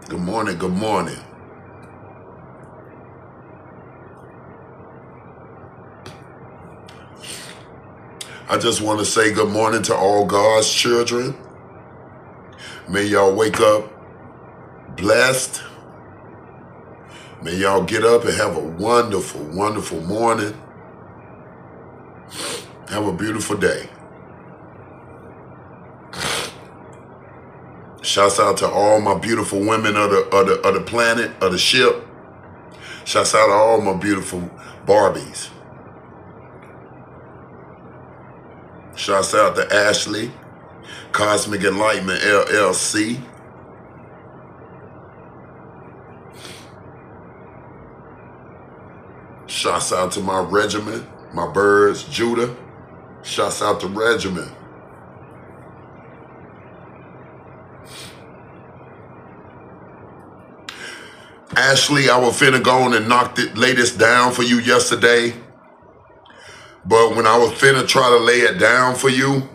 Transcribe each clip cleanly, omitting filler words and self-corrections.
Good morning, good morning. I just want to say good morning to all God's children. May y'all wake up blessed. May y'all get up and have a wonderful, wonderful morning. Have a beautiful day. Shouts out to all my beautiful women of the planet, of the ship. Shouts out to all my beautiful Barbies. Shouts out to Ashley, Cosmic Enlightenment LLC. Shouts out to my regiment, my birds, Judah. Shouts out to regiment. Ashley, I was finna go on and lay this down for you yesterday. But when I was finna try to lay it down for you,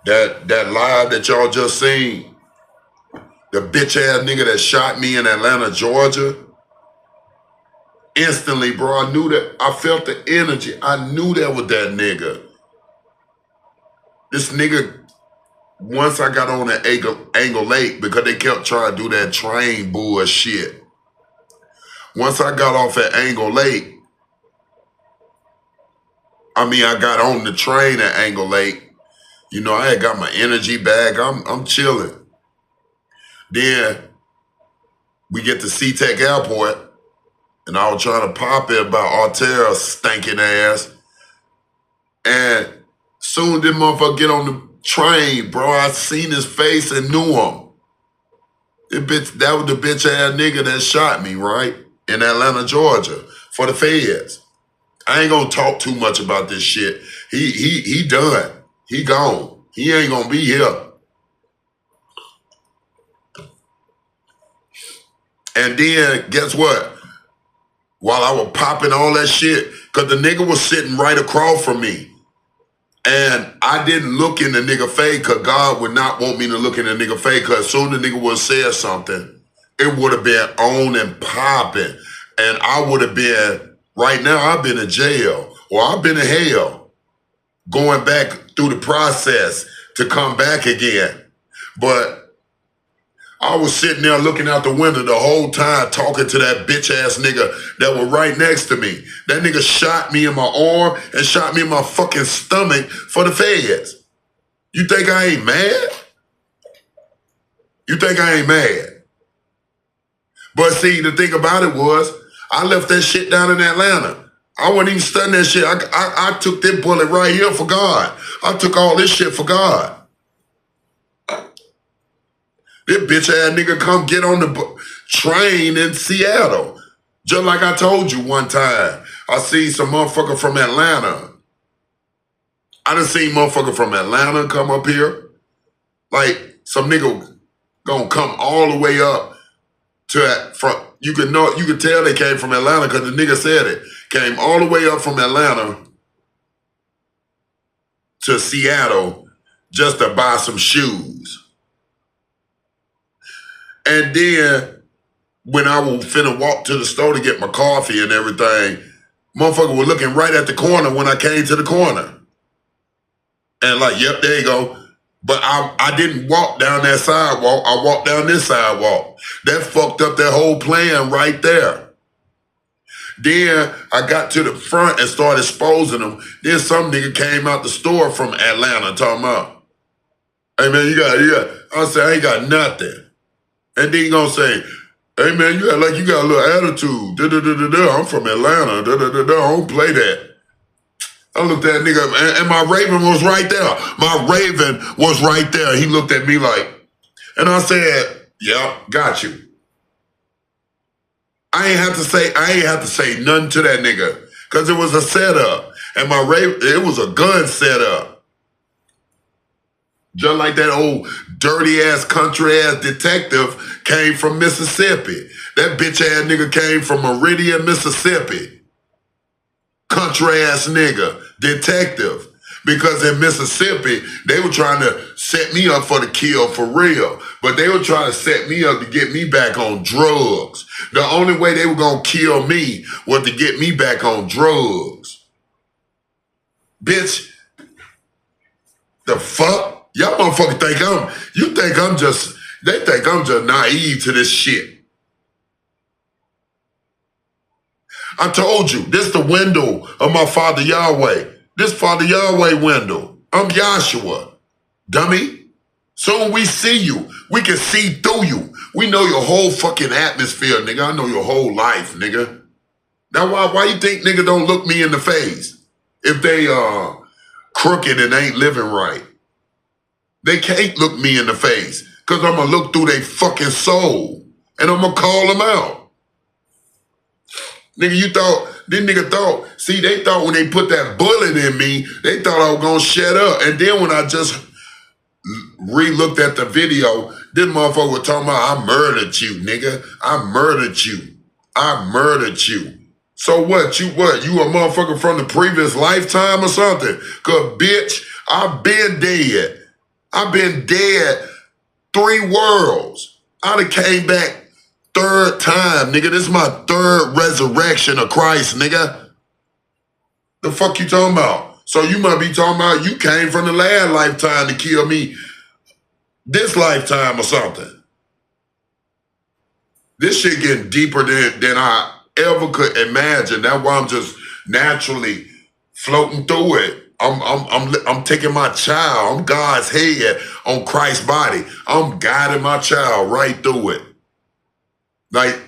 that live that y'all just seen, the bitch ass nigga that shot me in Atlanta, Georgia, instantly, bro, I knew that. I felt the energy. I knew that was that nigga. This nigga, once I got on at Angle Lake, because they kept trying to do that train bullshit. Once I got off at Angle Lake, I got on the train at Angle Lake. You know, I had got my energy back. I'm chilling. Then we get to SeaTac Airport, and I was trying to pop it about Arter's stinking ass. And soon this motherfucker get on the train, bro. I seen his face and knew him. That was the bitch ass nigga that shot me, right? In Atlanta, Georgia, for the feds. I ain't gonna talk too much about this shit. He done. He gone. He ain't gonna be here. And then, guess what? While I was popping all that shit, because the nigga was sitting right across from me. And I didn't look in the nigga face, because God would not want me to look in the nigga face, because as soon as the nigga would have said something, it would have been on and popping. And I would have been, right now, I've been in jail, or I've been in hell, going back through the process to come back again. But I was sitting there looking out the window the whole time talking to that bitch ass nigga that was right next to me. That nigga shot me in my arm and shot me in my fucking stomach for the feds. You think I ain't mad? You think I ain't mad? But see, the thing about it was, I left that shit down in Atlanta. I wasn't even studying that shit. I took that bullet right here for God. I took all this shit for God. This bitch ass nigga come get on the train in Seattle. Just like I told you one time. I seen some motherfucker from Atlanta. I done seen motherfucker from Atlanta come up here. Like, some nigga gonna come all the way up to that front. You can tell they came from Atlanta because the nigga said it. Came all the way up from Atlanta to Seattle just to buy some shoes. And then when I was finna walk to the store to get my coffee and everything, motherfucker was looking right at the corner when I came to the corner. And like, yep, there you go. But I didn't walk down that sidewalk. I walked down this sidewalk. That fucked up that whole plan right there. Then I got to the front and started exposing them. Then some nigga came out the store from Atlanta talking about, hey man, you got. I said, I ain't got nothing. And then he gonna say, hey man, you got a little attitude. I'm from Atlanta. I don't play that. I looked at that nigga, and my Raven was right there. My Raven was right there. He looked at me like, and I said, yeah, got you. I ain't have to say nothing to that nigga, because it was a setup. And my Raven, it was a gun setup. Just like that old dirty ass country ass detective came from Mississippi. That bitch ass nigga came from Meridian, Mississippi. Country ass nigga, detective. Because in Mississippi, they were trying to set me up for the kill for real. But they were trying to set me up to get me back on drugs. The only way they were going to kill me was to get me back on drugs. Bitch, the fuck? Y'all motherfuckers think they think I'm just naive to this shit. I told you, this the window of my Father Yahweh. This Father Yahweh window. I'm Joshua, dummy. Soon we see you. We can see through you. We know your whole fucking atmosphere, nigga. I know your whole life, nigga. Now, why you think nigga don't look me in the face if they crooked and ain't living right? They can't look me in the face because I'm going to look through their fucking soul and I'm going to call them out. Nigga, they thought when they put that bullet in me, they thought I was going to shut up. And then when I just re-looked at the video, this motherfucker was talking about, I murdered you, nigga. I murdered you. I murdered you. So what? You a motherfucker from the previous lifetime or something? Cause bitch, I've been dead. I've been dead 3 worlds. I done came back 3rd time, nigga. This is my 3rd resurrection of Christ, nigga. The fuck you talking about? So you might be talking about you came from the last lifetime to kill me this lifetime or something. This shit getting deeper than I ever could imagine. That's why I'm just naturally floating through it. I'm taking my child. I'm God's head on Christ's body. I'm guiding my child right through it. Like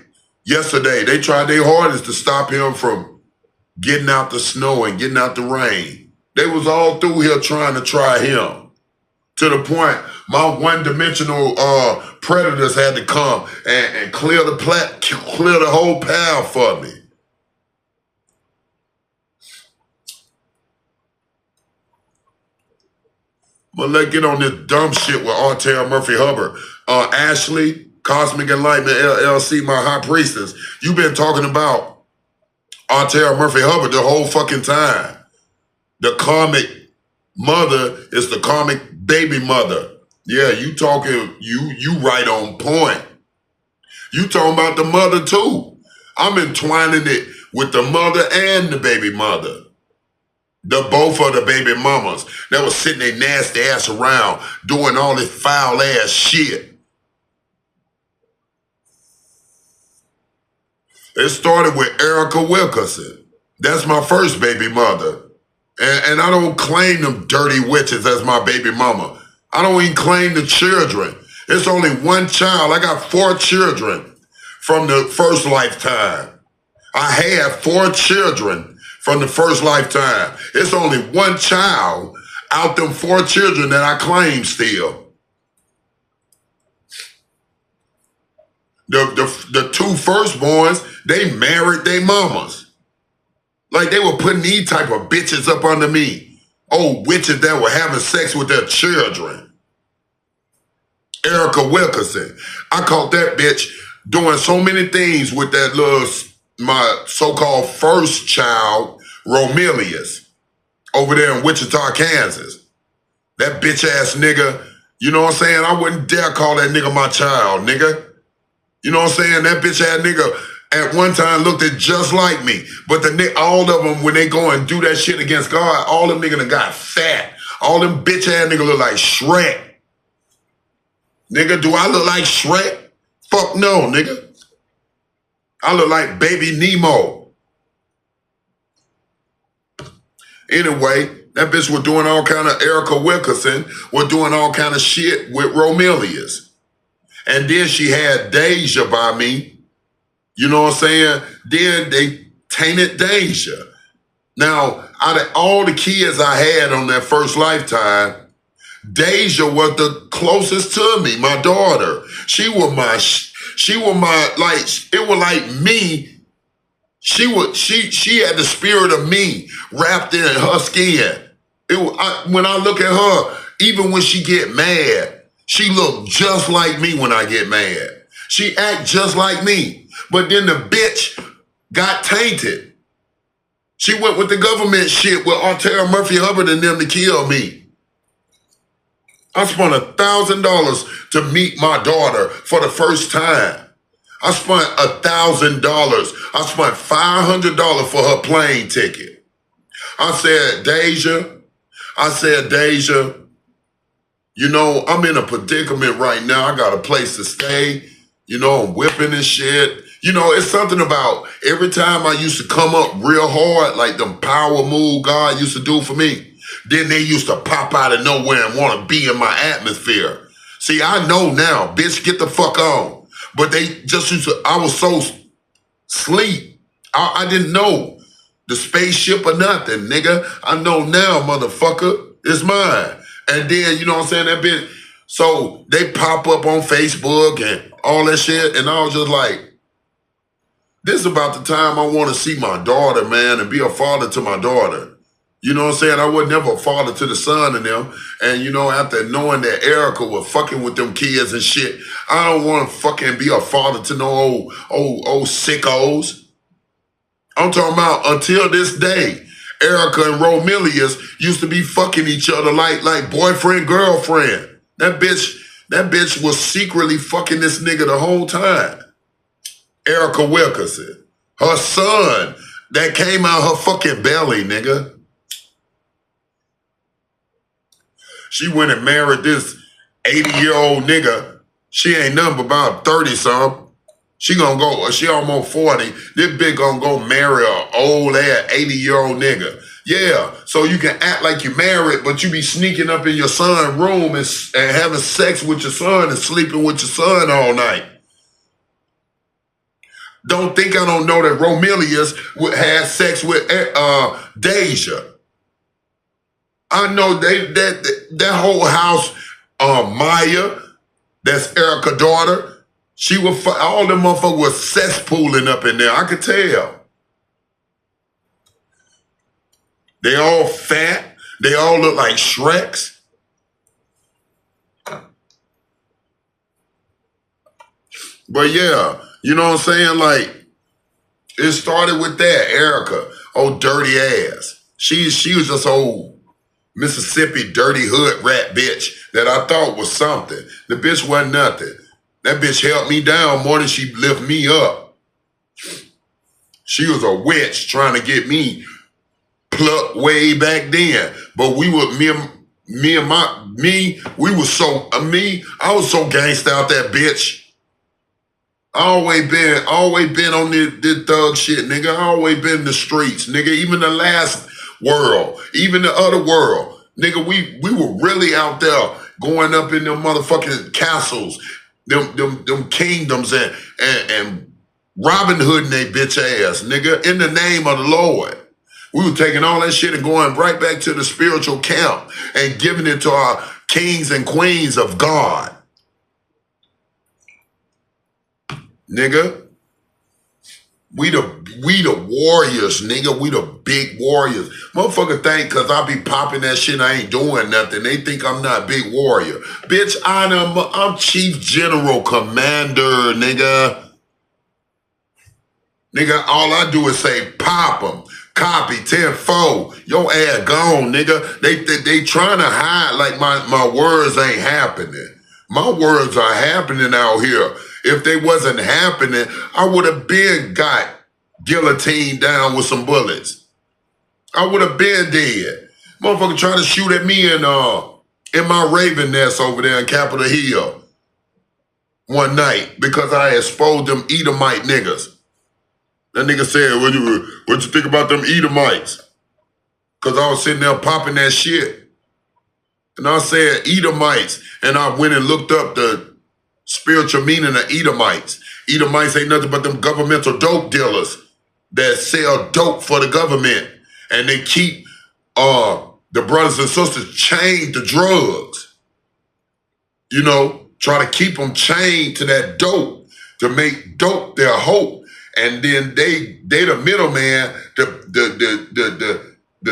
yesterday, they tried their hardest to stop him from getting out the snow and getting out the rain. They was all through here trying to try him. To the point, my one-dimensional predators had to come and clear the whole path for me. But let's get on this dumb shit with Artera Murphy Hubbard. Ashley, Cosmic Enlightenment LLC, my high priestess. You've been talking about Artera Murphy Hubbard the whole fucking time. The karmic mother is the karmic baby mother. Yeah, you talking, you right on point. You talking about the mother too. I'm entwining it with the mother and the baby mother. Both of the baby mamas that was sitting their nasty ass around doing all this foul ass shit. It started with Erica Wilkerson. That's my first baby mother. And I don't claim them dirty witches as my baby mama. I don't even claim the children. It's only one child. I got 4 children from the first lifetime. I had 4 children from the first lifetime. It's only one child out them 4 children that I claim still. The 2 firstborns, they married their mamas. Like they were putting these type of bitches up under me. Old witches that were having sex with their children. Erica Wilkerson. I caught that bitch doing so many things with that my so-called first child, Romelius, over there in Wichita, Kansas. That bitch ass nigga, you know what I'm saying? I wouldn't dare call that nigga my child, nigga. You know what I'm saying? That bitch ass nigga at one time looked at just like me. But all of them, when they go and do that shit against God, all them niggas got fat. All them bitch ass niggas look like Shrek. Nigga, do I look like Shrek? Fuck no, nigga. I look like Baby Nemo. Anyway, that bitch was doing all kind of, Erica Wilkerson was doing all kind of shit with Romelius. And then she had Deja by me. You know what I'm saying? Then they tainted Deja. Now, out of all the kids I had on that first lifetime, Deja was the closest to me, my daughter. She was my, like, it was like me. She had the spirit of me wrapped in her skin. When I look at her, even when she get mad, she look just like me when I get mad. She act just like me. But then the bitch got tainted. She went with the government shit with Artera Murphy Hubbard and them to kill me. I spent $1,000 to meet my daughter for the first time. I spent $1,000. I spent $500 for her plane ticket. I said, Deja, you know, I'm in a predicament right now. I got a place to stay. You know, I'm whipping and shit. You know, it's something about every time I used to come up real hard, like them power move God used to do for me, then they used to pop out of nowhere and want to be in my atmosphere. See, I know now, bitch, get the fuck on. But they just used to, I was so sleep. I didn't know the spaceship or nothing, nigga. I know now, motherfucker, it's mine. And then, you know what I'm saying, that bitch, so they pop up on Facebook and all that shit, and I was just like, this is about the time I want to see my daughter, man, and be a father to my daughter. You know what I'm saying? I was never a father to the son of them. And, you know, after knowing that Erica was fucking with them kids and shit, I don't want to fucking be a father to no old sickos. I'm talking about until this day, Erica and Romilius used to be fucking each other like boyfriend, girlfriend. That bitch was secretly fucking this nigga the whole time. Erica Wilkerson. Her son that came out her fucking belly, nigga. She went and married this 80-year-old nigga. She ain't nothing but about 30-something. She almost 40. This bitch gonna go marry an old ass 80-year-old nigga. Yeah, so you can act like you married, but you be sneaking up in your son's room and having sex with your son and sleeping with your son all night. Don't think I don't know that Romilius had sex with Deja. I know that whole house, Maya, that's Erica's daughter, she was, all them motherfuckers was cesspooling up in there. I could tell. They all fat. They all look like Shreks. But yeah, you know what I'm saying? Like, it started with that, Erica, old dirty ass. She was just old Mississippi dirty hood rat bitch that I thought was something. The bitch wasn't nothing. That bitch held me down more than she lifted me up. She was a witch trying to get me plucked way back then. But we were, I was so gangsta out that bitch. I always been on this thug shit, nigga. I always been in the streets, nigga. Even the last world, even the other world, nigga. We were really out there going up in them motherfucking castles, them kingdoms, and Robin Hood and they bitch ass, nigga. In the name of the Lord, we were taking all that shit and going right back to the spiritual camp and giving it to our kings and queens of God. Nigga, we the warriors, nigga. We the big warriors. Motherfucker think because I be popping that shit, I ain't doing nothing. They think I'm not big warrior. Bitch, I'm Chief General Commander, nigga. Nigga, all I do is say pop them. Copy, 10-4. Your ass gone, nigga. They trying to hide like my words ain't happening. My words are happening out here. If they wasn't happening, I would have been got guillotined down with some bullets. I would have been dead. Motherfucker trying to shoot at me in my raven nest over there in Capitol Hill one night because I exposed them Edomite niggas. That nigga said, what you think about them Edomites? Because I was sitting there popping that shit. And I said Edomites, and I went and looked up the spiritual meaning of Edomites. Edomites ain't nothing but them governmental dope dealers that sell dope for the government. And they keep the brothers and sisters chained to drugs. You know, try to keep them chained to that dope to make dope their hope. And then they the middleman to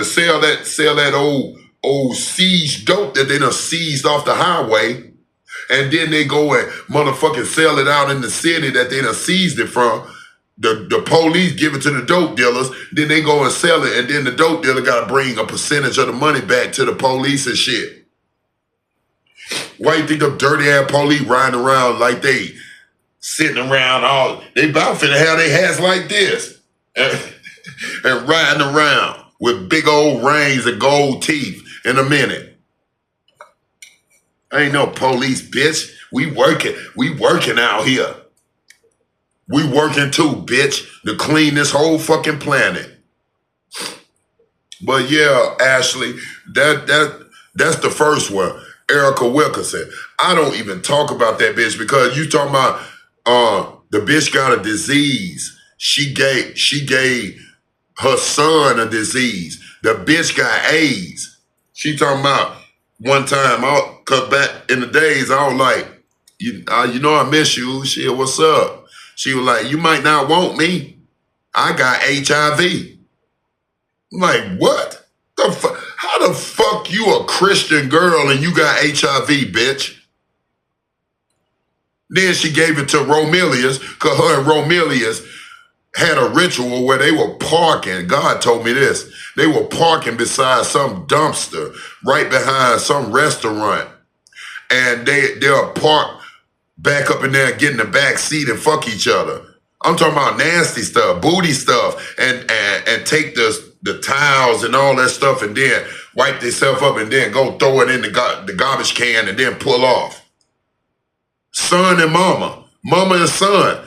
sell that old siege dope that they done seized off the highway. And then they go and motherfucking sell it out in the city that they done seized it from. The police give it to the dope dealers. Then they go and sell it. And then the dope dealer got to bring a percentage of the money back to the police and shit. Why you think them dirty ass police riding around like they sitting around all, they about finna have their hats like this and riding around with big old rings and gold teeth in a minute. Ain't no police, bitch. We working out here. We working too, bitch, to clean this whole fucking planet. But yeah, Ashley, that's the first one. Erica Wilkinson. I don't even talk about that bitch because you talking about the bitch got a disease. She gave her son a disease. The bitch got AIDS. She talking about one time, cause back in the days, I was like, you know I miss you. Shit, what's up? She was like, you might not want me. I got HIV. I'm like, what? How the fuck you a Christian girl and you got HIV, bitch? Then she gave it to Romelius, because her and Romelius had a ritual where they were parking. God told me this. They were parking beside some dumpster right behind some restaurant. And they'll park back up in there and get in the back seat and fuck each other. I'm talking about nasty stuff, booty stuff, and take the towels and all that stuff and then wipe themselves up and then go throw it in the garbage can and then pull off. Son and mama and son.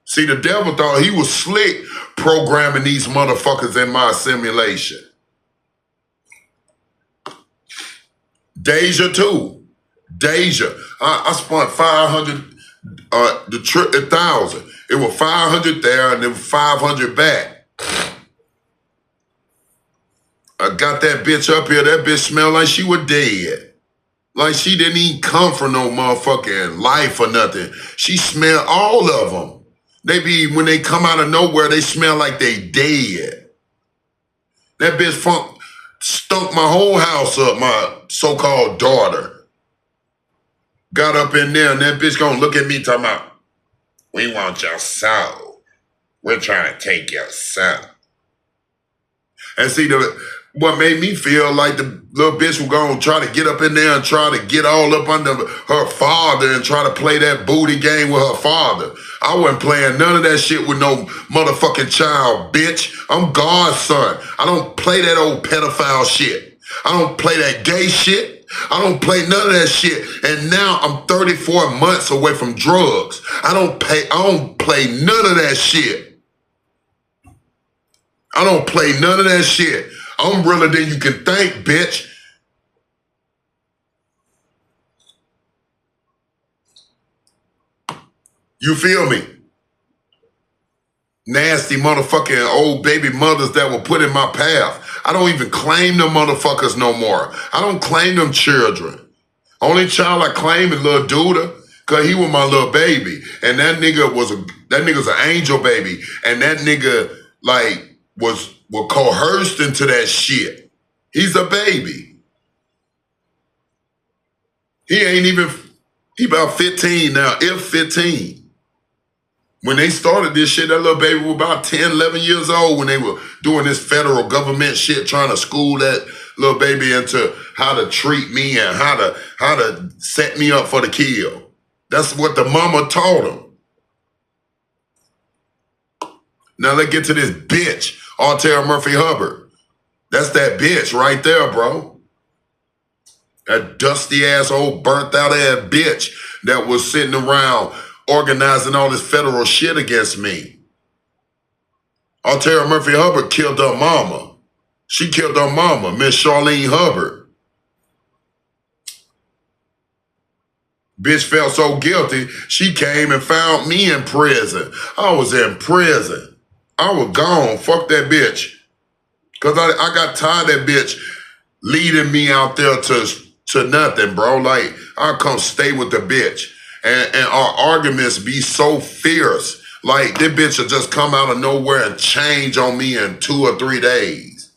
See, the devil thought he was slick programming these motherfuckers in my simulation. Deja too. Deja. I spent 500, the 1,000. It was 500 there and then 500 back. I got that bitch up here. That bitch smelled like she was dead. Like she didn't even come from no motherfucking life or nothing. She smelled all of them. They be, when they come out of nowhere, they smell like they dead. That bitch stunk my whole house up, my so-called daughter. Got up in there and that bitch gonna look at me talking about, we want your soul. We're trying to take your soul. And see, what made me feel like the little bitch was gonna try to get up in there and try to get all up under her father and try to play that booty game with her father. I wasn't playing none of that shit with no motherfucking child, bitch. I'm God's son. I don't play that old pedophile shit. I don't play that gay shit. I don't play none of that shit. And now I'm 34 months away from drugs. I don't play none of that shit. I don't play none of that shit. I'm realer than you can think, bitch. You feel me? Nasty motherfucking old baby mothers that were put in my path. I don't even claim them motherfuckers no more. I don't claim them children. Only child I claim is Lil Duda, cause he was my little baby. And that nigga's an angel baby. And that nigga was coerced into that shit. He's a baby. He about 15 now, if 15. When they started this shit, that little baby was about 10, 11 years old when they were doing this federal government shit, trying to school that little baby into how to treat me and how to set me up for the kill. That's what the mama taught him. Now let's get to this bitch, Artera Murphy Hubbard. That's that bitch right there, bro. That dusty ass old burnt out ass bitch that was sitting around organizing all this federal shit against me. Artera Murphy Hubbard killed her mama. She killed her mama, Miss Charlene Hubbard. Bitch felt so guilty, she came and found me in prison. I was in prison. I was gone. Fuck that bitch. Because I got tired of that bitch leading me out there to nothing, bro. Like, I come stay with the bitch. And our arguments be so fierce. Like, this bitch will just come out of nowhere and change on me in 2 or 3 days.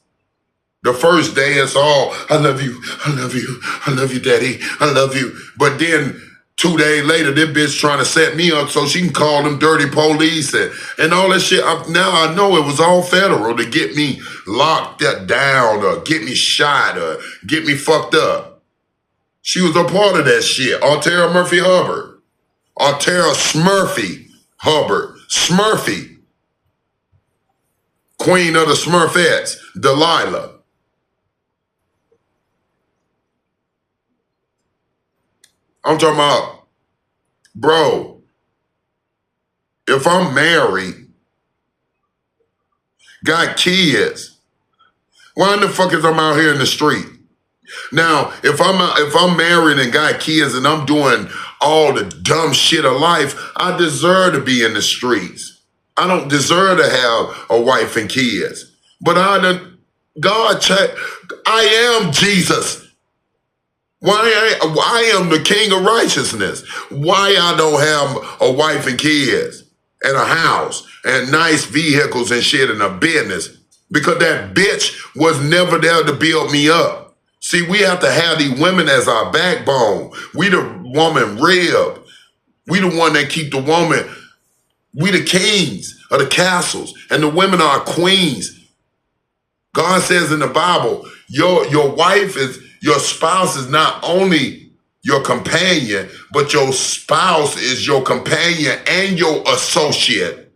The first day it's all, I love you, I love you, I love you, daddy, I love you. But then 2 days later, this bitch trying to set me up so she can call them dirty police and all that shit. Now I know it was all federal to get me locked down or get me shot or get me fucked up. She was a part of that shit. Altera Murphy Hubbard. Altera Smurfy Hubbard. Smurfy. Queen of the Smurfettes. Delilah. I'm talking about, bro, if I'm married, got kids, why in the fuck is I'm out here in the street? Now, if I'm married and got kids and I'm doing all the dumb shit of life, I deserve to be in the streets. I don't deserve to have a wife and kids. But I am Jesus. Why I am the king of righteousness. Why I don't have a wife and kids and a house and nice vehicles and shit and a business? Because that bitch was never there to build me up. See, we have to have these women as our backbone. We the woman rib. We the one that keep the woman. We the kings of the castles, and the women are queens. God says in the Bible, your wife is, your spouse is not only your companion, but your spouse is your companion and your associate.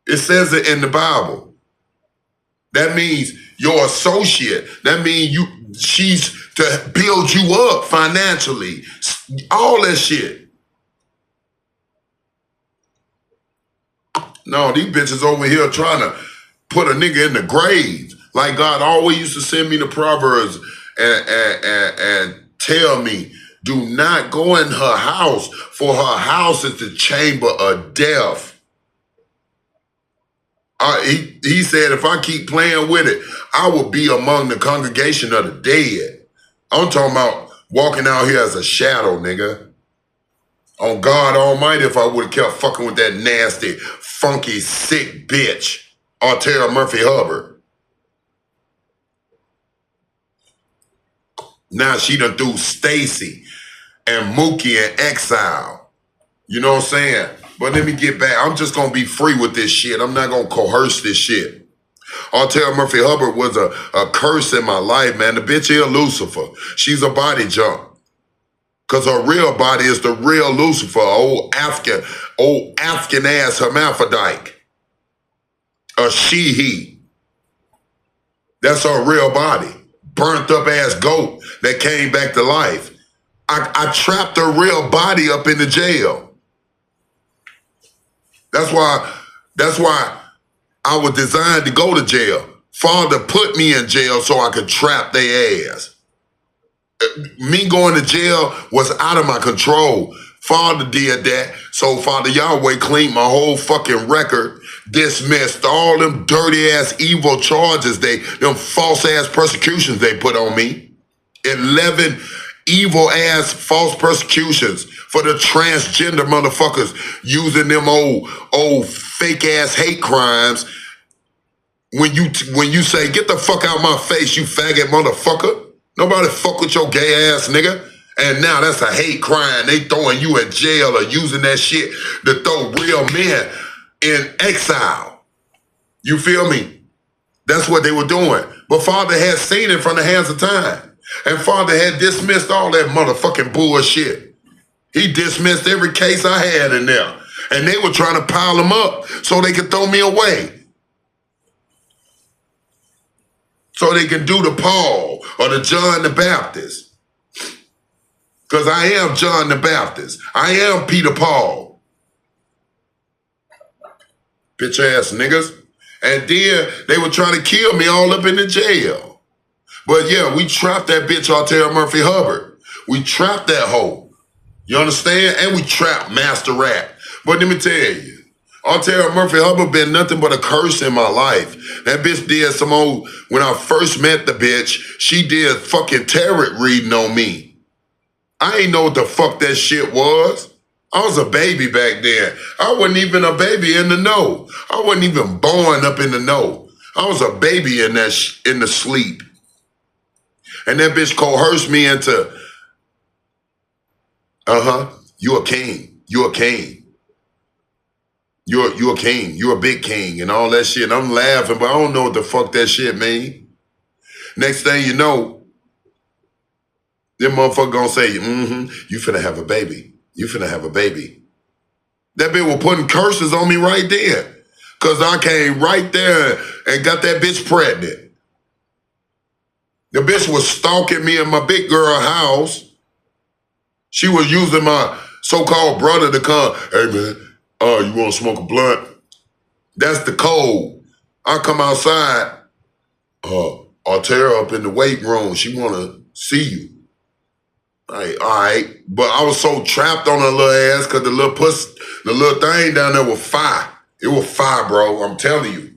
It says it in the Bible. That means your associate. That means she's to build you up financially. All that shit. No, these bitches over here trying to put a nigga in the grave. Like God always used to send me the Proverbs and tell me, do not go in her house, for her house is the chamber of death. He said, if I keep playing with it, I will be among the congregation of the dead. I'm talking about walking out here as a shadow, nigga. On God Almighty, if I would have kept fucking with that nasty, funky, sick bitch, Altera Murphy Hubbard. Now she done threw Stacy and Mookie in exile. You know what I'm saying? But let me get back. I'm just going to be free with this shit. I'm not going to coerce this shit. Altera Murphy Hubbard was a curse in my life, man. The bitch is Lucifer. She's a body jump. Because her real body is the real Lucifer, old African ass hermaphrodite. A she-he. That's her real body. Burnt up ass goat that came back to life. I trapped her real body up in the jail. That's why I was designed to go to jail. Father put me in jail so I could trap their ass. Me going to jail was out of my control. Father did that, so Father Yahweh cleaned my whole fucking record, dismissed all them dirty ass evil charges, them false ass persecutions they put on me. 11 evil ass false persecutions for the transgender motherfuckers using them old fake ass hate crimes. When you say, get the fuck out my face, you faggot motherfucker. Nobody fuck with your gay ass nigga. And now that's a hate crime. They throwing you in jail or using that shit to throw real men in exile. You feel me? That's what they were doing. But Father had seen it from the hands of time. And Father had dismissed all that motherfucking bullshit. He dismissed every case I had in there. And they were trying to pile them up so they could throw me away. So they can do the Paul or the John the Baptist. Because I am John the Baptist. I am Peter Paul. Bitch ass niggas. And then they were trying to kill me all up in the jail. But yeah, we trapped that bitch Altera Murphy Hubbard. We trapped that hoe. You understand? And we trapped Master Rat. But let me tell you, Altera Murphy Hubbard been nothing but a curse in my life. That bitch did some old, when I first met the bitch, she did fucking tarot reading on me. I ain't know what the fuck that shit was. I was a baby back then. I wasn't even a baby in the know. I wasn't even born up in the know. I was a baby in in the sleep. And that bitch coerced me into, you a king. You a king. You're a king. You're a big king and all that shit. And I'm laughing, but I don't know what the fuck that shit mean. Next thing you know, Them motherfucker gonna say, you finna have a baby. You finna have a baby. That bitch was putting curses on me right there. Cause I came right there and got that bitch pregnant. The bitch was stalking me in my big girl house. She was using my so-called brother to come, hey man, you wanna smoke a blunt? That's the code. I come outside, I'll tear her up in the weight room. She wanna see you. Like, all right. But I was so trapped on her little ass because the little thing down there was fire. It was fire, bro. I'm telling you.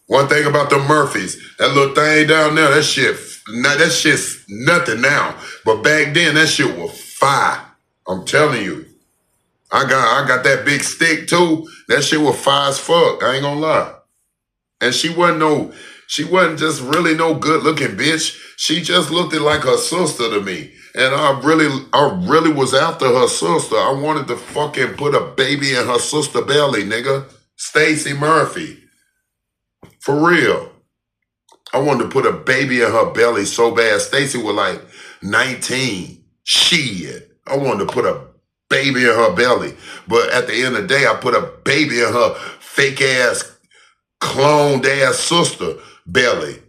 One thing about the Murphys, that little thing down there, that shit's nothing now. But back then, that shit was fire. I'm telling you. I got that big stick too. That shit was fire as fuck. I ain't gonna lie. And she wasn't just really no good looking bitch. She just looked like her sister to me. And I really was after her sister. I wanted to fucking put a baby in her sister belly, nigga. Stacey Murphy. For real. I wanted to put a baby in her belly so bad. Stacey was like 19. Shit. I wanted to put a baby in her belly. But at the end of the day, I put a baby in her fake ass, cloned ass sister belly.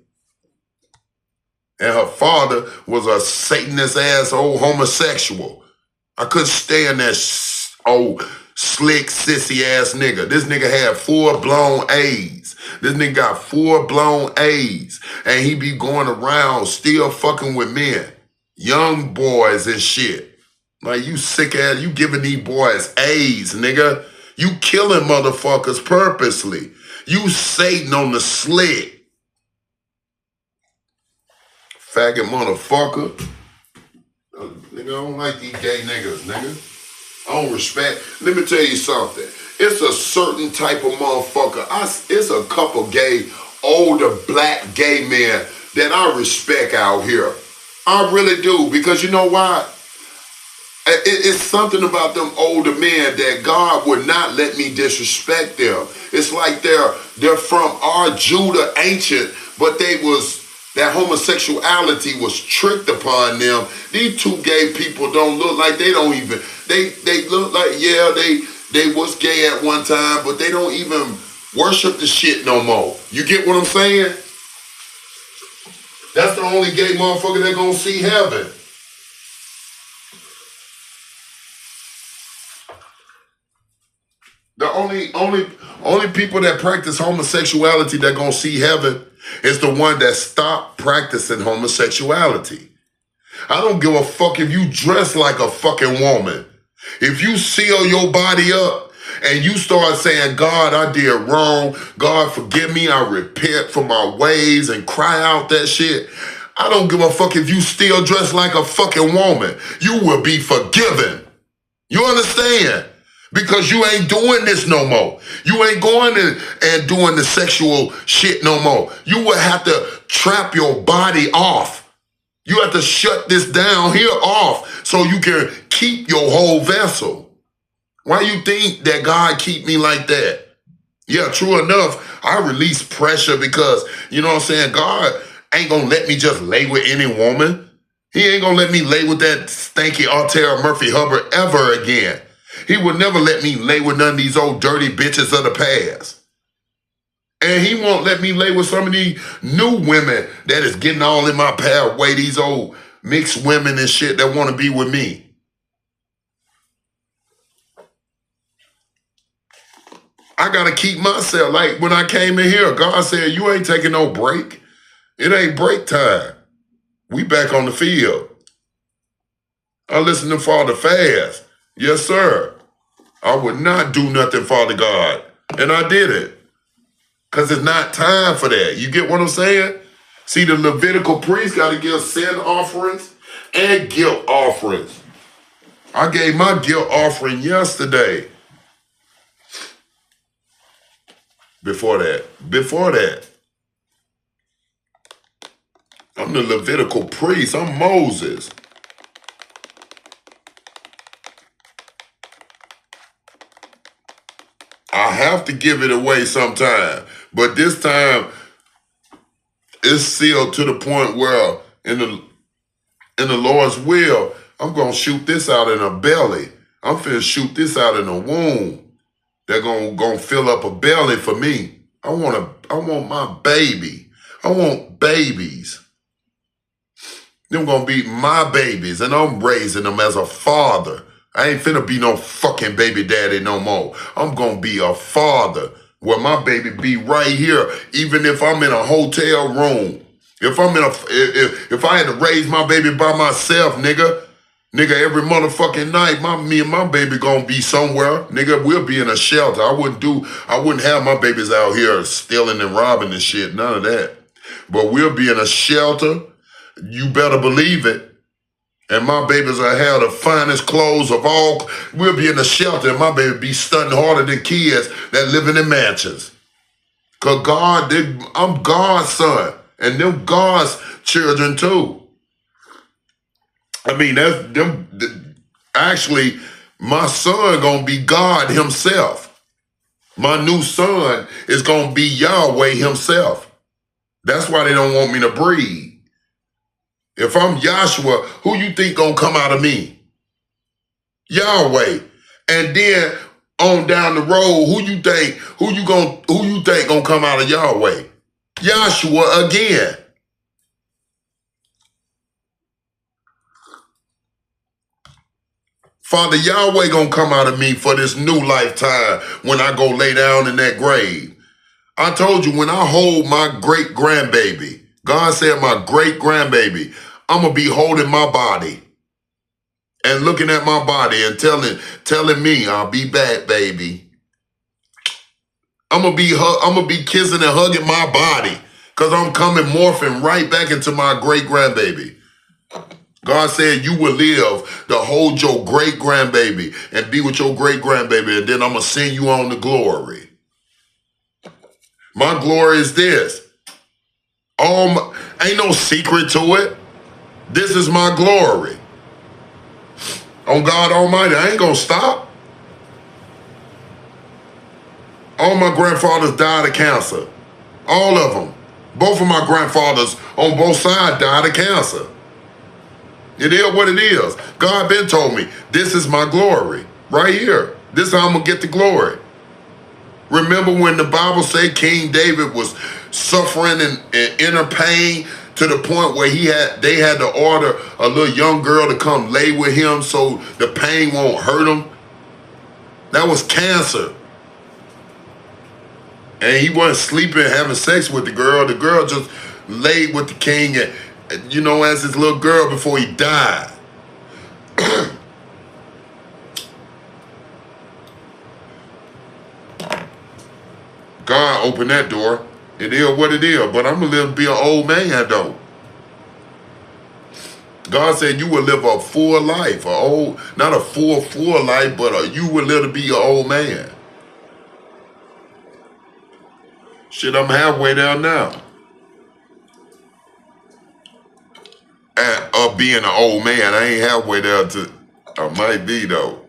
And her father was a Satanist ass old homosexual. I couldn't stand that old slick sissy ass nigga. This nigga had full-blown AIDS. This nigga got full-blown AIDS. And he be going around still fucking with men. Young boys and shit. Like, you sick ass, you giving these boys AIDS, nigga. You killing motherfuckers purposely. You Satan on the slick. Faggot motherfucker. Nigga, I don't like these gay niggas, nigga. I don't respect. Let me tell you something. It's a certain type of motherfucker. It's a couple gay, older black gay men that I respect out here. I really do. Because you know why? It's something about them older men that God would not let me disrespect them. It's like they're from our Judah ancient, but that homosexuality was tricked upon them. These two gay people don't look like they look like, yeah, they was gay at one time, but they don't even worship the shit no more. You get what I'm saying? That's the only gay motherfucker that gonna see heaven. The only people that practice homosexuality that gonna see heaven is the one that stopped practicing homosexuality. I don't give a fuck if you dress like a fucking woman. If you seal your body up and you start saying, God, I did wrong. God, forgive me. I repent for my ways and cry out that shit. I don't give a fuck if you still dress like a fucking woman. You will be forgiven. You understand? Because you ain't doing this no more. You ain't going and doing the sexual shit no more. You will have to trap your body off. You have to shut this down here off so you can keep your whole vessel. Why you think that God keep me like that? Yeah, true enough, I release pressure because, you know what I'm saying, God ain't gonna let me just lay with any woman. He ain't gonna let me lay with that stanky Altera Murphy Hubbard ever again. He would never let me lay with none of these old dirty bitches of the past. And he won't let me lay with some of these new women that is getting all in my pathway, these old mixed women and shit that want to be with me. I got to keep myself. Like when I came in here, God said, you ain't taking no break. It ain't break time. We back on the field. I listen to Father Fast. Yes, sir. I would not do nothing, Father God. And I did it. Because it's not time for that. You get what I'm saying? See, the Levitical priest got to give sin offerings and guilt offerings. I gave my guilt offering yesterday. Before that. I'm the Levitical priest. I'm Moses. I have to give it away sometime. But this time, it's sealed to the point where in the in the Lord's will, I'm going to shoot this out in her belly. I'm finna shoot this out in the womb. They're gonna fill up a belly for me. I want my baby. I want babies. Them gonna be my babies, and I'm raising them as a father. I ain't finna be no fucking baby daddy no more. I'm gonna be a father where my baby be right here, even if I'm in a hotel room. If I had to raise my baby by myself, nigga, every motherfucking night, me and my baby gonna be somewhere. Nigga, we'll be in a shelter. I wouldn't have my babies out here stealing and robbing and shit. None of that. But we'll be in a shelter. You better believe it. And my babies will have the finest clothes of all. We'll be in a shelter and my baby be stunting harder than kids that living in mansions. Cause I'm God's son. And them God's children too. I mean, actually, my son gonna be God himself. My new son is gonna be Yahweh himself. That's why they don't want me to breed. If I'm Joshua, who you think gonna come out of me? Yahweh. And then on down the road, who you think gonna come out of Yahweh? Joshua again. Father Yahweh gonna come out of me for this new lifetime when I go lay down in that grave. I told you, when I hold my great grandbaby, God said my great grandbaby, I'm gonna be holding my body and looking at my body and telling me I'll be back, baby. I'm gonna be kissing and hugging my body because I'm coming morphing right back into my great grandbaby. God said you will live to hold your great grandbaby and be with your great grandbaby, and then I'm gonna send you on to glory. My glory is this. Ain't no secret to it. This is my glory. On God Almighty, I ain't gonna stop. All my grandfathers died of cancer. All of them. Both of my grandfathers on both sides died of cancer. It is what it is. God been told me, this is my glory. Right here. This is how I'm gonna get the glory. Remember when the Bible say King David was suffering in inner pain to the point where they had to order a little young girl to come lay with him so the pain won't hurt him? That was cancer. And he wasn't sleeping, having sex with the girl. The girl just laid with the king and, as his little girl before he died. God opened that door. It is what it is, but I'm going to live to be an old man, though. God said you will live a full life, not a full life, but you will live to be an old man. Shit, I'm halfway down now. Of being an old man, I ain't halfway there to, I might be though.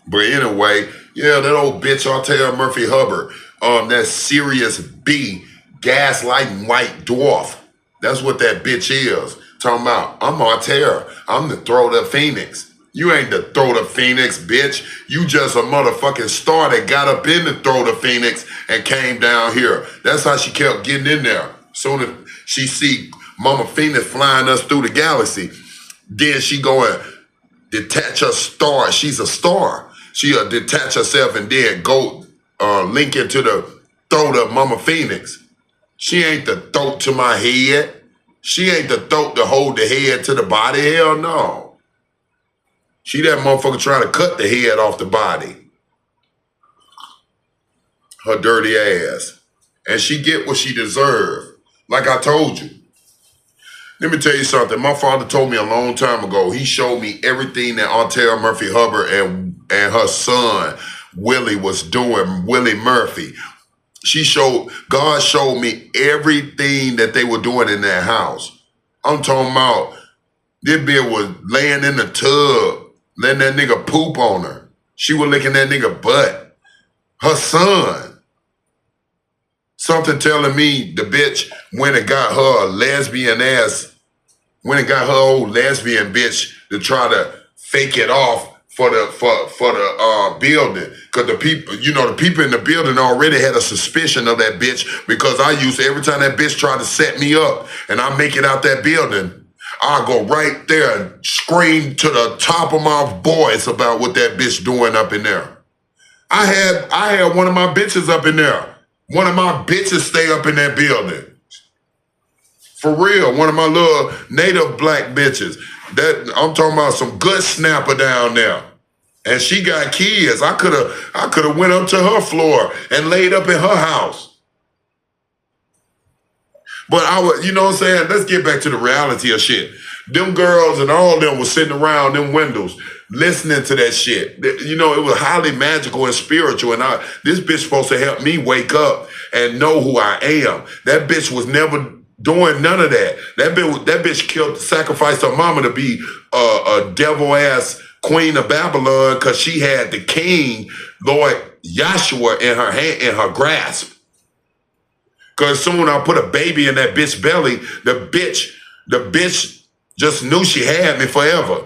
But anyway, yeah, that old bitch Artera Murphy Hubbard, that Sirius B gaslighting white dwarf. That's what that bitch is. Talking about, I'm Artera. I'm the Throat of Phoenix. You ain't the Throat of Phoenix, bitch. You just a motherfucking star that got up in the Throat of Phoenix and came down here. That's how she kept getting in there. Soon as she see Mama Phoenix flying us through the galaxy, then she go and detach her star. She's a star. She'll detach herself and then go link into the throat of Mama Phoenix. She ain't the throat to my head. She ain't the throat to hold the head to the body. Hell no. She that motherfucker trying to cut the head off the body. Her dirty ass. And she get what she deserve. Like I told you. Let me tell you something. My father told me a long time ago. He showed me everything that Artera Murphy Hubbard and her son, Willie, was doing. Willie Murphy. God showed me everything that they were doing in that house. I'm talking about this bitch was laying in the tub, letting that nigga poop on her. She was licking that nigga butt. Her son. Something telling me the bitch went and got her a lesbian ass, went and got her old lesbian bitch to try to fake it off for the building. Cause the people, the people in the building already had a suspicion of that bitch because I used to, every time that bitch tried to set me up and I make it out that building, I go right there and scream to the top of my voice about what that bitch doing up in there. I had one of my bitches up in there. One of my bitches stay up in that building. For real, one of my little native black bitches. That I'm talking about some good snapper down there. And she got kids. I could have went up to her floor and laid up in her house. But I would, you know what I'm saying? Let's get back to the reality of shit. Them girls and all of them was sitting around them windows listening to that shit. You know, it was highly magical and spiritual. And this bitch supposed to help me wake up and know who I am. That bitch was never doing none of that. That bitch sacrificed her mama to be a devil-ass queen of Babylon because she had the king, Lord Yahshua, in her grasp. Because soon I put a baby in that bitch belly, the bitch just knew she had me forever.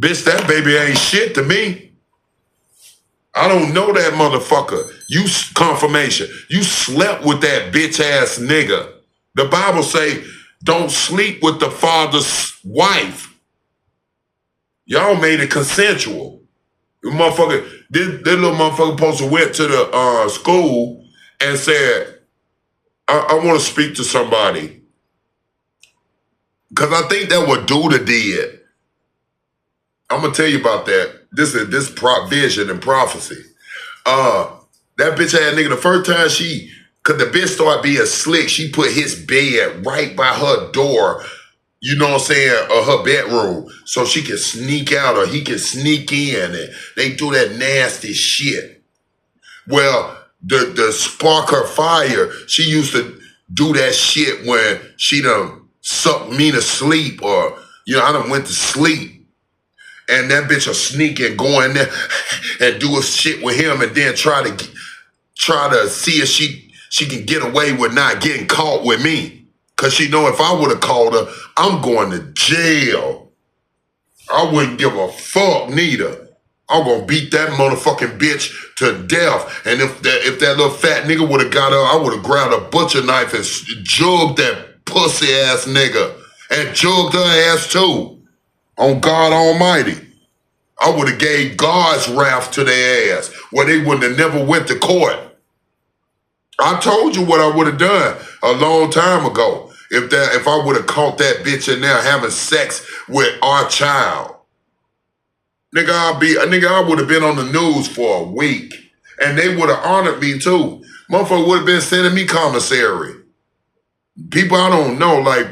Bitch, that baby ain't shit to me. I don't know that motherfucker. You confirmation. You slept with that bitch ass nigga. The Bible say, don't sleep with the father's wife. Y'all made it consensual. This little motherfucker supposed to went to the school and said, I want to speak to somebody. Because I think that what Duda did. I'm going to tell you about that. This vision and prophecy. That bitch had nigga, the first time because the bitch started being slick, she put his bed right by her door, you know what I'm saying, or her bedroom, so she can sneak out or he can sneak in, and they do that nasty shit. Well, the spark her fire, she used to do that shit when she done sucked me to sleep, or, I done went to sleep. And that bitch will sneak and go in there and do a shit with him and then try to see if she can get away with not getting caught with me. Cause she know if I would have called her, I'm going to jail. I wouldn't give a fuck neither. I'm gonna beat that motherfucking bitch to death. And if that little fat nigga would have got her, I would have grabbed a butcher knife and jugged that pussy ass nigga. And jugged her ass too. On God Almighty. I would have gave God's wrath to their ass where they wouldn't have never went to court. I told you what I would have done a long time ago if I would have caught that bitch in there having sex with our child. Nigga, I would have been on the news for a week. And they would have honored me too. Motherfucker would have been sending me commissary. People I don't know, like,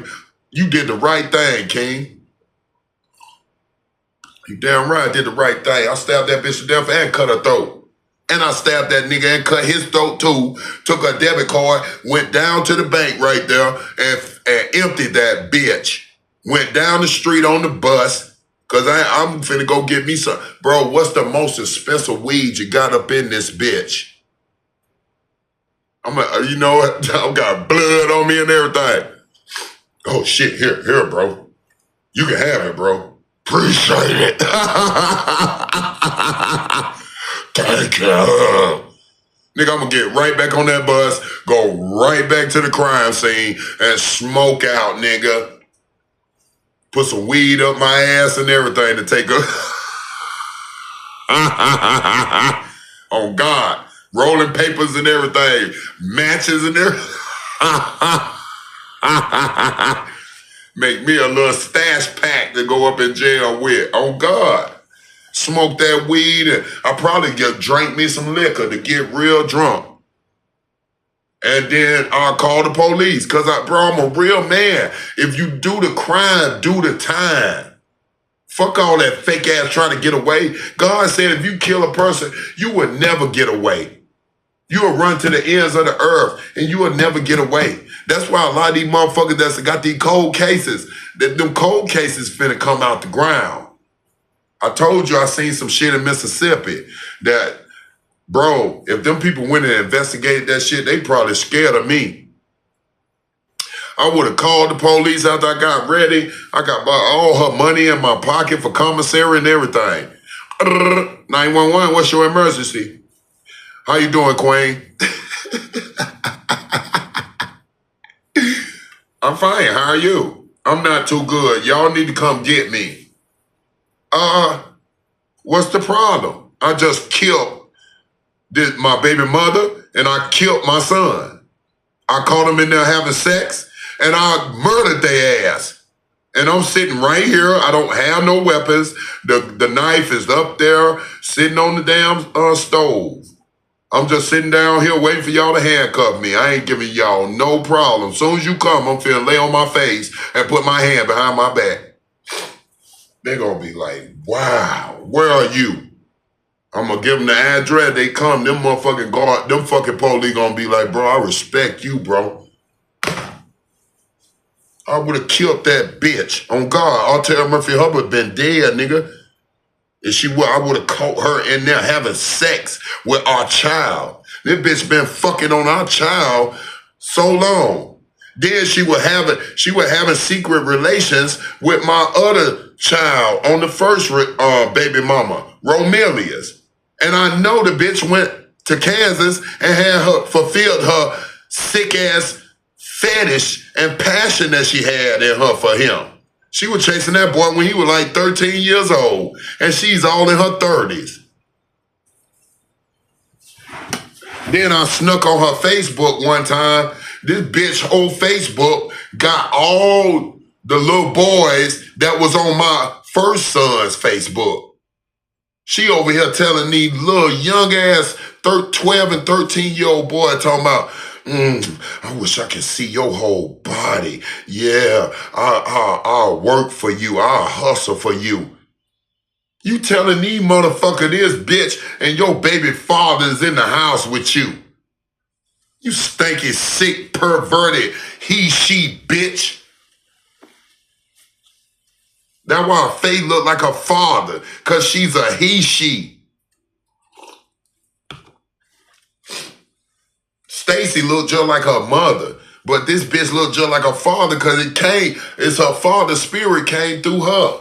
you did the right thing, King. You damn right I did the right thing. I stabbed that bitch to death and cut her throat. And I stabbed that nigga and cut his throat too. Took her debit card, went down to the bank right there and emptied that bitch. Went down the street on the bus, cause I'm finna go get me some. Bro, what's the most expensive weed you got up in this bitch? You know what? I got blood on me and everything. Oh shit, here, bro. You can have it, bro. Appreciate it. Thank you. Nigga, I'm gonna get right back on that bus, go right back to the crime scene, and smoke out, nigga. Put some weed up my ass and everything to take a... Oh, God. Rolling papers and everything. Matches and everything. Make me a little stash pack to go up in jail with. Oh, God. Smoke that weed and I probably just drank me some liquor to get real drunk. And then I'll call the police because, I'm a real man. If you do the crime, do the time. Fuck all that fake ass trying to get away. God said if you kill a person, you will never get away. You will run to the ends of the earth and you will never get away. That's why a lot of these motherfuckers that's got these cold cases, them cold cases finna come out the ground. I told you I seen some shit in Mississippi that, bro, if them people went and investigated that shit, they probably scared of me. I would have called the police after I got ready. I got all her money in my pocket for commissary and everything. 911, what's your emergency? How you doing, Queen? I'm fine. How are you? I'm not too good. Y'all need to come get me. What's the problem? I just killed my baby mother and I killed my son. I caught them in there having sex and I murdered their ass. And I'm sitting right here. I don't have no weapons. The knife is up there sitting on the damn stove. I'm just sitting down here waiting for y'all to handcuff me. I ain't giving y'all no problem. As soon as you come, I'm finna lay on my face and put my hand behind my back. They're gonna be like, wow, where are you? I'm gonna give them the address. They come, them motherfucking guard, them fucking police gonna be like, bro, I respect you, bro. I would have killed that bitch. On God, Artell Murphy Hubbard been dead, nigga. And I would have caught her in there having sex with our child. This bitch been fucking on our child so long. Then she was having secret relations with my other child on the first baby mama, Romelius. And I know the bitch went to Kansas and had fulfilled her sick ass fetish and passion that she had in her for him. She was chasing that boy when he was like 13 years old, and she's all in her 30s. Then I snuck on her Facebook one time. This bitch whole Facebook got all the little boys that was on my first son's Facebook. She over here telling these little young ass 12 and 13-year-old boy talking about, I wish I could see your whole body. Yeah, I'll work for you. I'll hustle for you. You telling these motherfucker this, bitch, and your baby father's in the house with you. You stinky, sick, perverted, she, bitch. That's why Faye look like her father, because she's a she. Stacy looked just like her mother, but this bitch looked just like her father because it's her father's spirit came through her.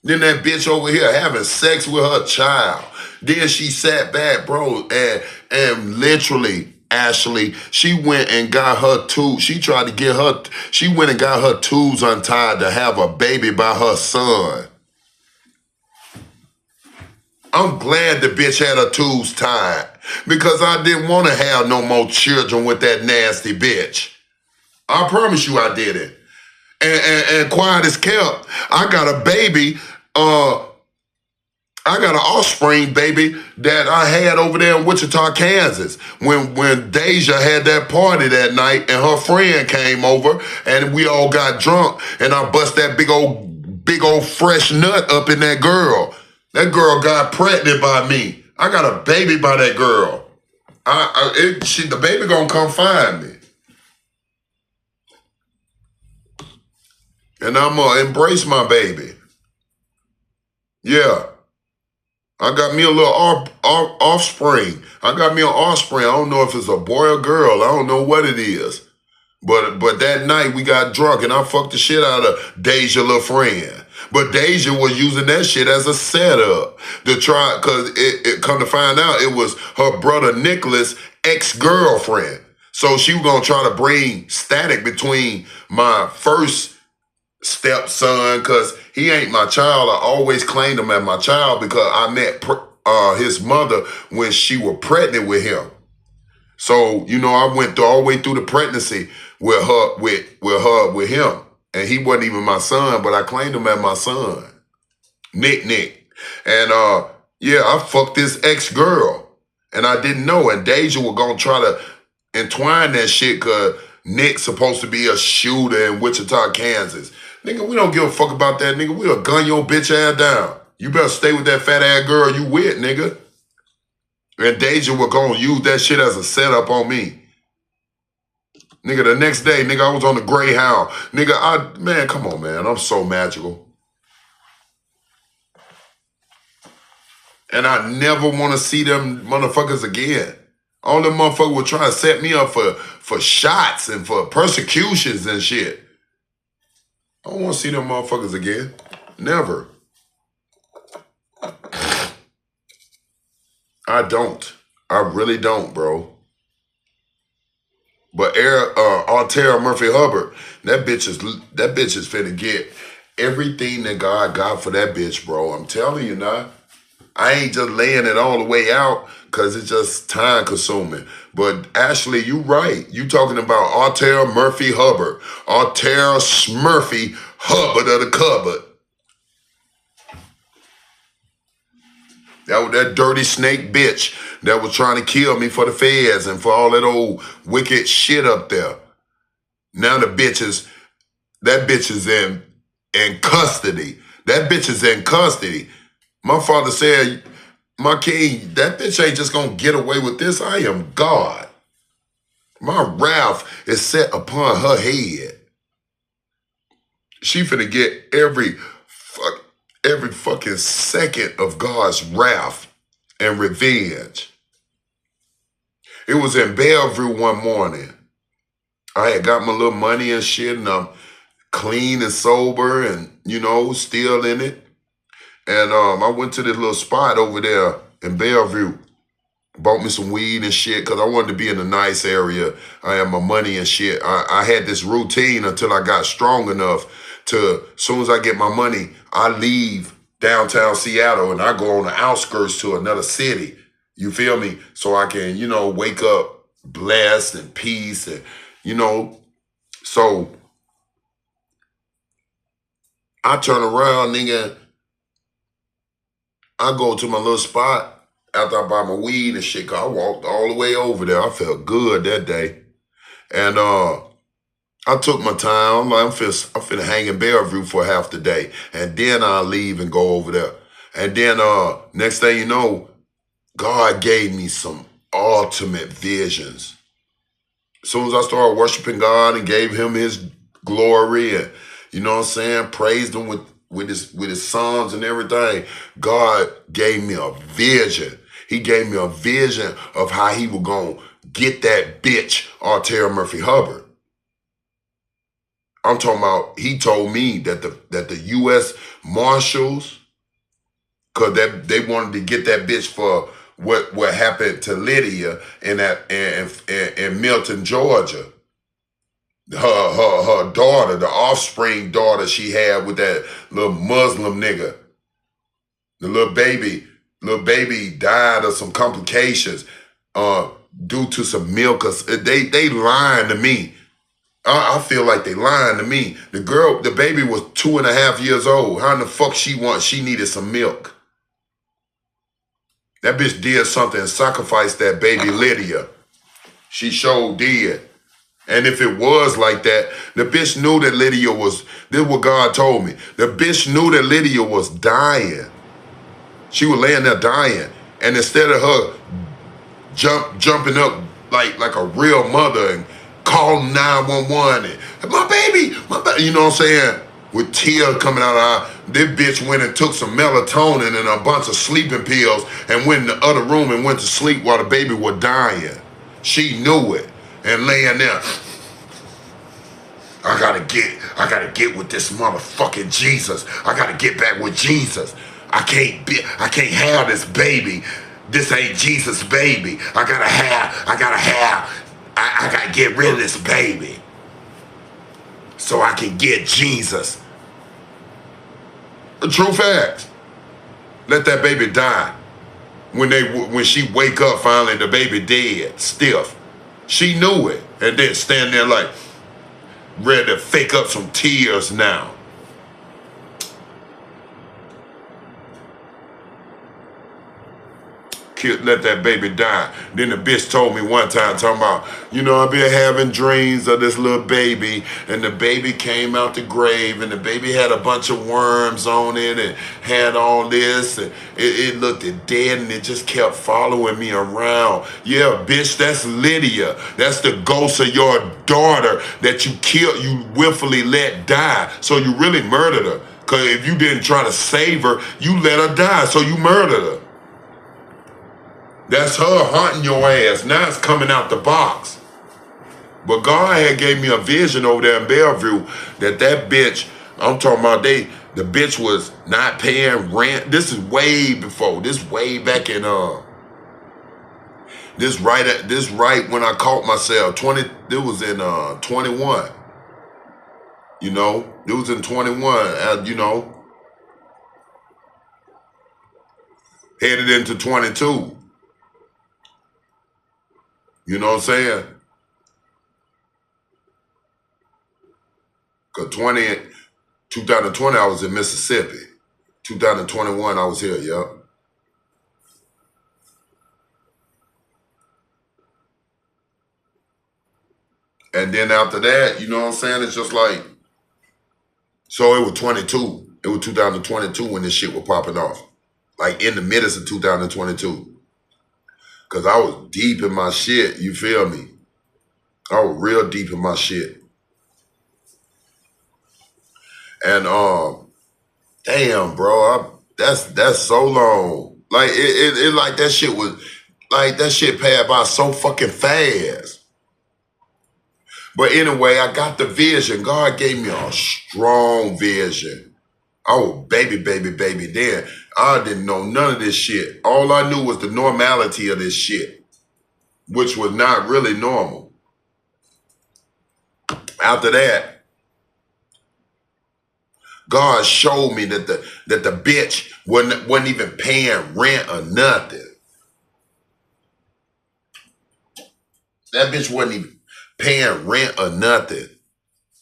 Then that bitch over here having sex with her child. Then she sat back, bro, and literally, Ashley, she went and got her tubes. She went and got her tubes untied to have a baby by her son. I'm glad the bitch had her tubes tied because I didn't want to have no more children with that nasty bitch. I promise you I did it. And quiet as kept, I got a baby, I got an offspring baby that I had over there in Wichita, Kansas. When Deja had that party that night and her friend came over and we all got drunk and I bust that big old fresh nut up in that girl. That girl got pregnant by me. I got a baby by that girl. The baby gonna come find me. And I'm gonna embrace my baby. Yeah. I got me a little offspring. I got me an offspring. I don't know if it's a boy or girl. I don't know what it is. But that night we got drunk and I fucked the shit out of Deja little friend. But Deja was using that shit as a setup to try, because it come to find out it was her brother Nicholas' ex-girlfriend. So she was going to try to bring static between my first stepson, because he ain't my child. I always claimed him as my child because I met his mother when she was pregnant with him. So, I went all the way through the pregnancy with him. And he wasn't even my son, but I claimed him as my son. Nick. And I fucked this ex-girl. And I didn't know. And Deja was gonna try to entwine that shit because Nick's supposed to be a shooter in Wichita, Kansas. Nigga, we don't give a fuck about that, nigga. We'll gun your bitch ass down. You better stay with that fat ass girl you with, nigga. And Deja was gonna use that shit as a setup on me. Nigga, the next day, nigga, I was on the Greyhound. Nigga, man, come on, man. I'm so magical. And I never want to see them motherfuckers again. All them motherfuckers were trying to set me up for shots and for persecutions and shit. I don't want to see them motherfuckers again. Never. I don't. I really don't, bro. But Altera Murphy Hubbard, that bitch is finna get everything that God got for that bitch, bro. I'm telling you now. I ain't just laying it all the way out because it's just time consuming. But Ashley, you right. You talking about Altera Murphy Hubbard. Altera Smurfy Hubbard of the cupboard. That was that dirty snake bitch that was trying to kill me for the feds and for all that old wicked shit up there. Now that bitch is in custody. That bitch is in custody. My father said, my king, that bitch ain't just gonna get away with this. I am God. My wrath is set upon her head. She finna get every fucking second of God's wrath and revenge. It was in Bellevue one morning. I had got my little money and shit, and I'm clean and sober and, still in it. And I went to this little spot over there in Bellevue. Bought me some weed and shit because I wanted to be in a nice area. I had my money and shit. I had this routine until I got strong enough to, as soon as I get my money, I leave downtown Seattle and I go on the outskirts to another city. You feel me? So I can, wake up blessed and peace and, So I turn around, nigga. I go to my little spot after I buy my weed and shit. Cause I walked all the way over there. I felt good that day. And I took my time. I'm like, I'm finna hang in Bellevue for half the day. And then I'll leave and go over there. And then next thing you know, God gave me some ultimate visions. As soon as I started worshiping God and gave him his glory and, praised him with his sons and everything, God gave me a vision. He gave me a vision of how he was going to get that bitch, Altera Murphy Hubbard. I'm talking about, he told me that the U.S. Marshals, because they wanted to get that bitch for what happened to Lydia in Milton, Georgia. Her daughter, the offspring daughter she had with that little Muslim nigga. The little baby died of some complications due to some milk. They lying to me. I feel like they lying to me. The baby was 2.5 years old. How in the fuck she needed some milk? That bitch did something and sacrificed that baby Lydia. She sure did. And if it was like that, the bitch knew that Lydia was, this is what God told me. The bitch knew that Lydia was dying. She was laying there dying. And instead of her jumping up like a real mother and calling 911 and my baby, you know what I'm saying? With tears coming out of her, this bitch went and took some melatonin and a bunch of sleeping pills and went in the other room and went to sleep while the baby was dying. She knew it. And laying there, I gotta get with this motherfucking Jesus. I gotta get back with Jesus. I can't have this baby. This ain't Jesus' baby. I gotta get rid of this baby so I can get Jesus. The true facts. Let that baby die. When she wake up finally, the baby dead, stiff. She knew it, and then stand there like ready to fake up some tears now. Let that baby die. Then the bitch told me one time, talking about, I've been having dreams of this little baby, and the baby came out the grave, and the baby had a bunch of worms on it, and had all this, and it looked dead, and it just kept following me around. Yeah, bitch, that's Lydia. That's the ghost of your daughter that you killed, you willfully let die. So you really murdered her. Because if you didn't try to save her, you let her die, so you murdered her. That's her hunting your ass. Now it's coming out the box. But God had gave me a vision over there in Bellevue that bitch, I'm talking about the bitch was not paying rent. This is way before. This way back in this right when I caught myself. It was in 21. You know, it was in 21. You know, headed into 22. You know what I'm saying? Cause 2020 I was in Mississippi. 2021 I was here. Yep. And then after that, you know what I'm saying? It's just like, so it was 22. It was 2022 when this shit was popping off. Like in the midst of 2022. Cause I was deep in my shit, you feel me? I was real deep in my shit. And damn, bro, that's so long. Like it like that shit was like that shit passed by so fucking fast. But anyway, I got the vision. God gave me a strong vision. I was baby then. I didn't know none of this shit. All I knew was the normality of this shit, which was not really normal. After that, God showed me that the bitch wasn't even paying rent or nothing. That bitch wasn't even paying rent or nothing.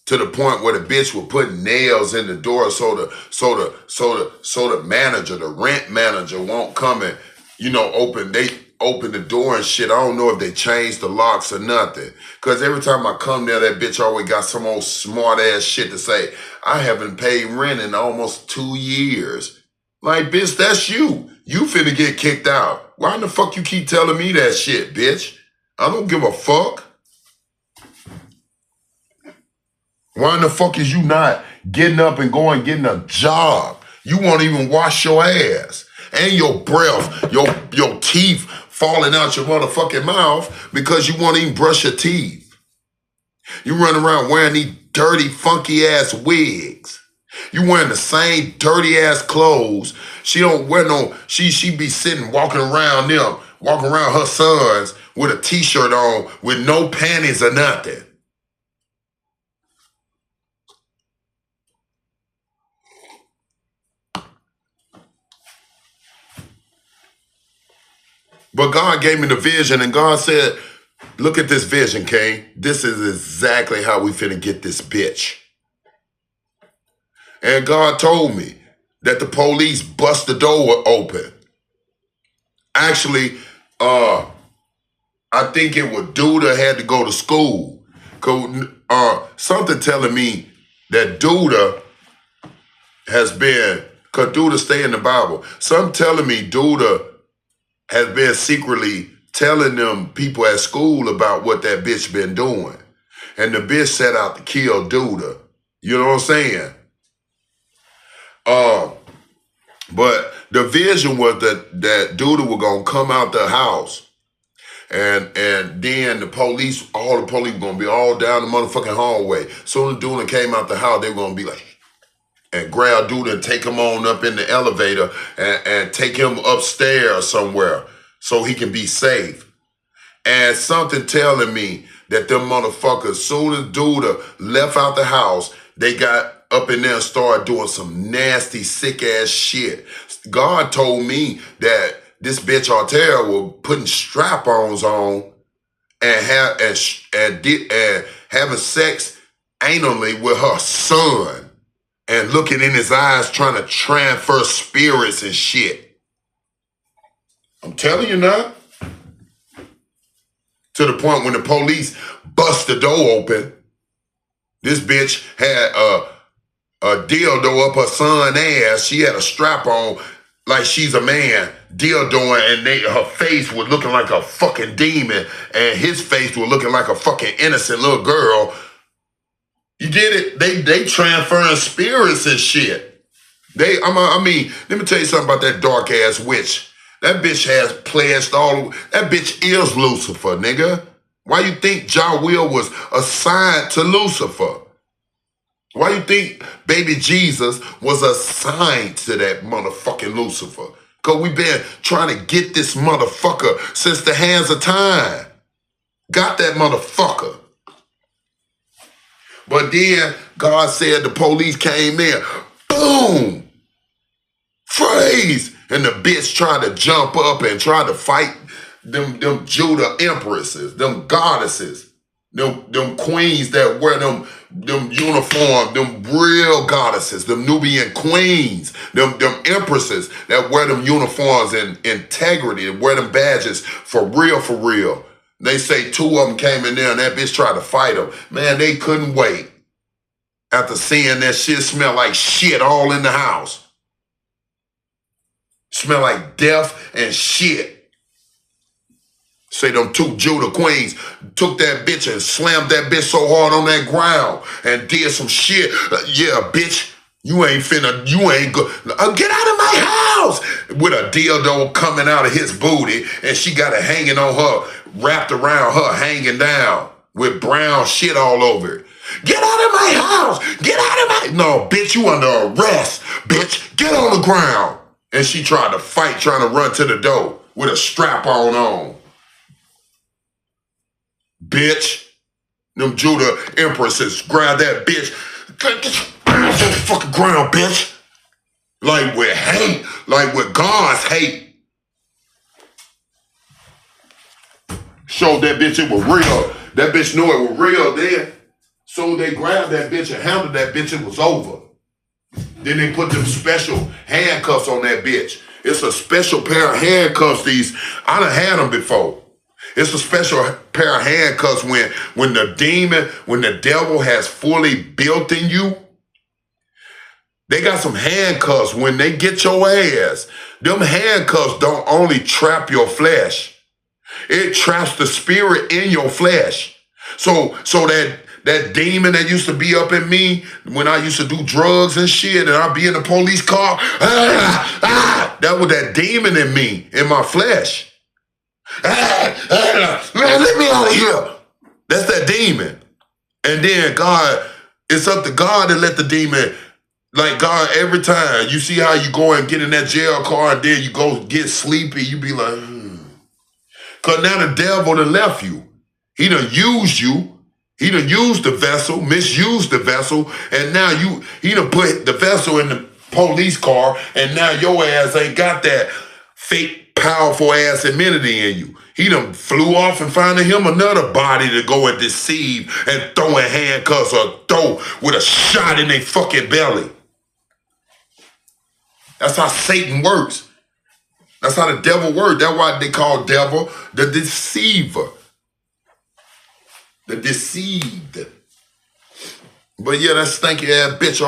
To the point where the bitch was putting nails in the door so the manager, the rent manager won't come and, you know, open the door and shit. I don't know if they changed the locks or nothing. Cause every time I come there, that bitch always got some old smart ass shit to say. I haven't paid rent in almost 2 years. Like, bitch, that's you. You finna get kicked out. Why in the fuck you keep telling me that shit, bitch? I don't give a fuck. Why in the fuck is you not getting up and going getting a job? You won't even wash your ass. And your breath, your teeth falling out your motherfucking mouth because you won't even brush your teeth. You run around wearing these dirty, funky ass wigs. You wearing the same dirty ass clothes. She don't wear no, she be sitting walking around her sons with a t-shirt on with no panties or nothing. But God gave me the vision and God said, look at this vision, Kane. This is exactly how we finna get this bitch. And God told me that the police bust the door open. Actually, I think it was Duda had to go to school. Something telling me that Duda has been, cause Duda stay in the Bible. Something telling me Duda has been secretly telling them people at school about what that bitch been doing. And the bitch set out to kill Duda. You know what I'm saying? But the vision was that Duda was gonna come out the house and then all the police were gonna be all down the motherfucking hallway. Soon as Duda came out the house, they were gonna be like, and grab Duda and take him on up in the elevator and take him upstairs somewhere so he can be safe. And something telling me that them motherfuckers, soon as Duda left out the house, they got up in there and started doing some nasty, sick ass shit. God told me that this bitch Artera was putting strap-ons on and having sex anally with her son and looking in his eyes trying to transfer spirits and shit. I'm telling you now. To the point when the police bust the door open, this bitch had a dildo up her son's ass. She had a strap on like she's a man, dildoing, and her face was looking like a fucking demon, and his face was looking like a fucking innocent little girl. You get it? They transferring spirits and shit. Let me tell you something about that dark ass witch. That bitch has pledged all. That bitch is Lucifer, nigga. Why you think Jah Will was assigned to Lucifer? Why you think baby Jesus was assigned to that motherfucking Lucifer? Because we been trying to get this motherfucker since the hands of time. Got that motherfucker. But then God said the police came in. Boom! Freeze! And the bitch tried to jump up and try to fight them Judah empresses, them goddesses, them queens that wear them uniform, them real goddesses, them Nubian queens, them empresses that wear them uniforms in integrity, that wear them badges for real, for real. They say 2 of them came in there and that bitch tried to fight them. Man, they couldn't wait. After seeing that shit smell like shit all in the house. Smell like death and shit. Say them 2 Judah queens took that bitch and slammed that bitch so hard on that ground and did some shit. Yeah, bitch, you ain't good. Get out of my house! With a dildo coming out of his booty and she got it hanging on her, wrapped around her, hanging down with brown shit all over it. Get out of my house! Get out of my... No, bitch, you under arrest. Bitch, get on the ground. And she tried to fight, trying to run to the door with a strap on. Bitch. Them Judah empresses grab that bitch. Get on the fucking ground, bitch. Like with hate. Like with God's hate. Showed that bitch it was real. That bitch knew it was real then. So they grabbed that bitch and handled that bitch, it was over. Then they put them special handcuffs on that bitch. It's a special pair of handcuffs I done had them before. It's a special pair of handcuffs when the devil has fully built in you. They got some handcuffs when they get your ass. Them handcuffs don't only trap your flesh. It traps the spirit in your flesh. So that demon that used to be up in me when I used to do drugs and shit and I'd be in the police car, that was that demon in me, in my flesh. Man, let me out of here. That's that demon. And then God, it's up to God to let the demon, like God, every time you see how you go and get in that jail car and then you go get sleepy, you be like, Because now the devil done left you. He done used you. He done used the vessel, misused the vessel, and now he done put the vessel in the police car, and now your ass ain't got that fake, powerful ass immunity in you. He done flew off and found him another body to go and deceive and throw in handcuffs or throw with a shot in their fucking belly. That's how Satan works. That's how the devil works. That's why they call devil the deceiver. The deceived. But yeah, that stinky ass bitch,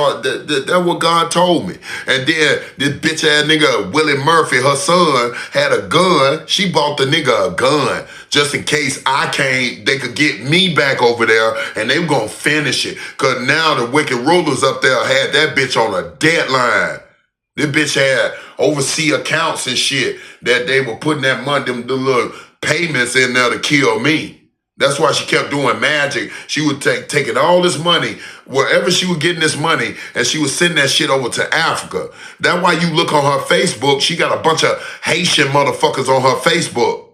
that's what God told me. And then this bitch ass nigga, Willie Murphy, her son, had a gun. She bought the nigga a gun just in case they could get me back over there and they were gonna finish it. Cause now the wicked rulers up there had that bitch on a deadline. This bitch had overseas accounts and shit that they were putting that money, them little payments in there to kill me. That's why she kept doing magic. She would taking all this money, wherever she was getting this money, and she was sending that shit over to Africa. That's why you look on her Facebook, she got a bunch of Haitian motherfuckers on her Facebook.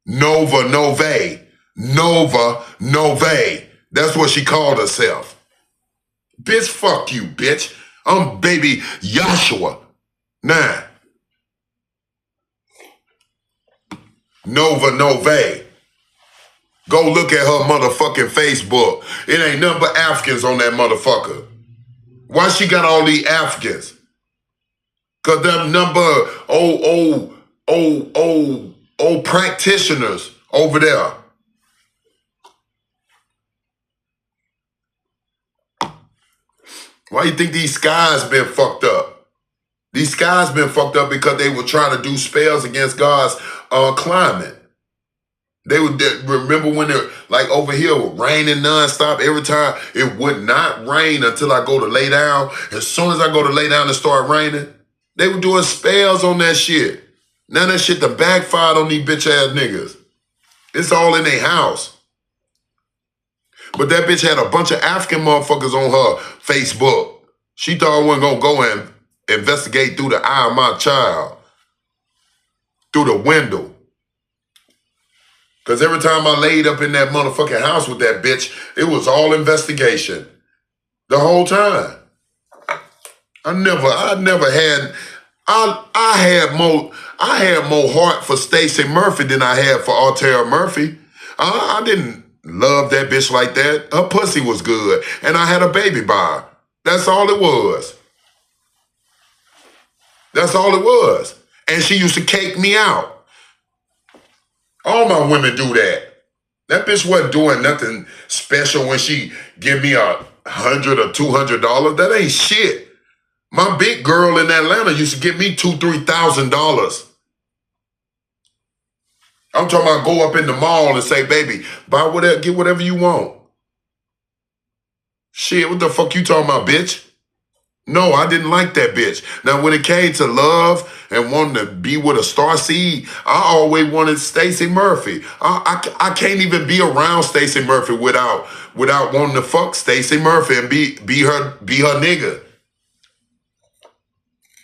Nova Nove. Nova Nove. That's what she called herself. Bitch, fuck you, bitch. I'm baby Joshua. Nah. Nova Nove. Go look at her motherfucking Facebook. It ain't nothing but Africans on that motherfucker. Why she got all these Africans? Cause them number old practitioners over there. Why you think these skies been fucked up? These skies been fucked up because they were trying to do spells against God's climate. They would remember when it like over here was raining nonstop every time. It would not rain until I go to lay down. As soon as I go to lay down and start raining, they were doing spells on that shit. Now that shit done backfired on these bitch ass niggas. It's all in their house. But that bitch had a bunch of African motherfuckers on her Facebook. She thought I wasn't gonna go and investigate through the eye of my child. Through the window. Because every time I laid up in that motherfucking house with that bitch, it was all investigation. The whole time. I had more heart for Stacey Murphy than I had for Artera Murphy. I didn't love that bitch like that. Her pussy was good. And I had a baby by her. That's all it was. That's all it was. And she used to cake me out. All my women do that. That bitch wasn't doing nothing special when she give me $100 or $200. That ain't shit. My big girl in Atlanta used to give me $2,000, $3,000. I'm talking about go up in the mall and say, baby, buy whatever, get whatever you want. Shit, what the fuck you talking about, bitch? No, I didn't like that bitch. Now, when it came to love and wanting to be with a star seed, I always wanted Stacey Murphy. I can't even be around Stacey Murphy without wanting to fuck Stacey Murphy and be her nigga.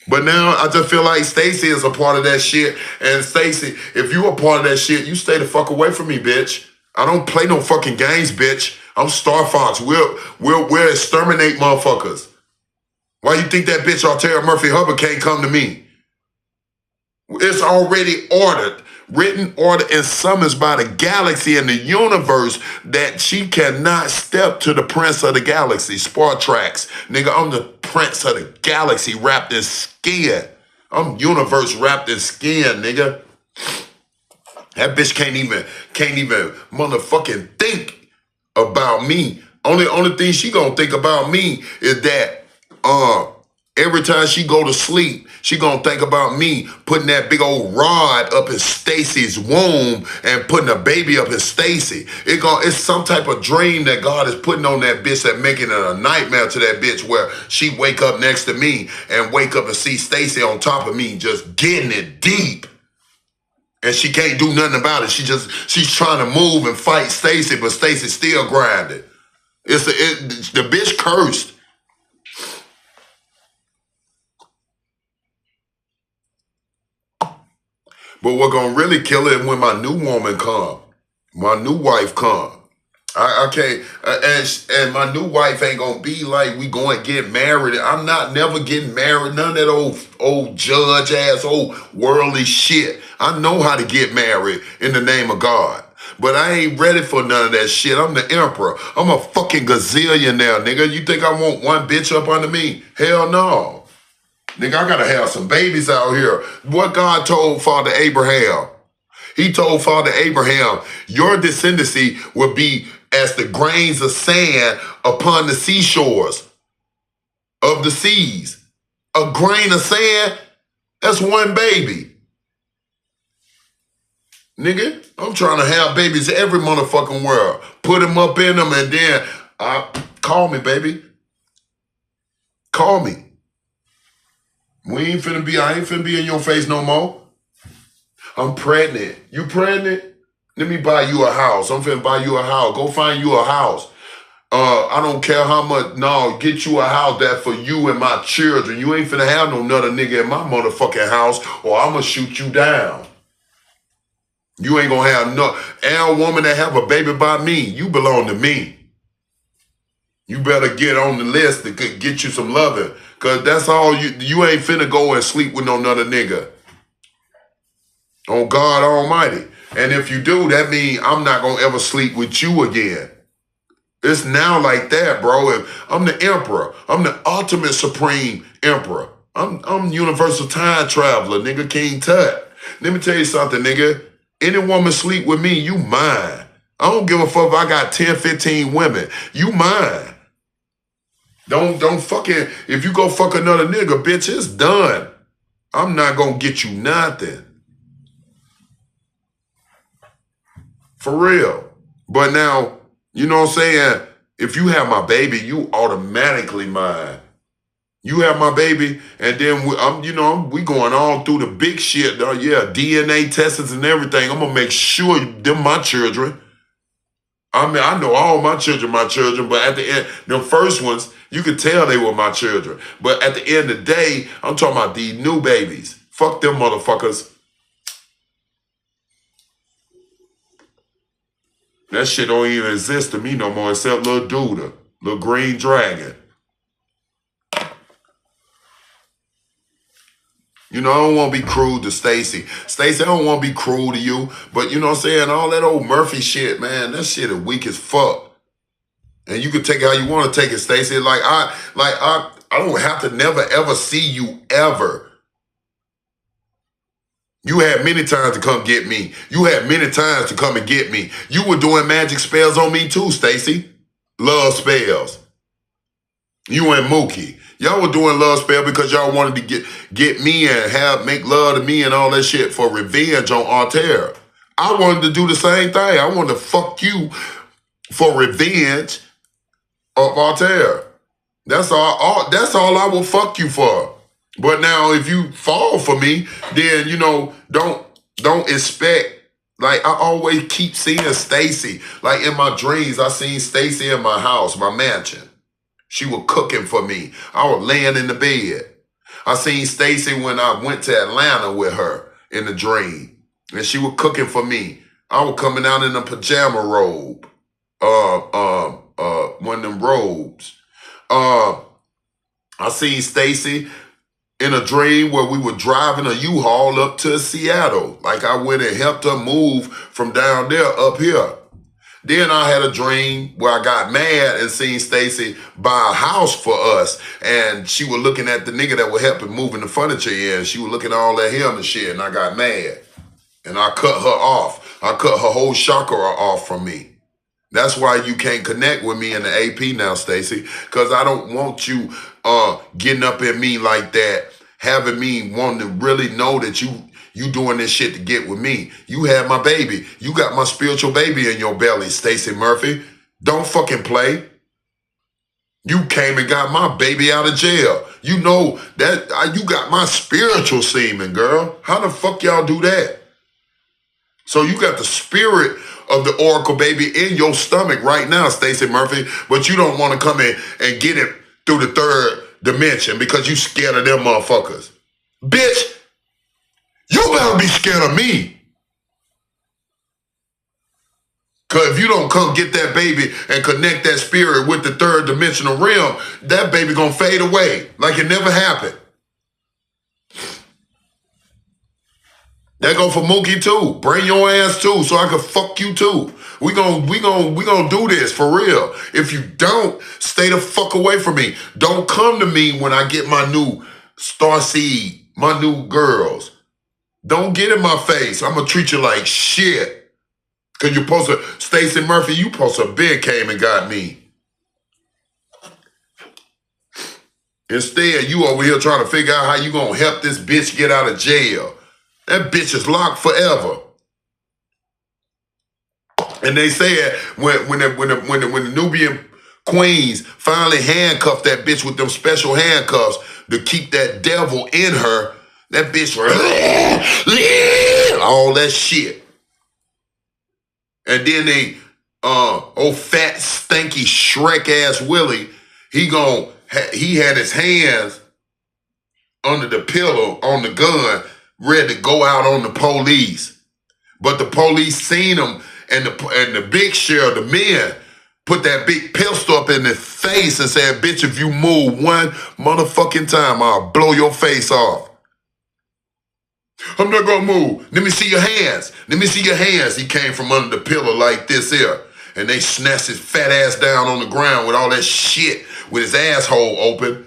But now I just feel like Stacey is a part of that shit. And Stacey, if you a part of that shit, you stay the fuck away from me, bitch. I don't play no fucking games, bitch. I'm Star Fox. We'll exterminate motherfuckers. Why you think that bitch Artera Murphy Hubbard can't come to me? It's already ordered, written order and summons by the galaxy and the universe that she cannot step to the prince of the galaxy, Spartrax. Nigga, I'm the prince of the galaxy wrapped in skin. I'm universe wrapped in skin, nigga. That bitch can't even motherfucking think about me. Only thing she gonna think about me is that every time she go to sleep, she gonna think about me putting that big old rod up in Stacey's womb and putting a baby up in Stacey. It's some type of dream that God is putting on that bitch that making it a nightmare to that bitch where she wake up next to me and wake up and see Stacey on top of me just getting it deep. And she can't do nothing about it. She's trying to move and fight Stacey, but Stacey still grinding. The bitch cursed. But what gonna really kill it when my new woman come, my new wife come. I can't, and my new wife ain't gonna be like we going to get married. I'm not never getting married. None of that old judge ass, old worldly shit. I know how to get married in the name of God. But I ain't ready for none of that shit. I'm the emperor. I'm a fucking gazillionaire, nigga. You think I want one bitch up under me? Hell no. Nigga, I gotta have some babies out here. What God told Father Abraham. He told Father Abraham, your descendancy will be as the grains of sand upon the seashores of the seas. A grain of sand, that's one baby. Nigga, I'm trying to have babies every motherfucking world. Put them up in them and then, call me, baby. Call me. I ain't finna be in your face no more. I'm pregnant. You pregnant? Let me buy you a house. I'm finna buy you a house. Go find you a house. I don't care how much. No, get you a house that for you and my children. You ain't finna have no another nigga in my motherfucking house or I'm gonna shoot you down. You ain't gonna have no. And a woman that have a baby by me, you belong to me. You better get on the list to get you some loving. Cause that's all you ain't finna go and sleep with no another nigga. On God Almighty. And if you do, that means I'm not gonna ever sleep with you again. It's now like that, bro. I'm the emperor. I'm the ultimate supreme emperor. I'm universal time traveler, nigga, King Tut. Let me tell you something, nigga. Any woman sleep with me, you mine. I don't give a fuck if I got 10, 15 women. You mine. Don't fucking, if you go fuck another nigga, bitch, it's done. I'm not gonna get you nothing. For real. But now, you know what I'm saying? If you have my baby, you automatically mine. You have my baby, and then we going all through the big shit. Yeah, DNA tests and everything. I'm gonna make sure them my children. I mean, I know all my children, but at the end, them first ones, you could tell they were my children. But at the end of the day, I'm talking about these new babies. Fuck them motherfuckers. That shit don't even exist to me no more except Lil Duda, Lil Green Dragon. You know, I don't want to be cruel to Stacey. Stacey, I don't want to be cruel to you. But you know what I'm saying? All that old Murphy shit, man, that shit is weak as fuck. And you can take it how you want to take it, Stacey. I don't have to never ever see you ever. You had many times to come get me. You had many times to come and get me. You were doing magic spells on me too, Stacey. Love spells. You and Mookie. Y'all were doing love spell because y'all wanted to get me and make love to me and all that shit for revenge on Artera. I wanted to do the same thing. I wanted to fuck you for revenge of Artera. That's all I will fuck you for. But now if you fall for me, then don't expect. Like, I always keep seeing Stacey. Like, in my dreams, I seen Stacey in my house, my mansion. She was cooking for me. I was laying in the bed. I seen Stacey when I went to Atlanta with her in the dream. And she was cooking for me. I was coming out in a pajama robe. One of them robes. I seen Stacey in a dream where we were driving a U-Haul up to Seattle. Like, I went and helped her move from down there up here. Then I had a dream where I got mad and seen Stacey buy a house for us. And she was looking at the nigga that was helping moving the furniture in. She was looking at all that him and shit, and I got mad. And I cut her off. I cut her whole chakra off from me. That's why you can't connect with me in the AP now, Stacey. Because I don't want you getting up at me like that, having me wanting to really know that you doing this shit to get with me. You had my baby. You got my spiritual baby in your belly, Stacey Murphy. Don't fucking play. You came and got my baby out of jail. You know that you got my spiritual semen, girl. How the fuck y'all do that? So you got the spirit of the Oracle baby in your stomach right now, Stacey Murphy, but you don't want to come in and get it through the third dimension because you scared of them motherfuckers. Bitch, you better be scared of me. Because if you don't come get that baby and connect that spirit with the third dimensional realm, that baby gonna fade away like it never happened. That go for Mookie too. Bring your ass too, so I can fuck you too. We gonna do this for real. If you don't, stay the fuck away from me. Don't come to me when I get my new starseed, my new girls. Don't get in my face. I'm gonna treat you like shit. Cause you're supposed to, Stacey Murphy, you supposed to have been came and got me. Instead, you over here trying to figure out how you gonna help this bitch get out of jail. That bitch is locked forever. And they said when the Nubian queens finally handcuffed that bitch with them special handcuffs to keep that devil in her, that bitch all that shit. And then they old fat stanky Shrek ass Willie, he had his hands under the pillow on the gun, ready to go out on the police. But the police seen him, and the big sheriff, the men, put that big pistol up in his face and said, bitch, if you move one motherfucking time, I'll blow your face off. I'm not gonna move. Let me see your hands. Let me see your hands. He came from under the pillow like this here. And they snatched his fat ass down on the ground with all that shit, with his asshole open.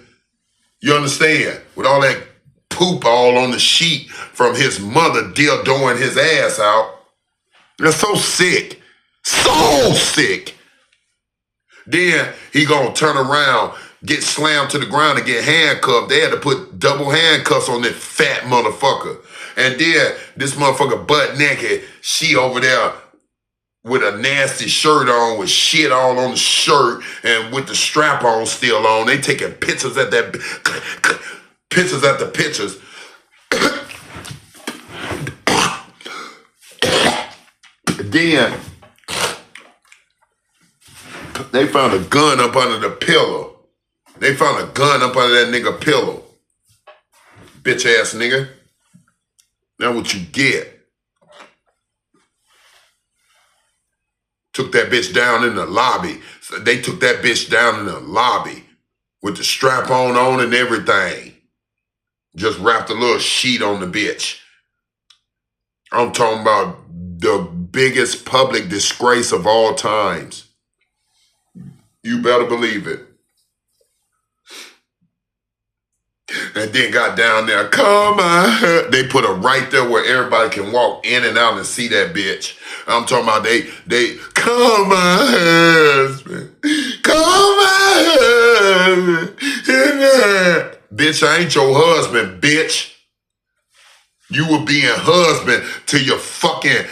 You understand? With all that poop all on the sheet from his mother dildoing his ass out. That's so sick. So sick. Then he gonna turn around, get slammed to the ground and get handcuffed. They had to put double handcuffs on that fat motherfucker. And then this motherfucker butt naked, she over there with a nasty shirt on with shit all on the shirt and with the strap on still on. They taking pictures at that, pictures at the pictures. Then they found a gun up under the pillow. They found a gun up under that nigga pillow. Bitch ass nigga. That's what you get. Took that bitch down in the lobby. So they took that bitch down in the lobby with the strap on and everything. Just wrapped a little sheet on the bitch. I'm talking about the biggest public disgrace of all times. You better believe it. And then got down there, come on. They put her right there where everybody can walk in and out and see that bitch. I'm talking about they come on, husband. Come on, husband. Bitch, I ain't your husband, bitch. You were being husband to your fucking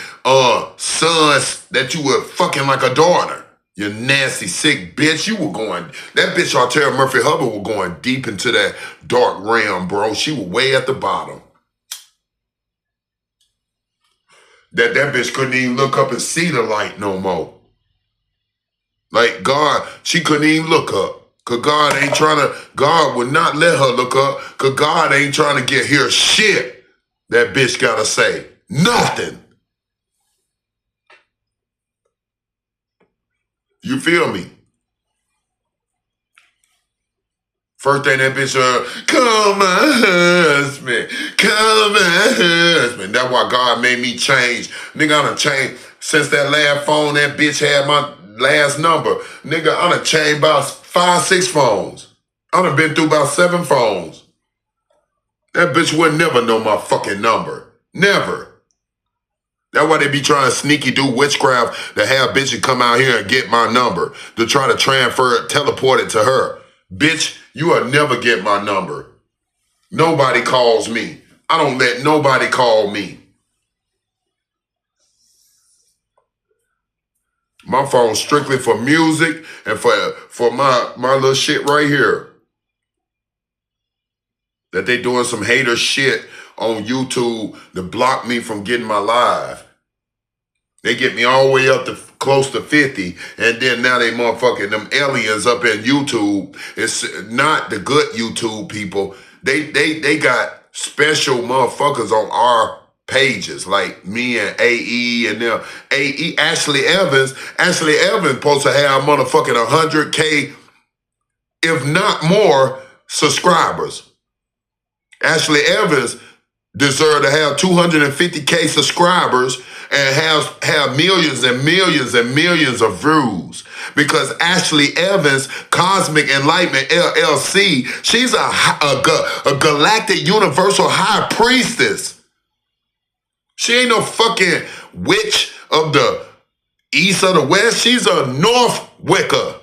sons that you were fucking like a daughter. You nasty, sick bitch. You were going, that bitch Artera Murphy Hubbard was going deep into that dark realm, bro. She was way at the bottom. That bitch couldn't even look up and see the light no more. Like God, she couldn't even look up. Cause God ain't trying to, God would not let her look up. Cause God ain't trying to get her shit. That bitch gotta say nothing. You feel me? First thing that bitch come on, husband. Come on, husband. That's why God made me change. Nigga, I done changed. Since that last phone that bitch had my last number. Nigga, I done changed about 5, 6 phones. I done been through about 7 phones. That bitch would never know my fucking number. Never. That's why they be trying to sneaky do witchcraft to have bitches come out here and get my number. To try to transfer it, teleport it to her. Bitch, you will never get my number. Nobody calls me. I don't let nobody call me. My phone's strictly for music and for my little shit right here. That they doing some hater shit on YouTube to block me from getting my live. They get me all the way up to close to 50, and then now they motherfucking them aliens up in YouTube. It's not the good YouTube people. They got special motherfuckers on our pages, like me and AE and them. AE, Ashley Evans supposed to have motherfucking 100K, if not more, subscribers. Ashley Evans deserve to have 250K subscribers and have millions and millions and millions of views. Because Ashley Evans, Cosmic Enlightenment LLC, she's a galactic universal high priestess. She ain't no fucking witch of the east or the west. She's a North Wicca.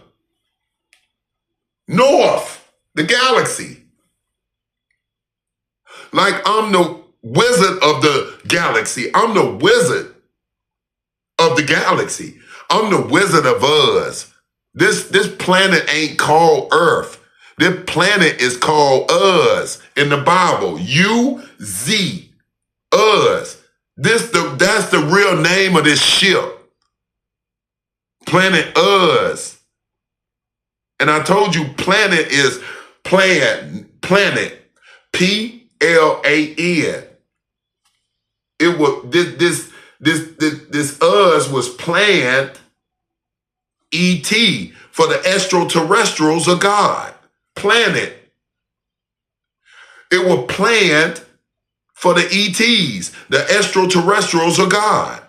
North, the galaxy. Like I'm the wizard of the galaxy. I'm the wizard of the galaxy. I'm the Wizard of Oz. This planet ain't called Earth. This planet is called Uz in the Bible. U-Z. Uz. That's the real name of this ship. Planet Uz. And I told you planet is planet. P-L-A-N. It was this Uz was planned E.T. for the extraterrestrials of God. Planet. It was planned for the ETs, the extraterrestrials of God.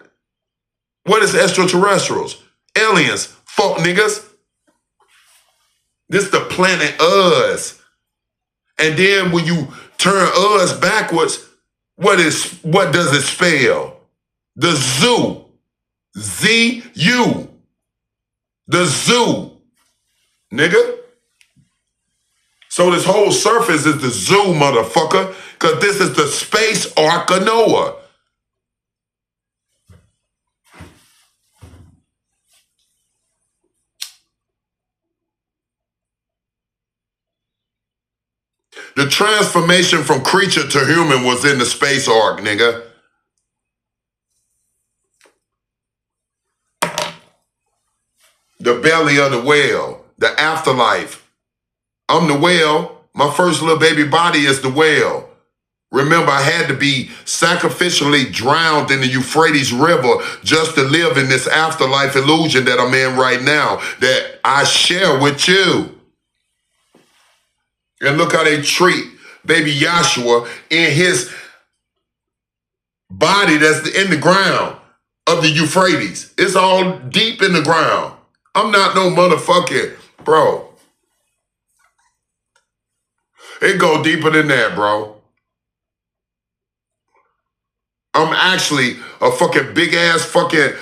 What is extraterrestrials? Aliens. Fuck niggas. This the planet Uz. And then when you turn Uz backwards, what does it spell? The zoo. Z-U. The zoo. Nigga. So this whole surface is the zoo, motherfucker. Because this is the space ark of Noah. The transformation from creature to human was in the space ark, nigga. The belly of the whale, the afterlife. I'm the whale. My first little baby body is the whale. Remember, I had to be sacrificially drowned in the Euphrates River just to live in this afterlife illusion that I'm in right now, that I share with you. And look how they treat baby Joshua in his body that's in the ground of the Euphrates. It's all deep in the ground. I'm not no motherfucking, bro. It go deeper than that, bro. I'm actually a fucking big ass fucking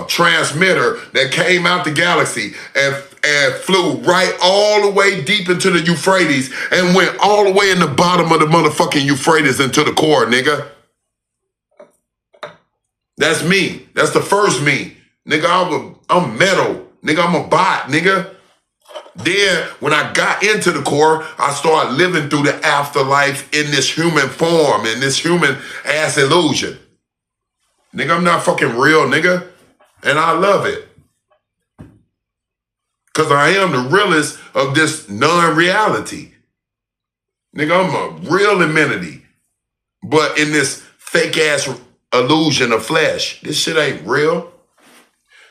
transmitter that came out the galaxy and flew right all the way deep into the Euphrates and went all the way in the bottom of the motherfucking Euphrates into the core, nigga. That's me. That's the first me. Nigga, I'm metal. Nigga, I'm a bot, nigga. Then, when I got into the core, I started living through the afterlife in this human form, in this human ass illusion. Nigga, I'm not fucking real, nigga. And I love it. Because I am the realest of this non-reality. Nigga, I'm a real amenity. But in this fake-ass illusion of flesh, this shit ain't real.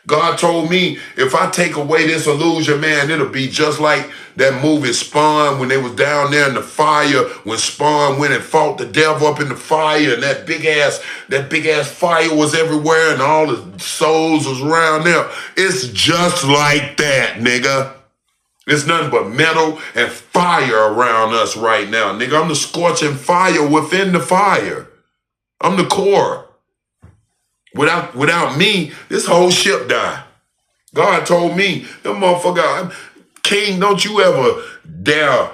God told me, if I take away this illusion, man, it'll be just like that movie Spawn when they was down there in the fire, when Spawn went and fought the devil up in the fire, and that big ass fire was everywhere and all the souls was around there. It's just like that, nigga. It's nothing but metal and fire around us right now, nigga. I'm the scorching fire within the fire. I'm the core. Without me, this whole ship die. God told me, that motherfucker, King, don't you ever dare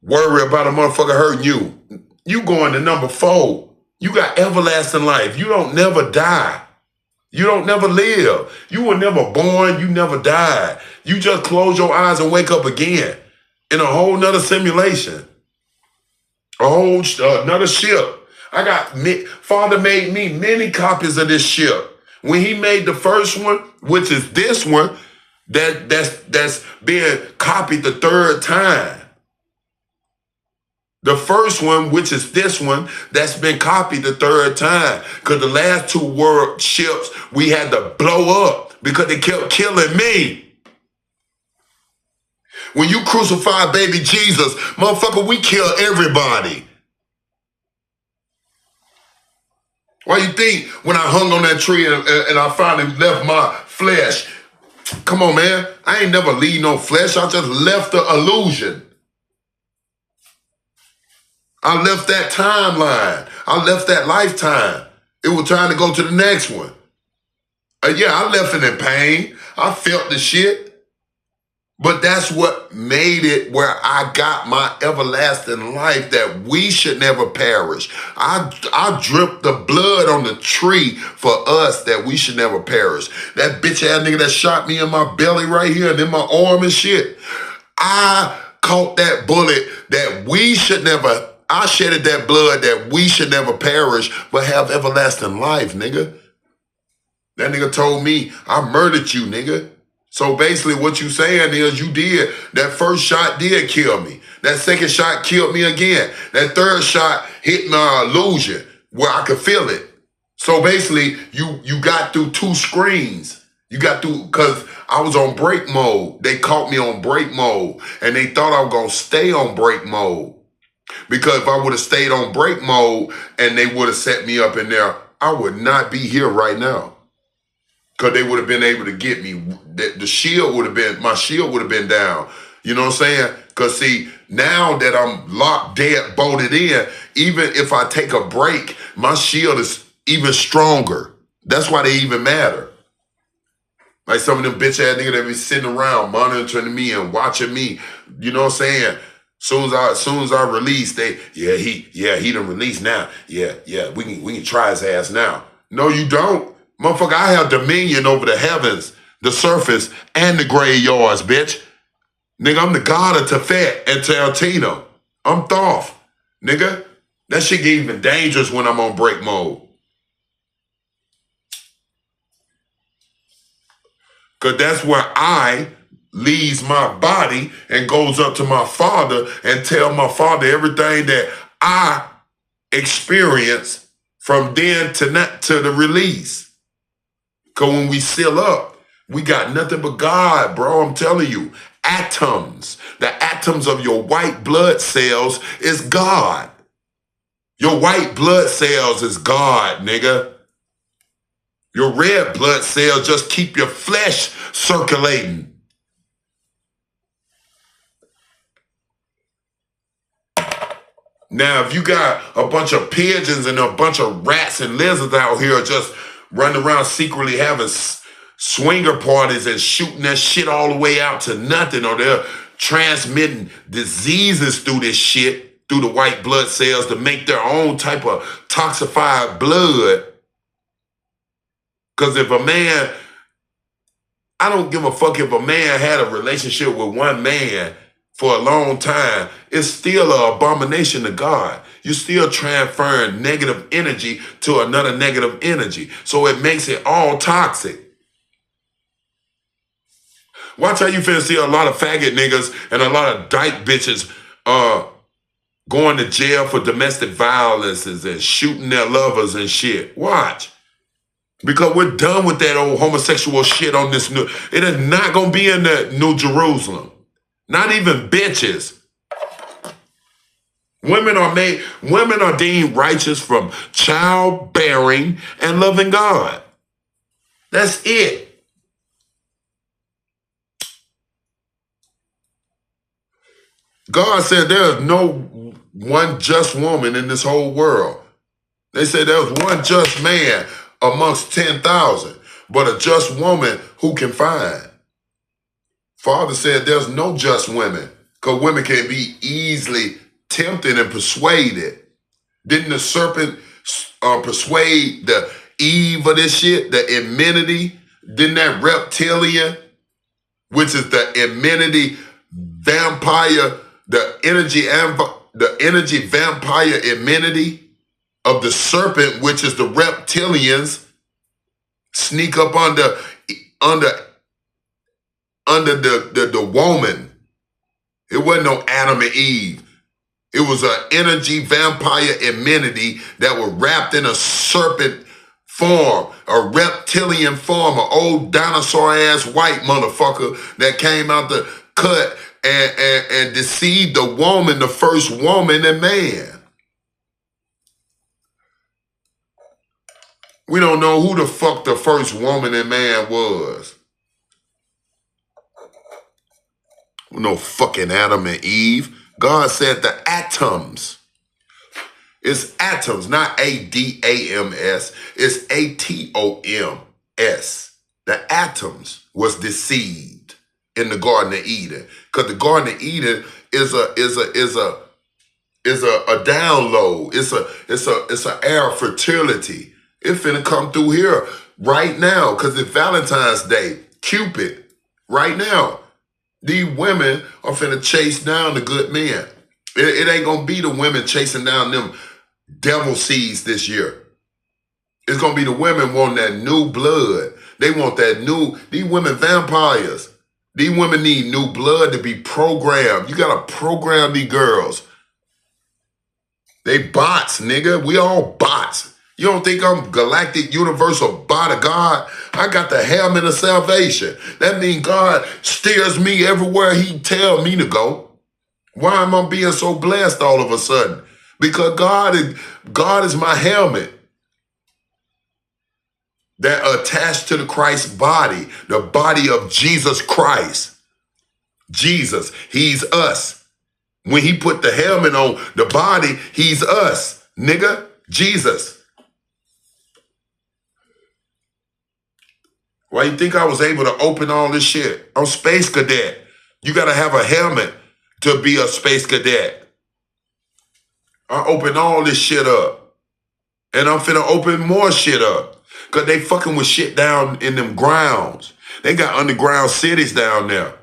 worry about a motherfucker hurting you. You going to number 4. You got everlasting life. You don't never die. You don't never live. You were never born. You never died. You just close your eyes and wake up again in a whole nother simulation. A whole another ship. Father made me many copies of this ship. When he made the first one, which is this one, that's being copied the 3rd time. The first one, which is this one, that's been copied the 3rd time. Because the last 2 world ships we had to blow up because they kept killing me. When you crucify baby Jesus, motherfucker, we kill everybody. Why you think when I hung on that tree and I finally left my flesh? Come on, man. I ain't never leave no flesh. I just left the illusion. I left that timeline. I left that lifetime. It was time to go to the next one. Yeah, I left it in pain. I felt the shit. But that's what made it where I got my everlasting life, that we should never perish. I dripped the blood on the tree for us, that we should never perish. That bitch ass nigga that shot me in my belly right here and in my arm and shit. I caught that bullet that we should never, I shedded that blood that we should never perish, but have everlasting life, nigga. That nigga told me, I murdered you, nigga. So basically what you saying is you did. That first shot did kill me. That second shot killed me again. That third shot hit my illusion where I could feel it. So basically you got through 2 screens. You got through, because I was on break mode. They caught me on break mode and they thought I was going to stay on break mode. Because if I would have stayed on break mode and they would have set me up in there, I would not be here right now. Because they would have been able to get me. The shield would have been, my shield would have been down. You know what I'm saying? Because see, now that I'm locked, dead, bolted in, even if I take a break, my shield is even stronger. That's why they even matter. Like some of them bitch ass niggas that be sitting around monitoring me and watching me. You know what I'm saying? Soon as I release, he done released now. Yeah, we can try his ass now. No, you don't. Motherfucker, I have dominion over the heavens, the surface, and the graveyards, bitch. Nigga, I'm the god of Tefet and Tarantino. I'm Thoth, nigga. That shit get even dangerous when I'm on break mode. Because that's where I leaves my body and goes up to my Father and tell my Father everything that I experience from then to the release. Because when we seal up, we got nothing but God, bro. I'm telling you. Atoms. The atoms of your white blood cells is God. Your white blood cells is God, nigga. Your red blood cells just keep your flesh circulating. Now, if you got a bunch of pigeons and a bunch of rats and lizards out here just running around secretly having swinger parties and shooting that shit all the way out to nothing, or they're transmitting diseases through this shit, through the white blood cells to make their own type of toxified blood. Because if a man, I don't give a fuck if a man had a relationship with one man for a long time, it's still an abomination to God. You're still transferring negative energy to another negative energy. So it makes it all toxic. Watch how you finna see a lot of faggot niggas and a lot of dyke bitches going to jail for domestic violences and shooting their lovers and shit. Watch. Because we're done with that old homosexual shit on this new. It is not gonna be in the New Jerusalem. Not even bitches. Women are deemed righteous from childbearing and loving God. That's it. God said there is no one just woman in this whole world. They said there was one just man amongst 10,000, but a just woman who can find. Father said there's no just women, because women can be easily tempted and persuaded. Didn't the serpent persuade the Eve of this shit, the amenity? Didn't that reptilian, which is the amenity vampire, the energy vampire amenity of the serpent, which is the reptilians, sneak up under the woman. It wasn't no Adam and Eve. It was an energy vampire amenity that was wrapped in a serpent form, a reptilian form, an old dinosaur-ass white motherfucker that came out the cut and deceived the woman, the first woman and man. We don't know who the fuck the first woman and man was. No fucking Adam and Eve. God said the atoms. It's atoms, not A-D-A-M-S. It's A-T-O-M-S. The atoms was deceived in the Garden of Eden. Because the Garden of Eden is a download. It's a air of fertility. It finna come through here right now. Because it's Valentine's Day. Cupid. Right now. These women are finna chase down the good men. It ain't gonna be the women chasing down them devil seeds this year. It's gonna be the women wanting that new blood. They want that new, these women vampires. These women need new blood to be programmed. You gotta program these girls. They bots, nigga. We all bots. You don't think I'm galactic universal bot of God? I got the helmet of salvation. That means God steers me everywhere he tell me to go. Why am I being so blessed all of a sudden? Because God is my helmet that attached to the Christ body, the body of Jesus Christ. Jesus, he's us. When he put the helmet on the body, he's us, nigga, Jesus. Why you think I was able to open all this shit? I'm space cadet. You gotta have a helmet to be a space cadet. I open all this shit up. And I'm finna open more shit up. Cause they fucking with shit down in them grounds. They got underground cities down there.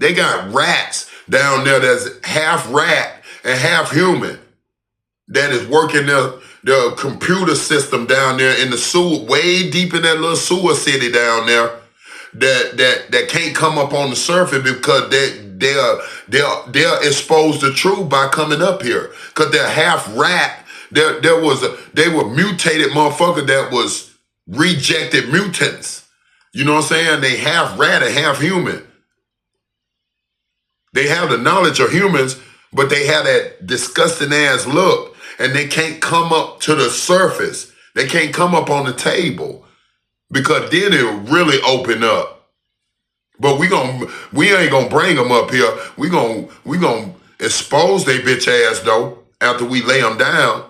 They got rats down there that's half rat and half human that is working the computer system down there in the sewer, way deep in that little sewer city down there, that can't come up on the surface because they're exposed to truth by coming up here because they're half rat. They were mutated motherfucker that was rejected mutants. You know what I'm saying? They half rat and half human. They have the knowledge of humans, but they have that disgusting ass look, and they can't come up to the surface. They can't come up on the table because then it'll really open up. But we ain't gonna bring them up here. We gonna expose they bitch ass though after we lay them down.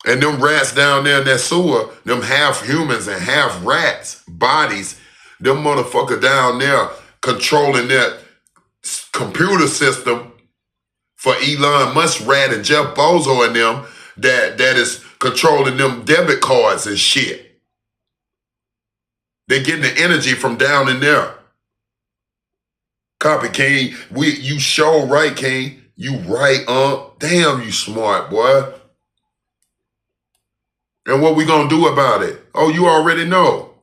And them rats down there in that sewer, them half humans and half rats bodies, them motherfucker down there controlling that computer system for Elon Musk rat and Jeff Bezos and them that is controlling them debit cards and shit. They getting the energy from down in there. Copy, King. You sure right, King. You right, damn, you smart, boy. And what we gonna do about it? Oh, you already know.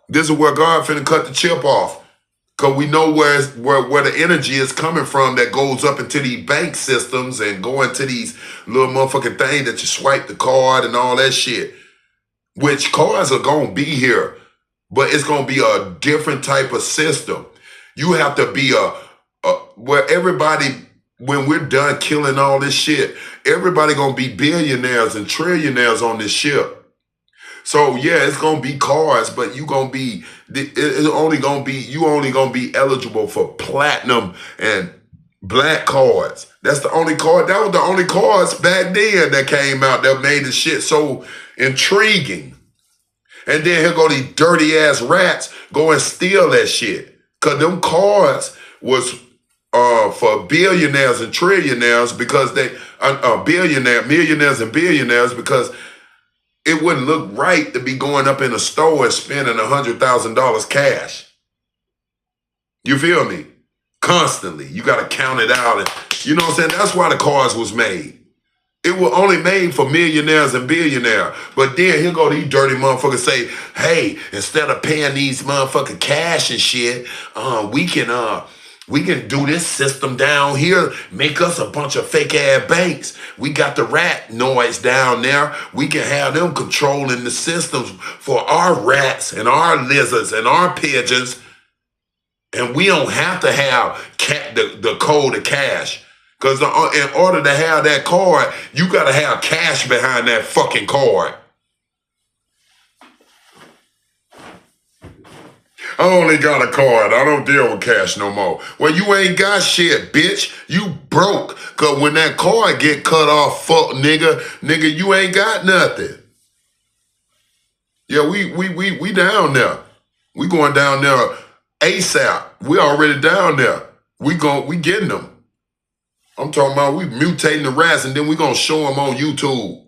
This is where God finna cut the chip off. Because we know where the energy is coming from that goes up into these bank systems and go into these little motherfucking things that you swipe the card and all that shit. Which cards are gonna be here, but it's gonna be a different type of system. You have to be where everybody, when we're done killing all this shit, everybody gonna be billionaires and trillionaires on this ship. So yeah, it's gonna be cards, but you only gonna be eligible for platinum and black cards. That's the only card. That was the only cards back then that came out that made the shit so intriguing. And then here go these dirty ass rats go and steal that shit. Cause them cards was for billionaires and trillionaires because they millionaires and billionaires because it wouldn't look right to be going up in a store and spending $100,000 cash. You feel me? Constantly. You got to count it out. And, you know what I'm saying? That's why the cards was made. It was only made for millionaires and billionaires. But then here go these dirty motherfuckers say, hey, instead of paying these motherfucking cash and shit, we can do this system down here, make us a bunch of fake ass banks. We got the rat noise down there. We can have them controlling the systems for our rats and our lizards and our pigeons. And we don't have to have the code of cash. Because in order to have that card, you got to have cash behind that fucking card. I only got a card. I don't deal with cash no more. Well, you ain't got shit, bitch. You broke. Because when that card get cut off, fuck, nigga, you ain't got nothing. Yeah, we down there. We going down there ASAP. We already down there. We getting them. I'm talking about we mutating the rats and then we gonna show them on YouTube.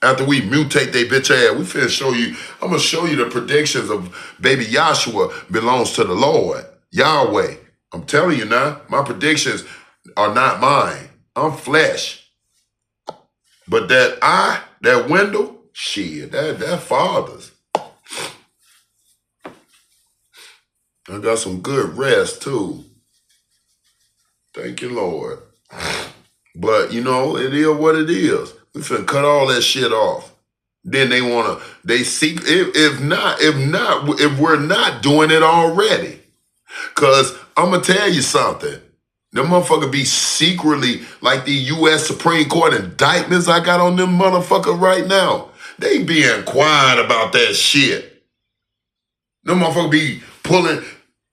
After we mutate they bitch ass, we finna show you, I'm gonna show you the predictions of baby Joshua belongs to the Lord, Yahweh. I'm telling you now, my predictions are not mine. I'm flesh. But that window, shit, that Father's. I got some good rest too. Thank you, Lord. But you know, it is what it is. We finna cut all that shit off. Then they seek, if we're not doing it already. Cause I'm gonna tell you something. Them motherfuckers be secretly, like the U.S. Supreme Court indictments I got on them motherfuckers right now. They being quiet about that shit. Them motherfuckers be pulling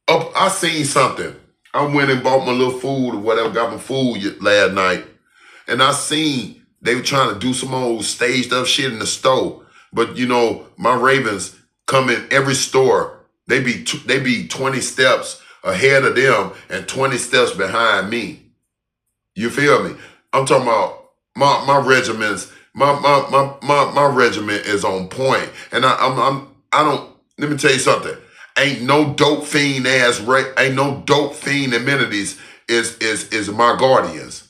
up. I seen something. I went and bought my little food or whatever, got my food last night. And I seen they were trying to do some old staged up shit in the store. But you know, my Ravens come in every store. They be 20 steps ahead of them and 20 steps behind me. You feel me? I'm talking about my regiments My regiment is on point, and I don't. Let me tell you something. Ain't no dope fiend ain't no dope fiend amenities is my guardians,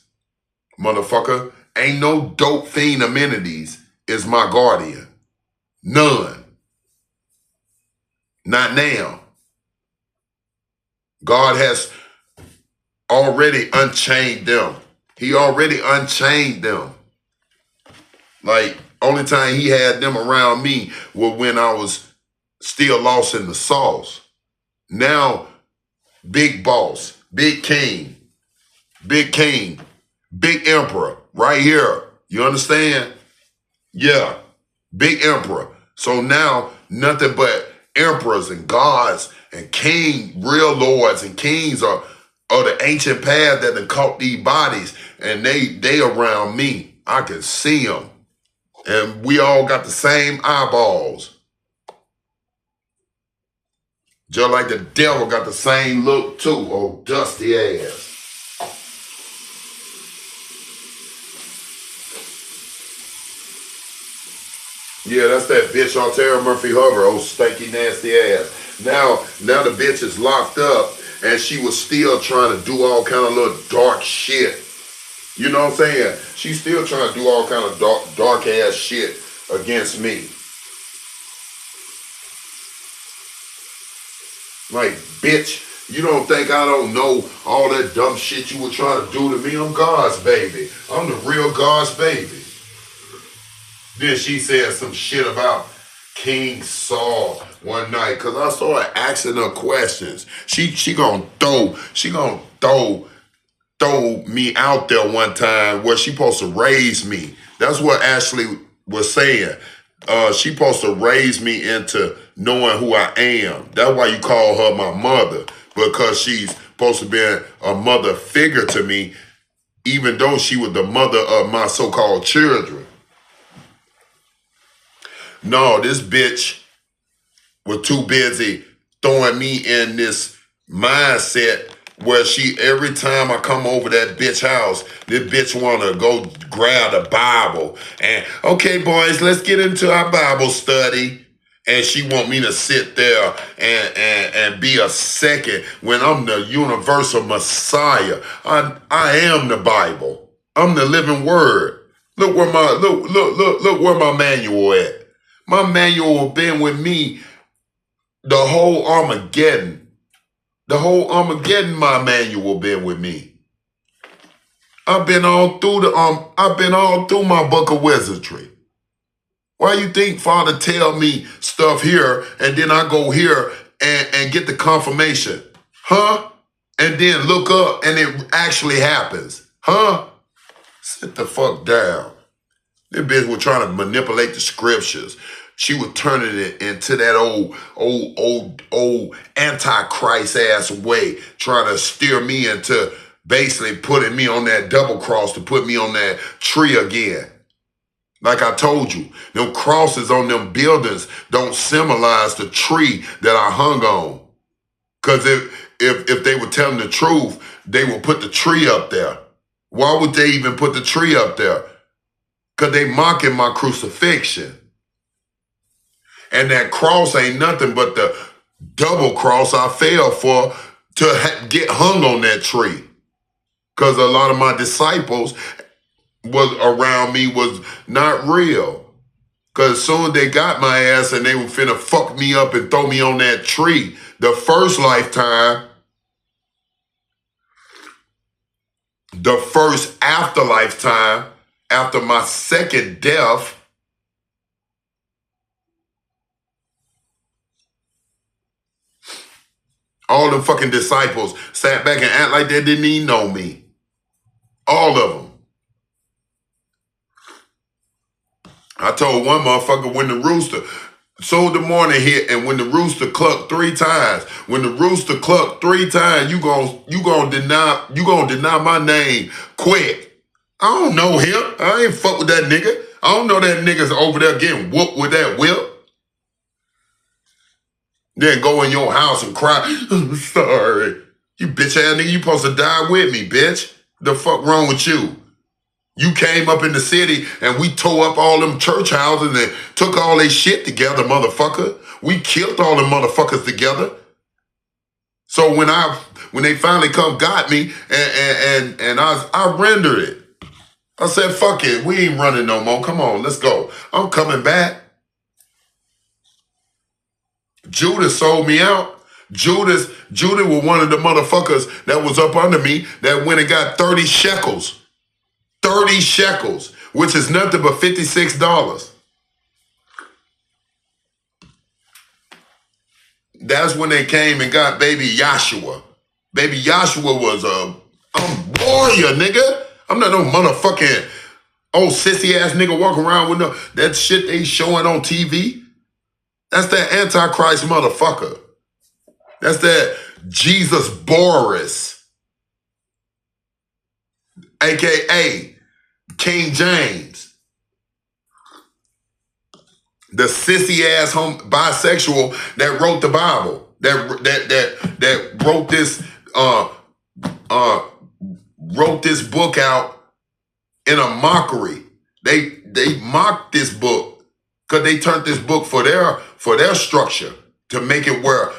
motherfucker. Ain't no dope fiend amenities is my guardian. None. Not now. God has already unchained them. He already unchained them. Like, only time he had them around me was when I was still lost in the sauce. Now, big boss, big king, big emperor, right here. You understand? Yeah, big emperor. So now, nothing but emperors and gods and real lords and kings are the ancient path that done caught these bodies, and they around me. I can see them. And we all got the same eyeballs. Just like the devil got the same look too, old dusty ass. Yeah, that's that bitch on Tara Murphy Hubbard, old stanky nasty ass. Now the bitch is locked up, and she was still trying to do all kind of little dark shit. You know what I'm saying? She's still trying to do all kind of dark ass shit against me. Like, bitch, you don't think I don't know all that dumb shit you were trying to do to me? I'm God's baby. I'm the real God's baby. Then she said some shit about King Saul one night, cause I started asking her questions. She gonna throw me out there one time where she supposed to raise me. That's what Ashley was saying. She supposed to raise me into knowing who I am. That's why you call her my mother, because she's supposed to be a mother figure to me, even though she was the mother of my so-called children. No, this bitch was too busy throwing me in this mindset where every time I come over that bitch house, this bitch wanna go grab the Bible and, okay, boys, let's get into our Bible study. And she want me to sit there and be a second when I'm the universal Messiah. I am the Bible. I'm the living word. Look where my manual at. My manual been with me the whole Armageddon. The whole Armageddon, my manual been with me. I've been all through my book of wizardry. Why you think Father tell me stuff here and then I go here and get the confirmation? Huh? And then look up and it actually happens. Huh? Sit the fuck down. This bitch was trying to manipulate the scriptures. She was turning it into that old antichrist ass way, trying to steer me into basically putting me on that double cross to put me on that tree again. Like I told you, them crosses on them buildings don't symbolize the tree that I hung on. Because if they were telling the truth, they would put the tree up there. Why would they even put the tree up there? Because they mocking my crucifixion. And that cross ain't nothing but the double cross I fell for to get hung on that tree. Because a lot of my disciples was around me was not real. Because as soon as they got my ass and they were finna fuck me up and throw me on that tree, the first lifetime, the first afterlife time, after my second death, all the fucking disciples sat back and act like they didn't even know me. All of them. I told one motherfucker when the rooster, so the morning hit, and when the rooster clucked 3 times, when the rooster clucked 3 times, you gonna deny my name quick. I don't know him. I ain't fuck with that nigga. I don't know that nigga's over there getting whooped with that whip. Then go in your house and cry, I'm sorry. You bitch ass nigga, you supposed to die with me, bitch. The fuck wrong with you? You came up in the city and we tore up all them church houses and took all they shit together, motherfucker. We killed all them motherfuckers together. So when they finally come got me and I rendered it. I said, fuck it, we ain't running no more. Come on, let's go. I'm coming back. Judas sold me out. Judas was one of the motherfuckers that was up under me that went and got 30 shekels. 30 shekels, which is nothing but $56. That's when they came and got baby Yahshua. Baby Yahshua was a warrior, nigga. I'm not no motherfucking old sissy ass nigga walking around with no that shit they showing on TV. That's that Antichrist motherfucker. That's that Jesus Boris, AKA King James. The sissy ass bisexual that wrote the Bible, that wrote this book out in a mockery. They mocked this book because they turned this book for their structure to make it where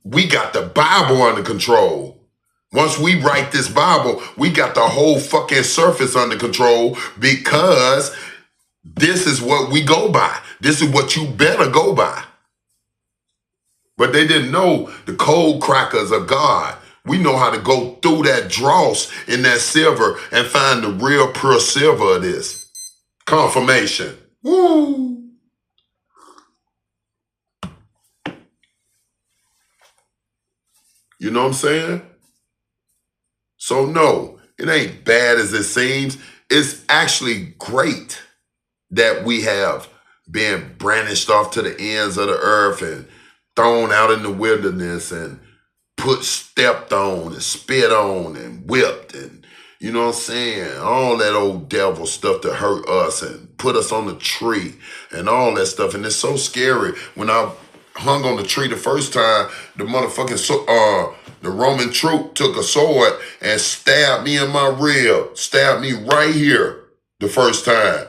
we got the Bible under control. Once we write this Bible, we got the whole fucking surface under control because this is what we go by. This is what you better go by. But they didn't know the cold crackers of God. We know how to go through that dross in that silver and find the real pure silver of this. Confirmation. Woo! You know what I'm saying? So no, it ain't bad as it seems. It's actually great that we have been brandished off to the ends of the earth and thrown out in the wilderness and stepped on and spit on and whipped and, you know what I'm saying, all that old devil stuff to hurt us and put us on the tree and all that stuff. And it's so scary. When I hung on the tree the first time, the motherfucking the Roman troop took a sword and stabbed me in my rib, stabbed me right here the first time.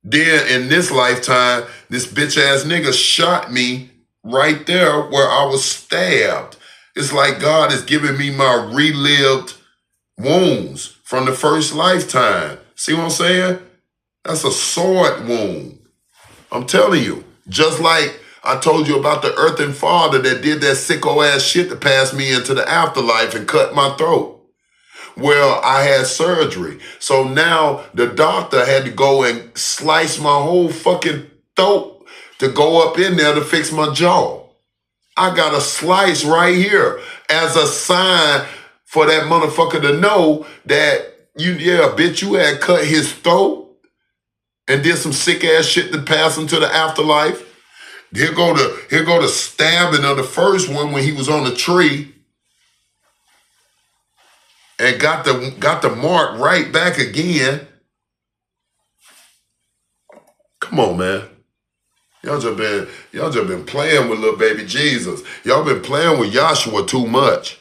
Then in this lifetime, this bitch ass nigga shot me right there where I was stabbed. It's like God is giving me my relived wounds from the first lifetime. See what I'm saying? That's a sword wound. I'm telling you, just like I told you about the earthen father that did that sicko ass shit to pass me into the afterlife and cut my throat. Well, I had surgery. So now the doctor had to go and slice my whole fucking throat to go up in there to fix my jaw. I got a slice right here as a sign for that motherfucker to know that bitch, you had cut his throat and did some sick ass shit to pass him to the afterlife. Here go the stabbing of the first one when he was on the tree. And got the mark right back again. Come on, man. Y'all just been playing with little baby Jesus. Y'all been playing with Yahshua too much.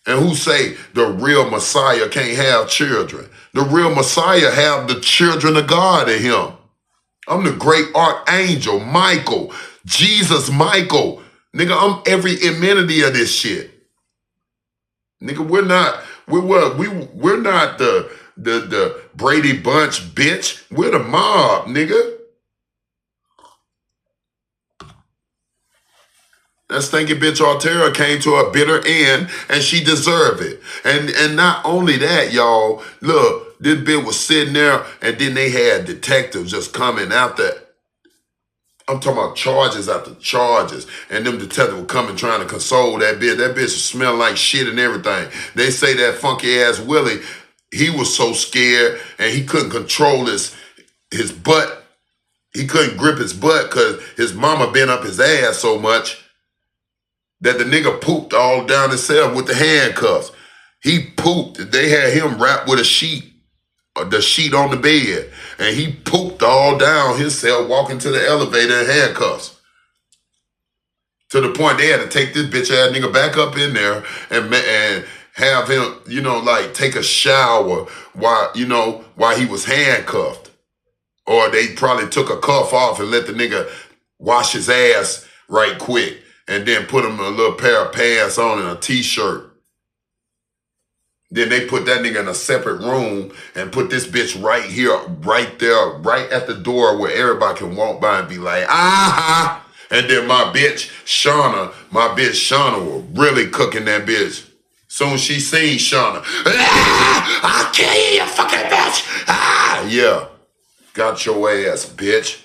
And who say the real Messiah can't have children? The real Messiah have the children of God in him. I'm the great archangel, Michael, Jesus Michael. Nigga, I'm every amenity of this shit. Nigga, we're not the Brady Bunch, bitch. We're the mob, nigga. That stinking bitch Altera came to a bitter end and she deserved it. And not only that, y'all, look, this bitch was sitting there and then they had detectives just coming after. I'm talking about charges after charges. And them detectives were coming trying to console that bitch. That bitch smelled like shit and everything. They say that funky ass Willie, he was so scared and he couldn't control his butt. He couldn't grip his butt because his mama bent up his ass so much that the nigga pooped all down himself with the handcuffs. He pooped. They had him wrapped with a sheet. The sheet on the bed, and he pooped all down himself walking to the elevator in handcuffs. To the point they had to take this bitch ass nigga back up in there have him, like take a shower while he was handcuffed. Or they probably took a cuff off and let the nigga wash his ass right quick and then put him a little pair of pants on and a t-shirt. Then they put that nigga in a separate room and put this bitch right here, right there, right at the door where everybody can walk by and be like, ah. And then my bitch Shauna was really cooking that bitch. Soon as she seen Shauna, I'll kill you, you fucking bitch. Ah, yeah. Got your ass, bitch.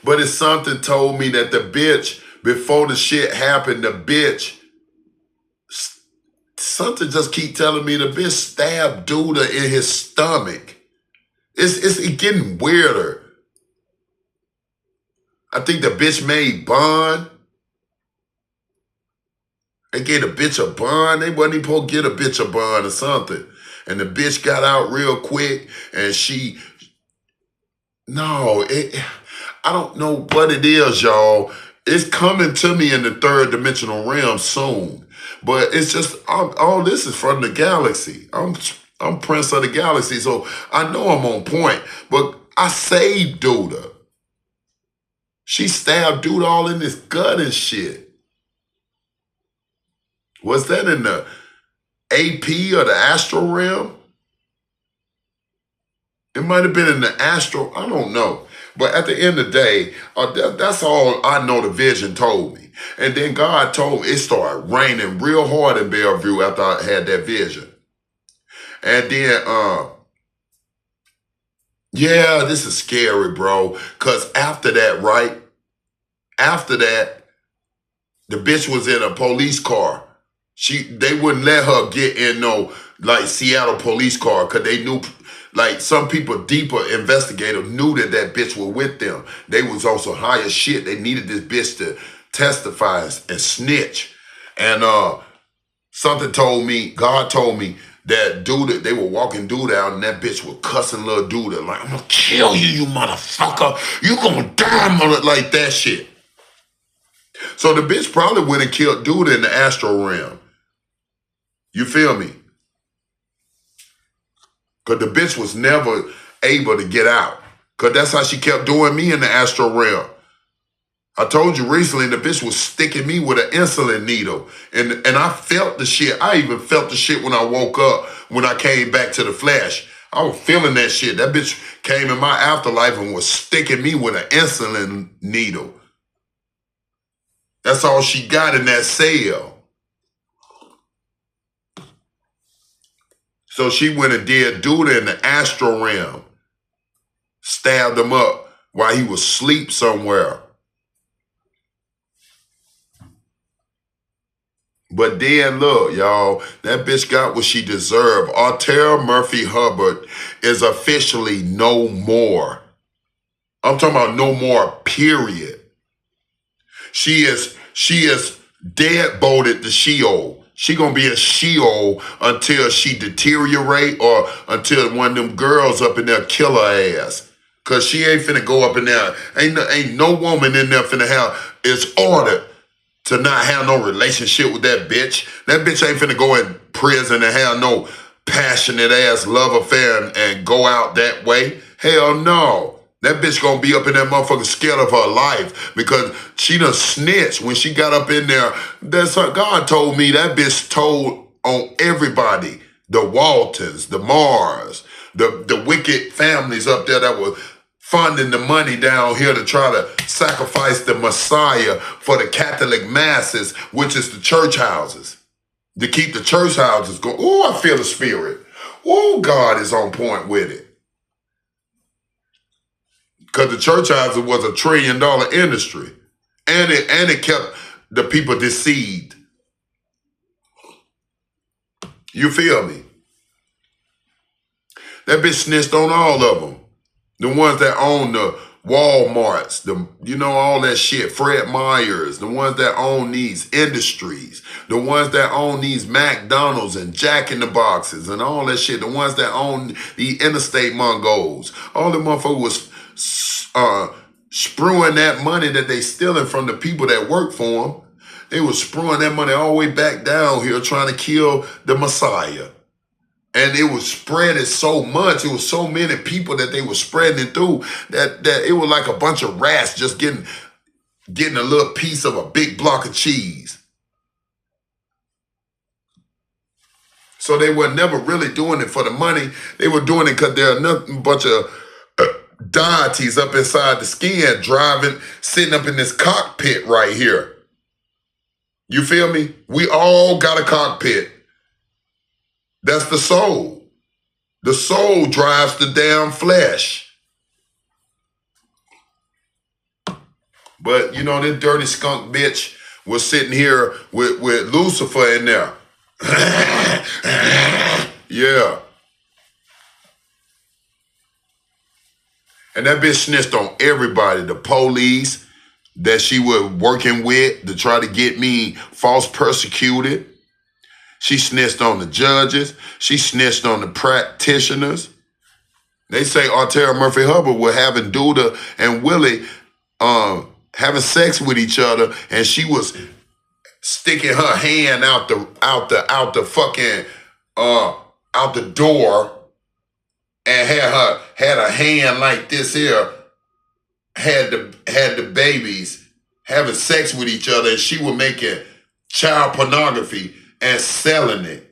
But it's something told me that the bitch, before the shit happened, the bitch, something just keep telling me the bitch stabbed Duda in his stomach. It's getting weirder. I think the bitch made bond. They gave a bitch a bond. They wasn't even supposed to get a bitch a bond or something. And the bitch got out real quick and I don't know what it is, y'all. It's coming to me in the third dimensional realm soon. But it's just, all this is from the galaxy. I'm Prince of the Galaxy, so I know I'm on point. But I saved Duda. She stabbed Duda all in his gut and shit. Was that in the AP or the astral realm? It might have been in the astral, I don't know. But at the end of the day, that's all I know the vision told me. And then God told me, it started raining real hard in Bellevue after I had that vision. And then, yeah, this is scary, bro. Because after that, right? After that, the bitch was in a police car. They wouldn't let her get in no, like, Seattle police car because they knew, like, some people deeper investigators knew that bitch was with them. They was also high as shit. They needed this bitch to testify and snitch. And something told me, God told me that Duda, they were walking Duda out and that bitch was cussing little Duda like, I'm gonna kill you, you motherfucker. You gonna die, mother, like that shit. So the bitch probably went and killed Duda in the astral realm. You feel me? Because the bitch was never able to get out. Because that's how she kept doing me in the astral realm. I told you recently the bitch was sticking me with an insulin needle. And I felt the shit. I even felt the shit when I woke up, when I came back to the flesh. I was feeling that shit. That bitch came in my afterlife and was sticking me with an insulin needle. That's all she got in that cell. So she went and did Duda in the astral realm. Stabbed him up while he was asleep somewhere. But then look, y'all, that bitch got what she deserved. Artera Murphy Hubbard is officially no more. I'm talking about no more, period. She is dead-bolted to Sheol. She gonna be a Sheol until she deteriorate or until one of them girls up in there kill her ass. Cause she ain't finna go up in there. Ain't no woman in there finna have, it's ordered to not have no relationship with that bitch. That bitch ain't finna go in prison and have no passionate ass love affair and go out that way. Hell no. That bitch gonna be up in that motherfucker scared of her life because she done snitched when she got up in there. That's what God told me. That bitch told on everybody. The Waltons, the Mars, the wicked families up there that were funding the money down here to try to sacrifice the Messiah for the Catholic masses, which is the church houses. To keep the church houses going. Oh, I feel the spirit. Oh, God is on point with it. Because the church houses was $1 trillion industry. And it kept the people deceived. You feel me? That bitch snitched on all of them. The ones that own the Walmarts, all that shit, Fred Meyers, the ones that own these industries, the ones that own these McDonald's and Jack in the Boxes and all that shit, the ones that own the interstate Mongols. All the motherfuckers was spruing that money that they stealing from the people that work for them. They was spruing that money all the way back down here trying to kill the Messiah. And it was spreading so much. It was so many people that they were spreading it through that it was like a bunch of rats just getting a little piece of a big block of cheese. So they were never really doing it for the money. They were doing it because there are nothing bunch of deities up inside the skin sitting up in this cockpit right here. You feel me? We all got a cockpit. That's the soul. The soul drives the damn flesh. But, you know, this dirty skunk bitch was sitting here with Lucifer in there. Yeah. And that bitch snitched on everybody. The police that she was working with to try to get me false persecuted. She snitched on the judges. She snitched on the practitioners. They say Artera Murphy Hubbard was having Duda and Willie having sex with each other, and she was sticking her hand out the door, and had a hand like this here, had the babies having sex with each other, and she was making child pornography and selling it.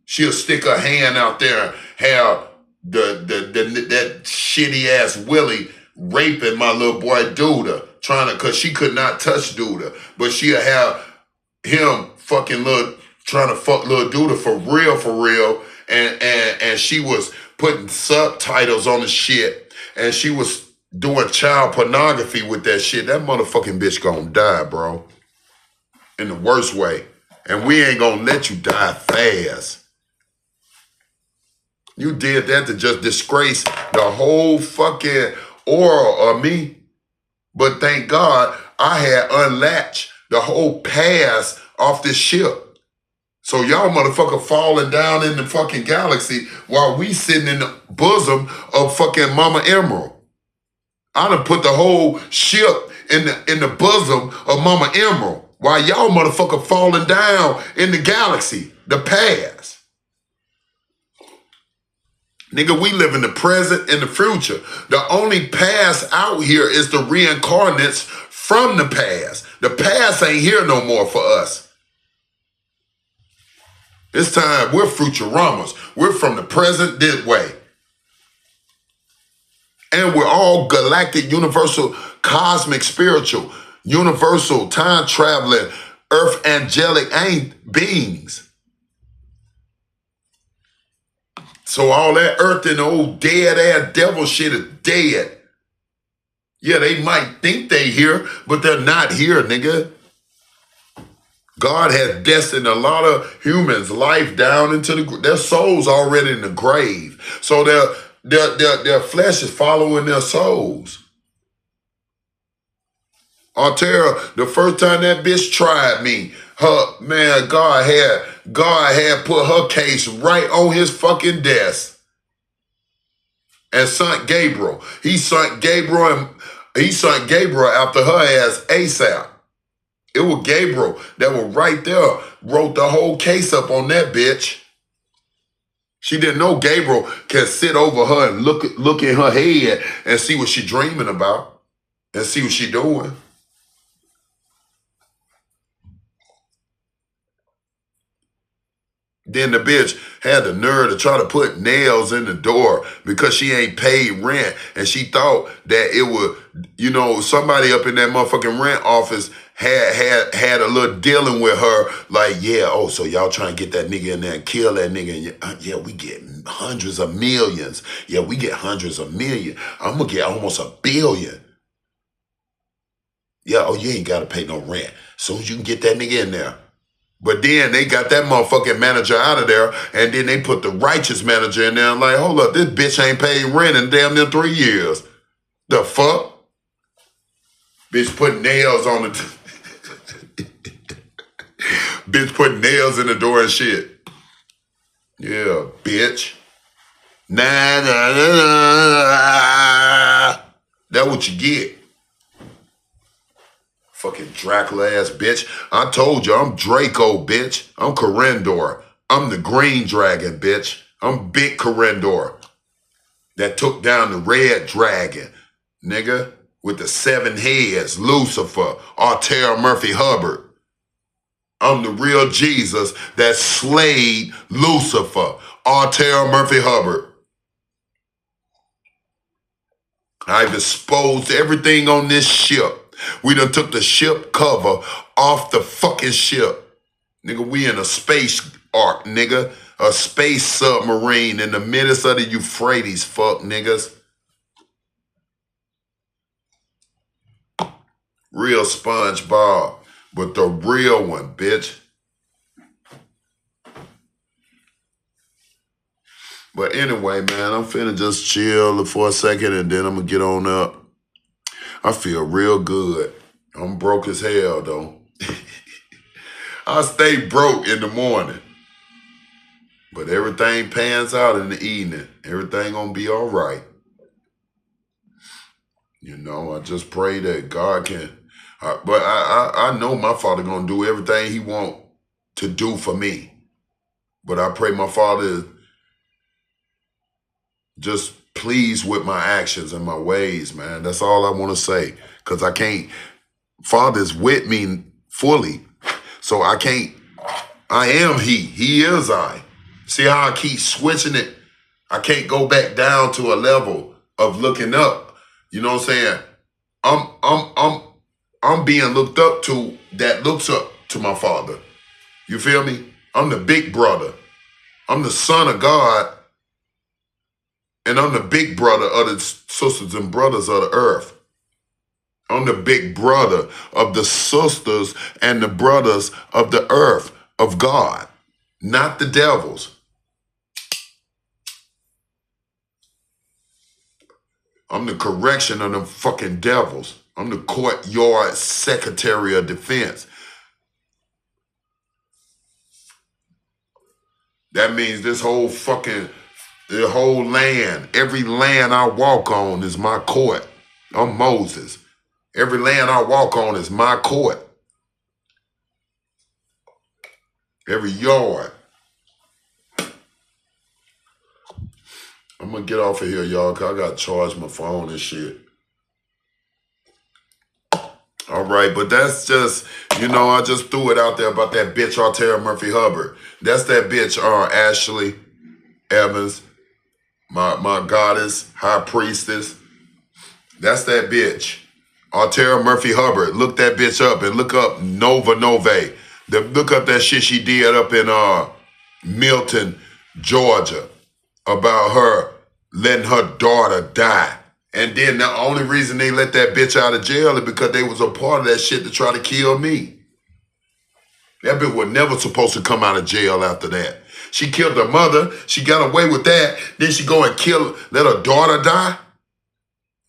She'll stick her hand out there, have that shitty ass Willie raping my little boy Duda, cause she could not touch Duda, but she'll have him trying to fuck little Duda for real, and she was putting subtitles on the shit, and she was doing child pornography with that shit. That motherfucking bitch gonna die, bro. In the worst way. And we ain't gonna let you die fast. You did that to just disgrace the whole fucking aura of me. But thank God I had unlatched the whole past off this ship. So y'all motherfucker falling down in the fucking galaxy while we sitting in the bosom of fucking Mama Emerald. I done put the whole ship in the bosom of Mama Emerald while y'all motherfucker falling down in the galaxy, the past. Nigga, we live in the present and the future. The only past out here is the reincarnates from the past. The past ain't here no more for us. This time, we're Futuramas. We're from the present this way. And we're all galactic, universal, cosmic, spiritual, universal, time-traveling, earth angelic beings. So all that earth and the old dead-ass devil shit is dead. Yeah, they might think they here, but they're not here, nigga. God has destined a lot of humans' life down into their souls already in the grave. So their flesh is following their souls. Artera, the first time that bitch tried me, God had put her case right on his fucking desk. And sent Gabriel. He sent Gabriel after her ass ASAP. It was Gabriel that was right there, wrote the whole case up on that bitch. She didn't know Gabriel can sit over her and look in her head and see what she dreaming about and see what she doing. Then the bitch had the nerve to try to put nails in the door because she ain't paid rent. And she thought that it would, somebody up in that motherfucking rent office had a little dealing with her. Like, yeah, so y'all trying to get that nigga in there and kill that nigga. And yeah, we get hundreds of millions. Yeah, we get hundreds of millions. I'm going to get almost $1 billion. Yeah, you ain't got to pay no rent. Soon as you can get that nigga in there. But then they got that motherfucking manager out of there, and then they put the righteous manager in there and like, hold up, this bitch ain't paid rent in damn near 3 years. The fuck? Bitch put nails on the... Bitch put nails in the door and shit. Yeah, bitch. Nah. That's what you get. Fucking Dracula ass bitch. I told you, I'm Draco, bitch. I'm Corendor. I'm the green dragon, bitch. I'm Big Corendor that took down the red dragon, nigga, with the 7 heads, Lucifer, Artera Murphy Hubbard. I'm the real Jesus that slayed Lucifer, Artera Murphy Hubbard. I've exposed everything on this ship. We done took the ship cover off the fucking ship. Nigga, we in a space ark, nigga. A space submarine in the midst of the Euphrates, fuck niggas. Real SpongeBob, but the real one, bitch. But anyway, man, I'm finna just chill for a second and then I'm gonna get on up. I feel real good. I'm broke as hell, though. I stay broke in the morning. But everything pans out in the evening. Everything gonna be all right. You know, I just pray that God can. But I know my Father gonna do everything He want to do for me. But I pray my Father is just pleased with my actions and my ways, man. That's all I want to say. Because I can't. Father's with me fully. So I can't. I am He. He is I. See how I keep switching it? I can't go back down to a level of looking up. You know what I'm saying? I'm being looked up to that looks up to my Father. You feel me? I'm the big brother. I'm the son of God. And I'm the big brother of the sisters and brothers of the earth. I'm the big brother of the sisters and the brothers of the earth of God, not the devils. I'm the correction of them fucking devils. I'm the courtyard secretary of defense. That means this whole fucking, the whole land, every land I walk on is my court. I'm Moses. Every land I walk on is my court. Every yard. I'm gonna get off of here, y'all, because I gotta charge my phone and shit. All right, but that's just, you know, I just threw it out there about that bitch Artera Murphy Hubbard. That's that bitch Ashley Evans, my goddess, high priestess. That's that bitch. Artera Murphy Hubbard. Look that bitch up and look up Nova Nove. Look up that shit she did up in Milton, Georgia, about her letting her daughter die. And then the only reason they let that bitch out of jail is because they was a part of that shit to try to kill me. That bitch was never supposed to come out of jail after that. She killed her mother. She got away with that. Then she go and let her daughter die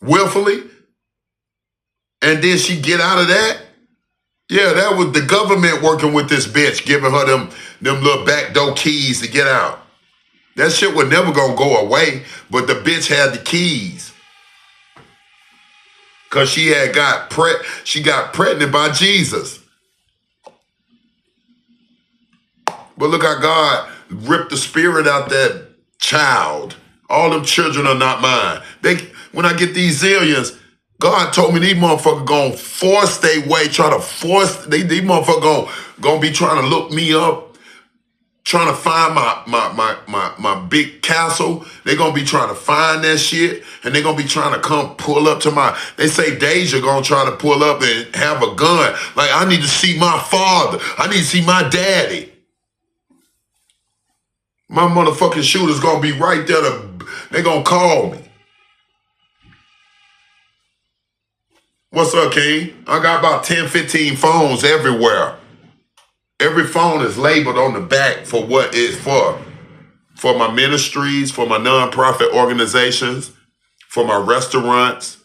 willfully. And then she get out of that. Yeah, that was the government working with this bitch, giving her them little backdoor keys to get out. That shit was never gonna go away, but the bitch had the keys. Cause she got pregnant by Jesus. But look how God ripped the spirit out that child. All them children are not mine. When I get these zillions, God told me these motherfuckers gonna force their way, these motherfuckers gonna be trying to look me up, trying to find my big castle. They gonna be trying to find that shit, and they gonna be trying to come pull up to they say Deja gonna try to pull up and have a gun. Like, I need to see my father. I need to see my daddy. My motherfucking shooter's gonna be right there. They gonna call me. What's up, King? I got about 10, 15 phones everywhere. Every phone is labeled on the back for what it's for. For my ministries, for my nonprofit organizations, for my restaurants,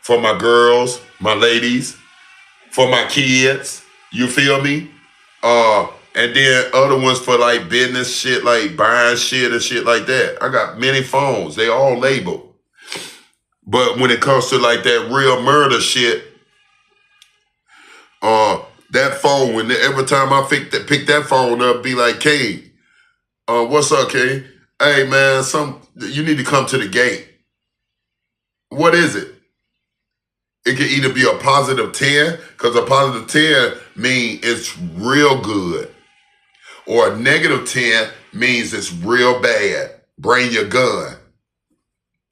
for my girls, my ladies, for my kids. You feel me? And then other ones for like business shit, like buying shit and shit like that. I got many phones. They all labeled. But when it comes to like that real murder shit, that phone, every time I pick that phone up, be like, King, what's up, King? Hey man, you need to come to the gate. What is it? It can either be a positive 10, because a positive 10 means it's real good. Or a negative 10 means it's real bad. Bring your gun.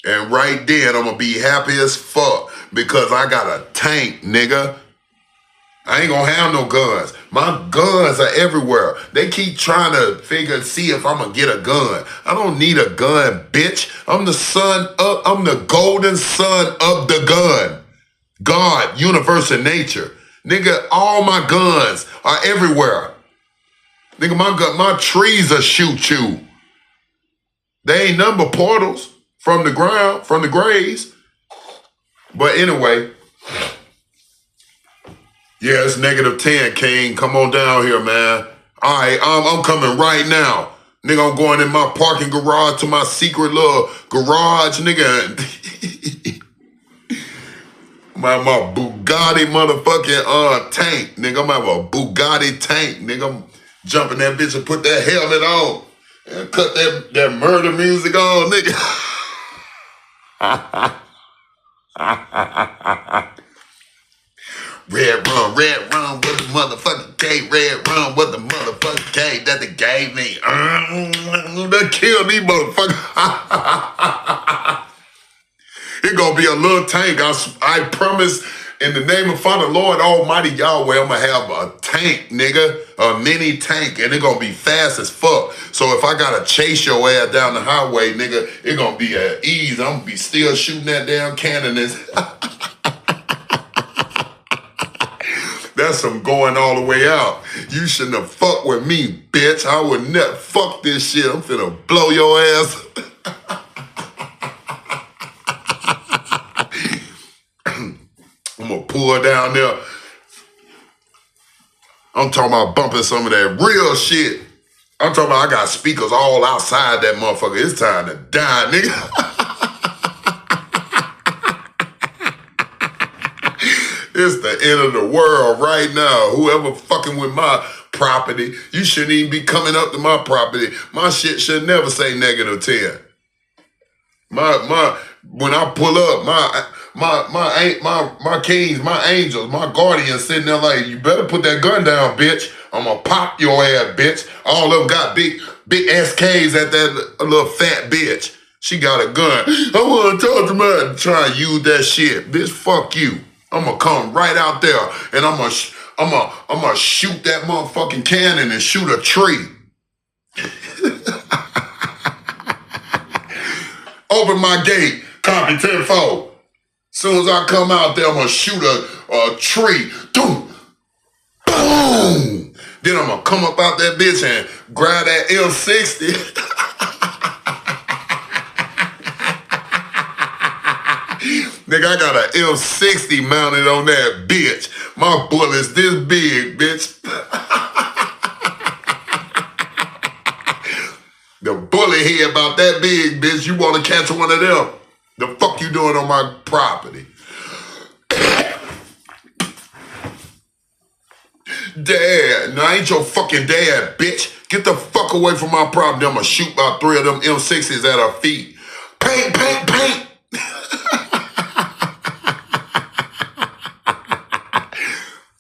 And right then, I'm going to be happy as fuck because I got a tank, nigga. I ain't going to have no guns. My guns are everywhere. They keep trying to see if I'm going to get a gun. I don't need a gun, bitch. I'm the golden son of the gun. God, universe, and nature. Nigga, all my guns are everywhere. Nigga, my trees will shoot you. They ain't nothing but portals from the ground, from the graves. But anyway, yeah, it's -10, King. Come on down here, man. All right, I'm coming right now. Nigga, I'm going in my parking garage to my secret little garage, nigga. My Bugatti motherfucking tank, nigga. I'm have a Bugatti tank, nigga. I'm jumping that bitch and put that helmet on and cut that murder music on, nigga. Red rum with the motherfucking K. Red rum with the motherfucking K that they gave me. That killed me, motherfucker. It gonna be a little tank. I promise, in the name of Father, Lord Almighty Yahweh, I'm gonna have a tank, nigga. A mini tank, and it gonna be fast as fuck. So if I gotta chase your ass down the highway, nigga, it gonna be at ease. I'm gonna be still shooting that damn cannon. That's some going all the way out. You shouldn't have fucked with me, bitch. I would never fuck this shit. I'm finna blow your ass. I'm gonna pull down there. I'm talking about bumping some of that real shit. I'm talking about I got speakers all outside that motherfucker. It's time to die, nigga. It's the end of the world right now. Whoever fucking with my property, you shouldn't even be coming up to my property. My shit should never say -10. When I pull up, my kings, my angels, my guardians sitting there like, you better put that gun down, bitch. I'm gonna pop your ass, bitch. All of them got big SKs at that little fat bitch. She got a gun. I wanna talk to my, try and use that shit. Bitch, fuck you. I'm gonna come right out there and I'm gonna shoot that motherfucking cannon and shoot a tree. Open my gate, copy 10-4. Soon as I come out there, I'm gonna shoot a tree. Boom! Boom! Then I'm gonna come up out that bitch and grab that M60. Nigga, I got an M60 mounted on that bitch. My bullet's this big, bitch. The bullet head about that big, bitch. You want to catch one of them? The fuck you doing on my property? Dad, no, I ain't your fucking dad, bitch. Get the fuck away from my property. I'm gonna shoot about 3 of them M60s at her feet. Paint, paint, paint.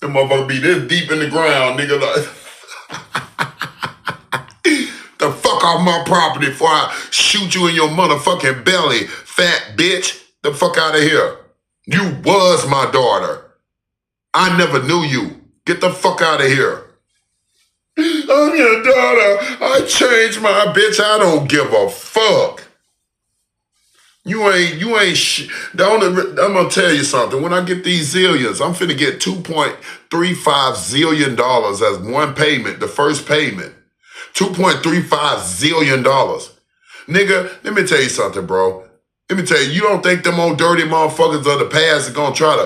That motherfucker be this deep in the ground, nigga. Like, the fuck off my property before I shoot you in your motherfucking belly, fat bitch. The fuck out of here. You was my daughter. I never knew you. Get the fuck out of here. I'm your daughter. I changed my bitch. I don't give a fuck. You ain't I'm gonna tell you something. When I get these zillions, I'm finna get $2.35 zillion as one payment, the first payment. $2.35 zillion. Nigga, let me tell you something, bro. Let me tell you, you don't think them old dirty motherfuckers of the past are gonna try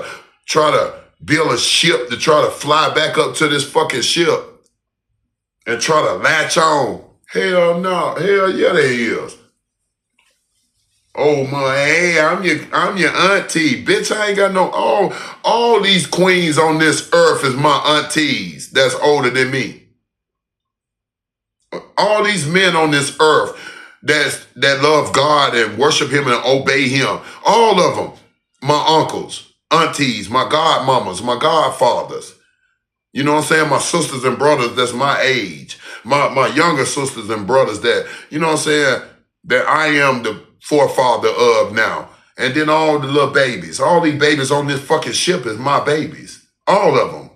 to build a ship to try to fly back up to this fucking ship and try to latch on? Hell no. Hell yeah, they is. Oh my, hey, I'm your auntie. Bitch, I ain't got no all these queens on this earth is my aunties that's older than me. All these men on this earth that love God and worship him and obey him. All of them. My uncles, aunties, my godmamas, my godfathers. You know what I'm saying? My sisters and brothers that's my age. My younger sisters and brothers that, you know what I'm saying, that I am the forefather of now. And then all the little babies. All these babies on this fucking ship is my babies. All of them.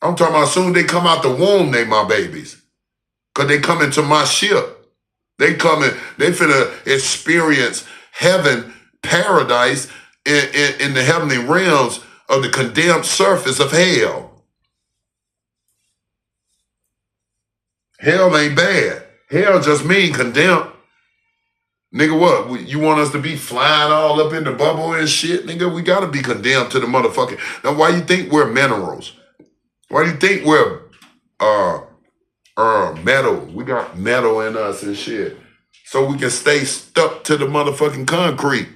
I'm talking about soon they come out the womb, they my babies. Because they come into my ship. They finna experience heaven, paradise in the heavenly realms of the condemned surface of hell. Hell ain't bad. Hell just mean condemned. Nigga, what? You want us to be flying all up in the bubble and shit? Nigga, we gotta be condemned to the motherfucking... Now, why you think we're minerals? Why do you think we're metal? We got metal in us and shit. So we can stay stuck to the motherfucking concrete.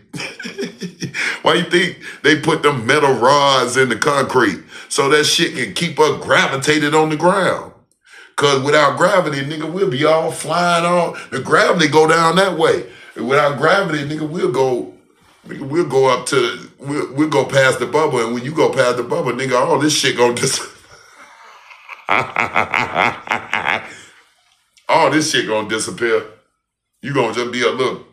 Why you think they put them metal rods in the concrete? So that shit can keep us gravitated on the ground. Cause without gravity, nigga, we'll be all flying all. The gravity go down that way. And without gravity, nigga, we'll go up to, we'll go past the bubble. And when you go past the bubble, nigga, all this shit gonna all this shit gonna disappear. You gonna just be a little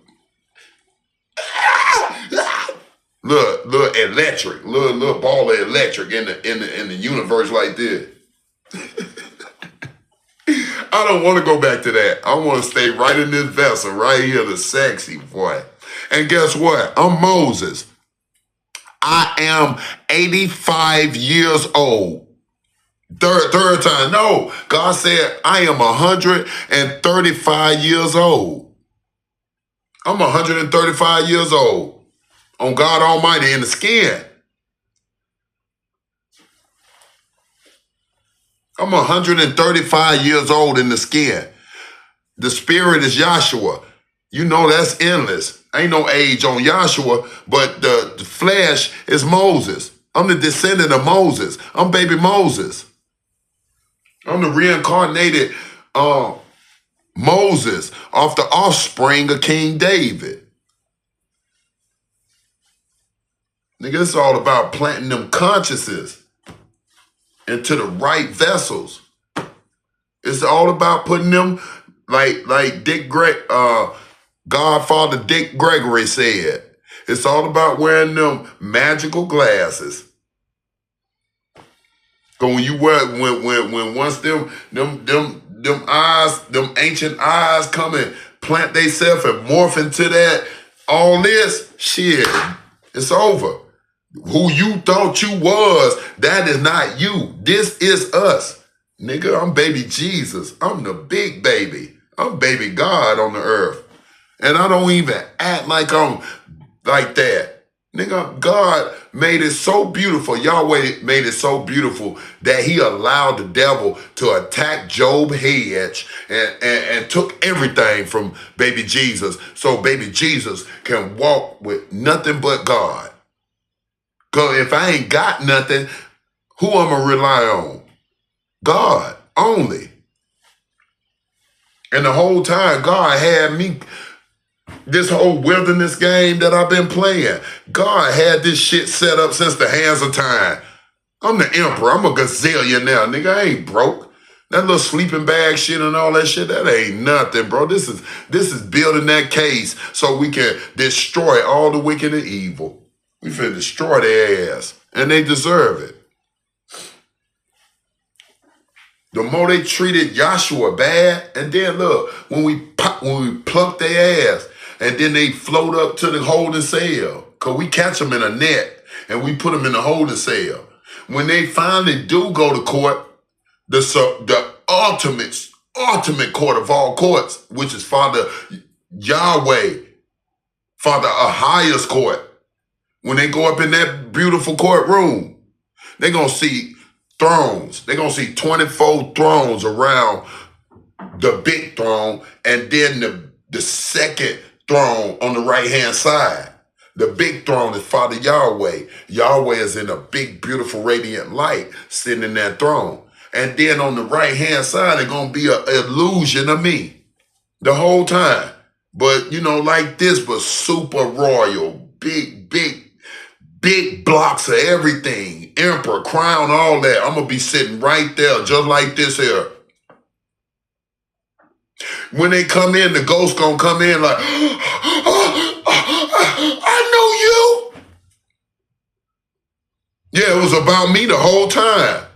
electric, little ball of electric in the universe like this. I don't want to go back to that. I want to stay right in this vessel, right here, the sexy boy. And guess what? I'm Moses. I am 85 years old. Third time. No, God said I am 135 years old. I'm 135 years old. On God Almighty in the skin. I'm 135 years old in the skin. The spirit is Yahshua. You know that's endless. Ain't no age on Yahshua, but the flesh is Moses. I'm the descendant of Moses. I'm baby Moses. I'm the reincarnated Moses off the offspring of King David. Nigga, it's all about planting them consciences into the right vessels. It's all about putting them, like Godfather Dick Gregory said, it's all about wearing them magical glasses. Cause when you wear, when once them eyes, them ancient eyes come and plant themselves and morph into that, all this shit, it's over. Who you thought you was, that is not you. This is us. Nigga, I'm baby Jesus. I'm the big baby. I'm baby God on the earth. And I don't even act like I'm like that. Nigga, God made it so beautiful. Yahweh made it so beautiful that he allowed the devil to attack Job's head and took everything from baby Jesus so baby Jesus can walk with nothing but God. Because if I ain't got nothing, who I'm going to rely on? God only. And the whole time, God had me, this whole wilderness game that I've been playing, God had this shit set up since the hands of time. I'm the emperor. I'm a gazillion now. Nigga, I ain't broke. That little sleeping bag shit and all that shit, that ain't nothing, bro. This is building that case so we can destroy all the wicked and evil. We finna destroy their ass. And they deserve it. The more they treated Yahshua bad, and then look, when we pluck their ass, and then they float up to the holding cell, because we catch them in a net, and we put them in the holding cell. When they finally do go to court, the ultimate court of all courts, which is Father Yahweh, Father Ahiah's court, when they go up in that beautiful courtroom, they're going to see thrones. They're going to see 24 thrones around the big throne. And then the second throne on the right-hand side. The big throne is Father Yahweh. Yahweh is in a big, beautiful, radiant light sitting in that throne. And then on the right-hand side, it's going to be an illusion of me the whole time. But, you know, like this, but super royal, big blocks of everything. Emperor, crown, all that. I'm going to be sitting right there, just like this here. When they come in, the ghost going to come in like, I know you. Yeah, it was about me the whole time.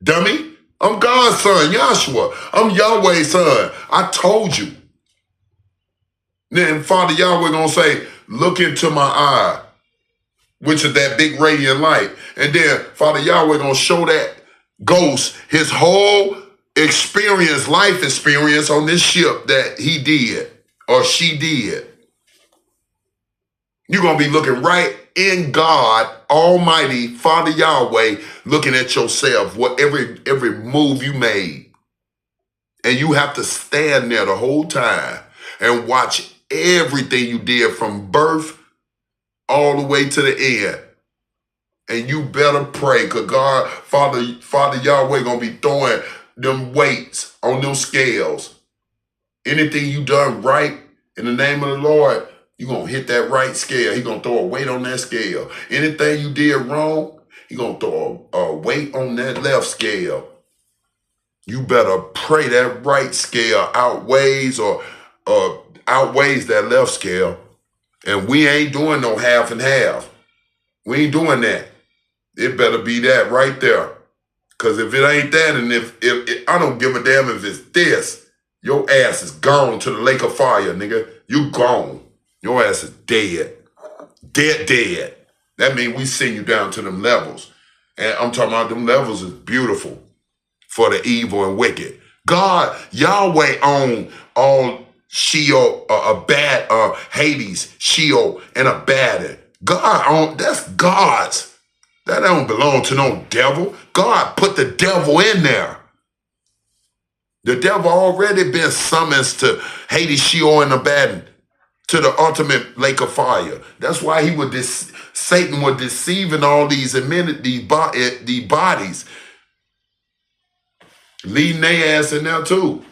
Dummy. I'm God's son, Yahshua. I'm Yahweh's son. I told you. Then Father Yahweh gonna say, look into my eye, which is that big radiant light. And then Father Yahweh gonna show that ghost his whole experience, life experience on this ship that he did or she did. You're gonna be looking right in God, Almighty, Father Yahweh, looking at yourself, what every move you made. And you have to stand there the whole time and watch everything you did from birth all the way to the end. And you better pray, because God, Father Yahweh gonna be throwing them weights on them scales. Anything you done right in the name of the Lord, you're going to hit that right scale. He's going to throw a weight on that scale. Anything you did wrong, he's going to throw a weight on that left scale. You better pray that right scale outweighs that left scale. And we ain't doing no half and half. We ain't doing that. It better be that right there. Because if it ain't that, and if I don't give a damn if it's this, your ass is gone to the lake of fire, nigga. You gone. Your ass is dead. Dead. That means we send you down to them levels. And I'm talking about them levels is beautiful for the evil and wicked. God, Yahweh own all Sheol, Hades, Sheol, and Abaddon. God own, that's God's. That don't belong to no devil. God put the devil in there. The devil already been summoned to Hades, Sheol, and Abaddon, to the ultimate lake of fire. That's why Satan was deceiving all these bodies, leading their ass in there too.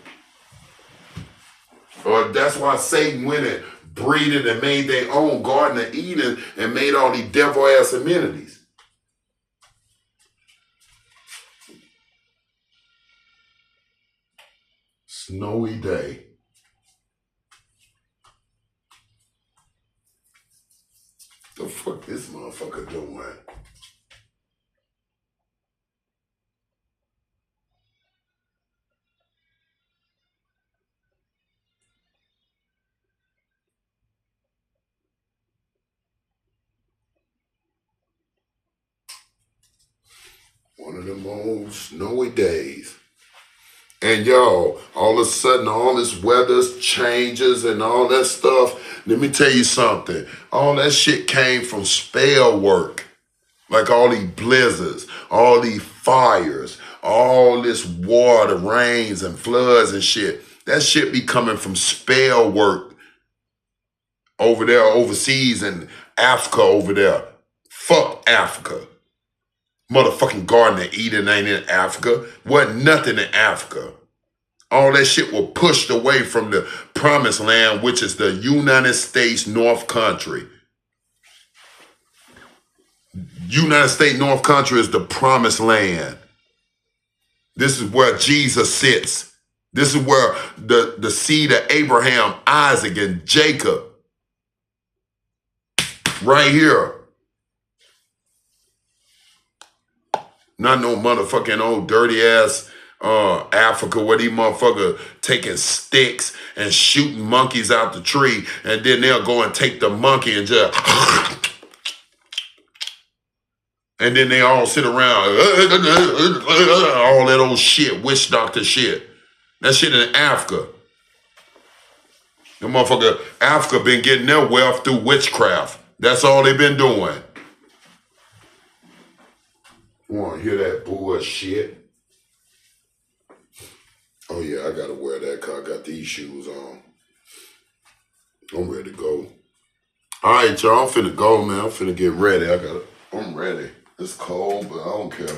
Or that's why Satan went and breeded and made their own Garden of Eden and made all these devil ass amenities. Snowy day. The fuck this motherfucker doing? One of them old snowy days. And y'all, all of a sudden, all this weather changes and all that stuff. Let me tell you something. All that shit came from spell work. Like all these blizzards, all these fires, all this water, rains and floods and shit. That shit be coming from spell work over there, overseas in Africa over there. Fuck Africa. Motherfucking Garden of Eden ain't in Africa. Wasn't nothing in Africa. All that shit was pushed away from the promised land, which is the United States North Country. United States North Country is the promised land. This is where Jesus sits. This is where the seed of Abraham, Isaac, and Jacob. Right here. Not no motherfucking old dirty ass Africa where these motherfuckers taking sticks and shooting monkeys out the tree, and then they'll go and take the monkey and just and then they all sit around all that old shit, witch doctor shit. That shit in Africa. The motherfucker Africa been getting their wealth through witchcraft. That's all they been doing. You want to hear that bullshit? Oh yeah, I gotta wear that because I got these shoes on. I'm ready to go. All right, y'all. I'm finna go, man. I'm finna get ready. I'm ready. It's cold, but I don't care.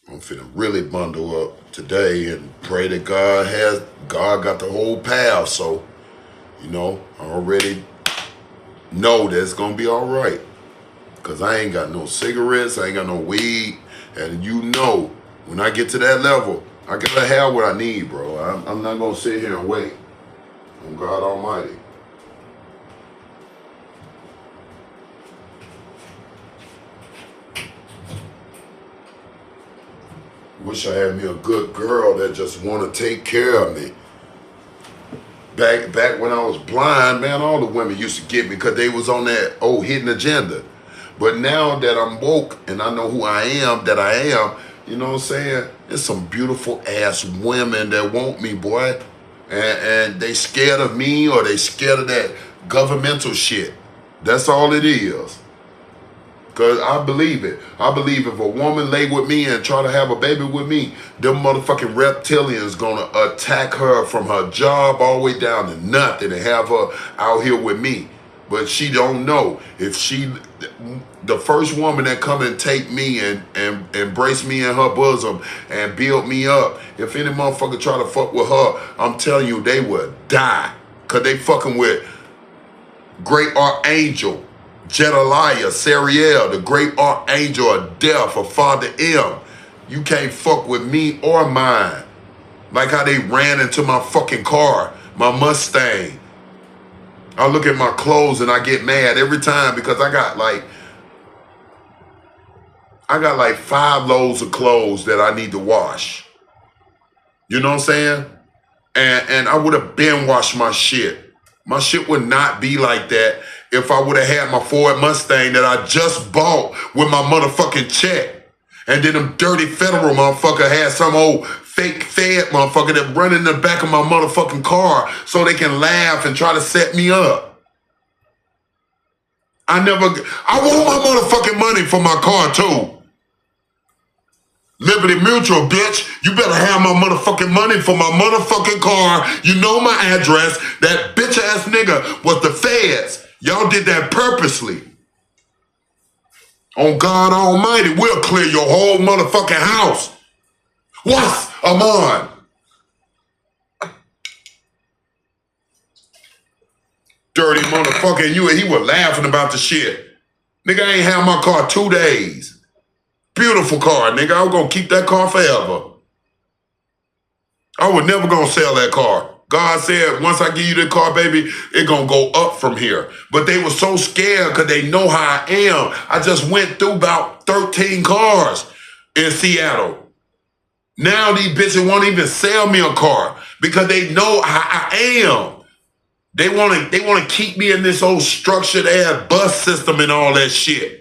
I'm finna really bundle up today and pray that God got the whole path. So, I already know that it's gonna be all right. Cause I ain't got no cigarettes, I ain't got no weed, and when I get to that level, I gotta have what I need, bro. I'm not gonna sit here and wait on God Almighty. Wish I had me a good girl that just want to take care of me. Back when I was blind, man, all the women used to get me because they was on that old hidden agenda. But now that I'm woke and I know who I am, you know what I'm saying? There's some beautiful ass women that want me, boy. And they scared of me or they scared of that governmental shit. That's all it is. Because I believe it. I believe if a woman lay with me and try to have a baby with me, them motherfucking reptilians gonna attack her from her job all the way down to nothing and have her out here with me. But she don't know. If the first woman that come and take me and embrace me in her bosom and build me up, if any motherfucker try to fuck with her, I'm telling you, they will die. Because they fucking with great archangel Jedaliah, Sariel, the great archangel of death, or Father M. You can't fuck with me or mine. Like how they ran into my fucking car, my Mustang. I look at my clothes and I get mad every time because I got like 5 loads of clothes that I need to wash. You know what I'm saying? And I would have been washed my shit. My shit would not be like that if I would have had my Ford Mustang that I just bought with my motherfucking check. And then them dirty federal motherfucker had some old fake Fed motherfucker that run in the back of my motherfucking car so they can laugh and try to set me up. I want my motherfucking money for my car too. Liberty Mutual, bitch. You better have my motherfucking money for my motherfucking car. You know my address. That bitch ass nigga was the feds. Y'all did that purposely. On God Almighty, we'll clear your whole motherfucking house. What's Amon? Dirty motherfucker. And he was laughing about the shit. Nigga, I ain't had my car 2 days. Beautiful car, nigga. I'm gonna keep that car forever. I was never gonna sell that car. God said, once I give you the car, baby, it gonna go up from here. But they were so scared because they know how I am. I just went through about 13 cars in Seattle. Now these bitches won't even sell me a car because they know how I am. They wanna keep me in this old structured ass bus system and all that shit.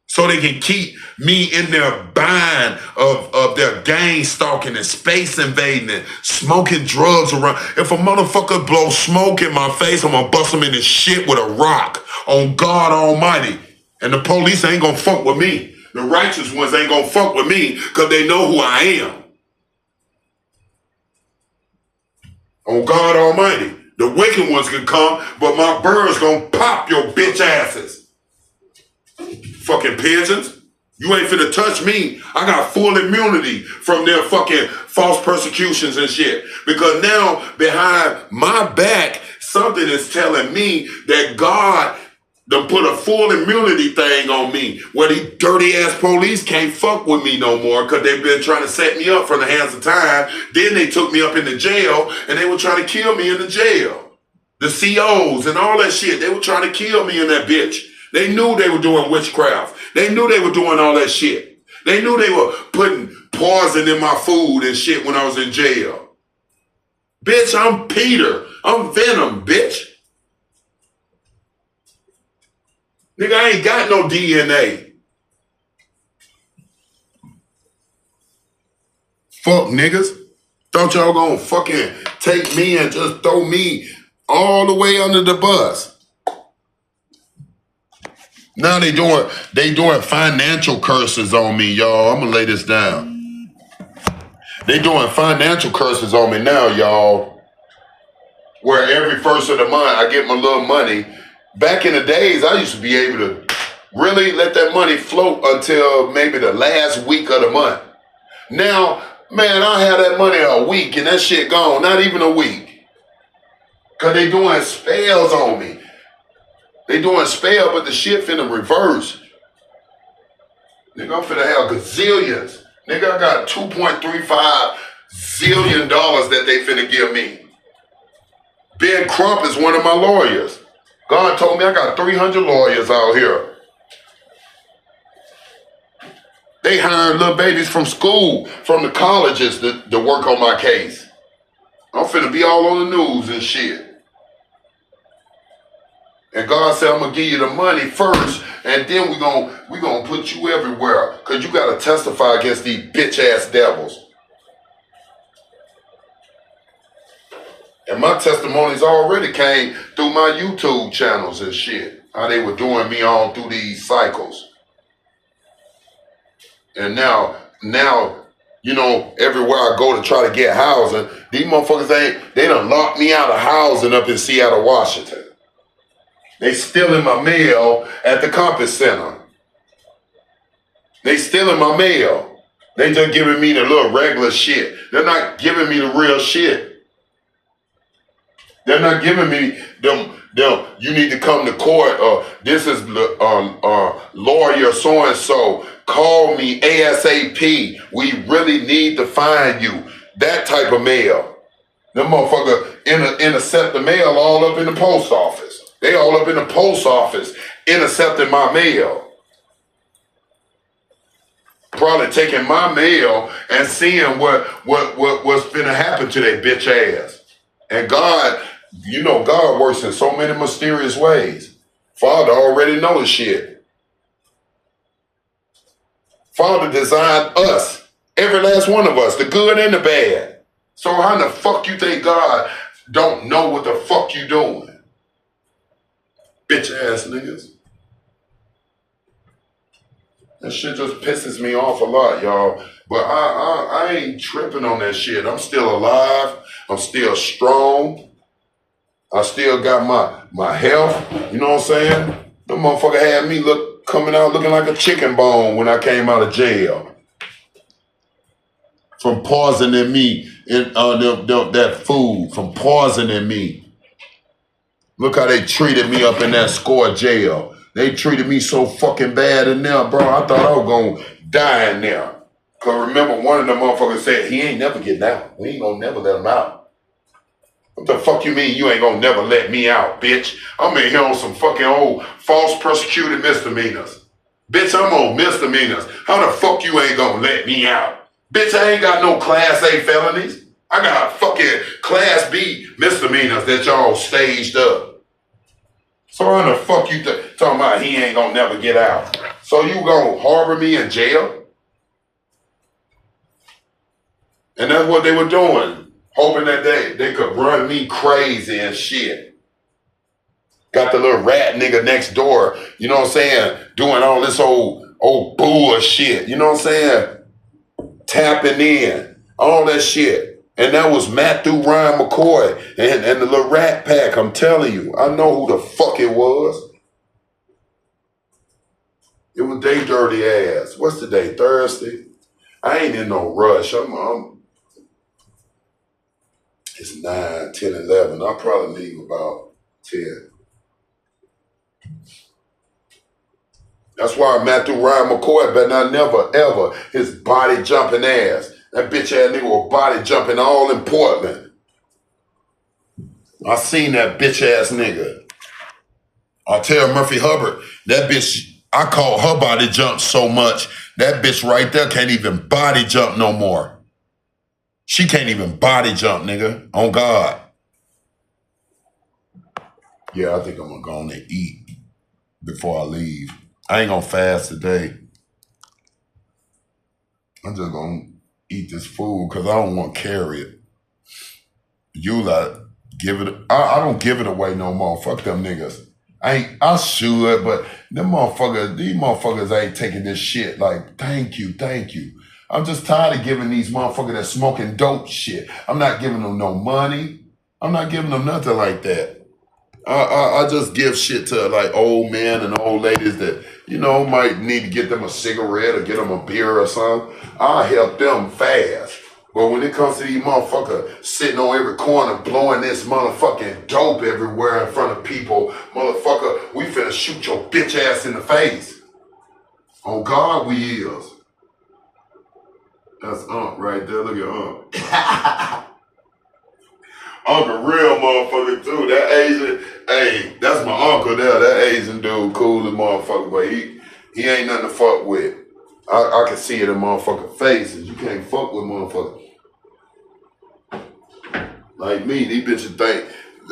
So they can keep me in their bind of their gang stalking and space invading and smoking drugs around. If a motherfucker blow smoke in my face, I'm gonna bust him in his shit with a rock on God Almighty. And the police ain't gonna fuck with me. The righteous ones ain't gonna fuck with me because they know who I am. On God Almighty. The wicked ones can come, but my birds gonna pop your bitch asses. Fucking pigeons. You ain't finna touch me. I got full immunity from their fucking false persecutions and shit. Because now, behind my back, something is telling me that God done put a full immunity thing on me. Where these dirty ass police can't fuck with me no more because they've been trying to set me up from the hands of time. Then they took me up into jail and they were trying to kill me in the jail. The COs and all that shit, they were trying to kill me in that bitch. They knew they were doing witchcraft. They knew they were doing all that shit. They knew they were putting poison in my food and shit when I was in jail. Bitch, I'm Peter. I'm Venom, bitch. Nigga, I ain't got no DNA. Fuck niggas. Thought y'all gonna fucking take me and just throw me all the way under the bus. Now they doing financial curses on me, y'all. I'm gonna lay this down. They doing financial curses on me now, y'all. where every first of the month I get my little money. Back in the days, I used to be able to really let that money float until maybe the last week of the month. Now, man, I have that money a week and that shit gone, not even a week. Cause they doing spells on me. They doing spell, but the shit finna reverse. Nigga, I'm finna have gazillions. Nigga, I got $2.35 zillion that they finna give me. Ben Crump is one of my lawyers. God told me I got 300 lawyers out here. They hiring little babies from school, from the colleges to work on my case. I'm finna be all on the news and shit. And God said, I'm gonna give you the money first, and then we gonna put you everywhere. Cause you gotta testify against these bitch ass devils. And my testimonies already came through my YouTube channels and shit. How they were doing me all through these cycles. And now, you know, everywhere I go to try to get housing, these motherfuckers they done locked me out of housing up in Seattle, Washington. They stealing my mail at the Compass Center. They stealing my mail. They just giving me the little regular shit. They're not giving me the real shit. They're not giving me them, you need to come to court, or this is lawyer so-and-so. Call me ASAP. We really need to find you. That type of mail. Them motherfucker intercept the mail all up in the post office. They all up in the post office intercepting my mail. Probably taking my mail and seeing what's finna happen to that bitch ass. And God, you know, God works in so many mysterious ways. Father already knows shit. Father designed us, every last one of us, the good and the bad. So how the fuck you think God don't know what the fuck you doing? Bitch ass niggas. That shit just pisses me off a lot, y'all. But I ain't tripping on that shit. I'm still alive. I'm still strong. I still got my health. You know what I'm saying? The motherfucker had me coming out looking like a chicken bone when I came out of jail. From poisoning me in that food. From poisoning me. Look how they treated me up in that SCORE jail. They treated me so fucking bad in there, bro. I thought I was gonna die in there. Cause remember, one of the motherfuckers said, he ain't never getting out. We ain't gonna never let him out. What the fuck you mean you ain't gonna never let me out, bitch? I'm in here on some fucking old false persecuted misdemeanors. Bitch, I'm on misdemeanors. How the fuck you ain't gonna let me out? Bitch, I ain't got no Class A felonies. I got fucking Class B misdemeanors that y'all staged up. So how the fuck you talking about he ain't gonna never get out? So you gonna harbor me in jail? And that's what they were doing, hoping that they could run me crazy and shit. Got the little rat nigga next door, you know what I'm saying, doing all this old bullshit, you know what I'm saying? Tapping in, all that shit. And that was Matthew Ryan McCoy and the little rat pack, I'm telling you. I know who the fuck it was. It was they dirty ass. What's the day? Thursday? I ain't in no rush. It's 9, 10, 11. I'll probably leave about 10. That's why Matthew Ryan McCoy better not never, ever, his body jumping ass. That bitch ass nigga was body jumping all in Portland. I seen that bitch ass nigga. I tell Murphy Hubbard, that bitch, I call her body jump so much, that bitch right there can't even body jump no more. She can't even body jump, nigga, on God. Yeah, I think I'm gonna go on and eat before I leave. I ain't gonna fast today. I'm just gonna eat this food because I don't want to carry it. You like give it. I don't give it away no more. Fuck them niggas. I should, but these motherfuckers ain't taking this shit. Like, thank you. I'm just tired of giving these motherfuckers that smoking dope shit. I'm not giving them no money. I'm not giving them nothing like that. I just give shit to like old men and old ladies that, you know, might need to get them a cigarette or get them a beer or something. I help them fast. But when it comes to these motherfuckers sitting on every corner blowing this motherfucking dope everywhere in front of people, motherfucker, we finna shoot your bitch ass in the face. On God we is. That's Unc right there. Look at Unc. Unc a real motherfucker too. That Asian, hey, that's my uncle there. That Asian dude, cool as motherfucker, but he ain't nothing to fuck with. I can see it in motherfucking faces. You can't fuck with motherfuckers like me. These bitches think.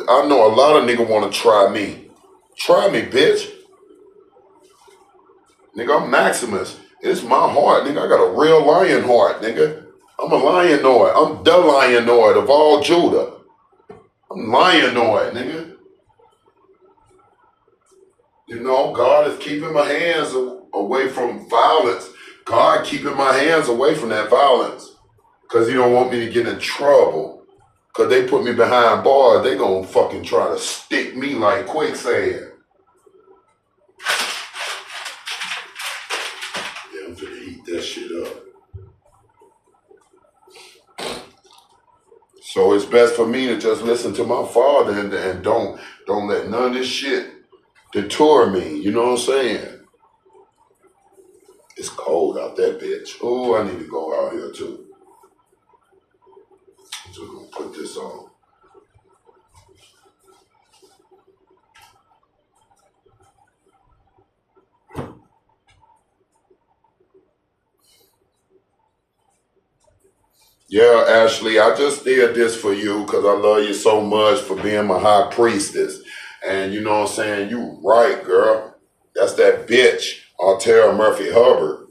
I know a lot of niggas want to try me. Try me, bitch. Nigga, I'm Maximus. It's my heart, nigga. I got a real lion heart, nigga. I'm a lion-noid. I'm the lion-noid of all Judah. I'm lion-noid, nigga. You know, God is keeping my hands away from violence. God keeping my hands away from that violence. Because he don't want me to get in trouble. Because they put me behind bars. They gonna fucking try to stick me like quicksand. Yeah, I'm finna heat that shit up. So it's best for me to just listen to my father and don't let none of this shit deter me. You know what I'm saying? It's cold out there, bitch. Oh, I need to go out here too. I'm just gonna put this on. Yeah, Ashley, I just did this for you because I love you so much for being my high priestess. And you know what I'm saying? You right, girl. That's that bitch, Altera Murphy Hubbard.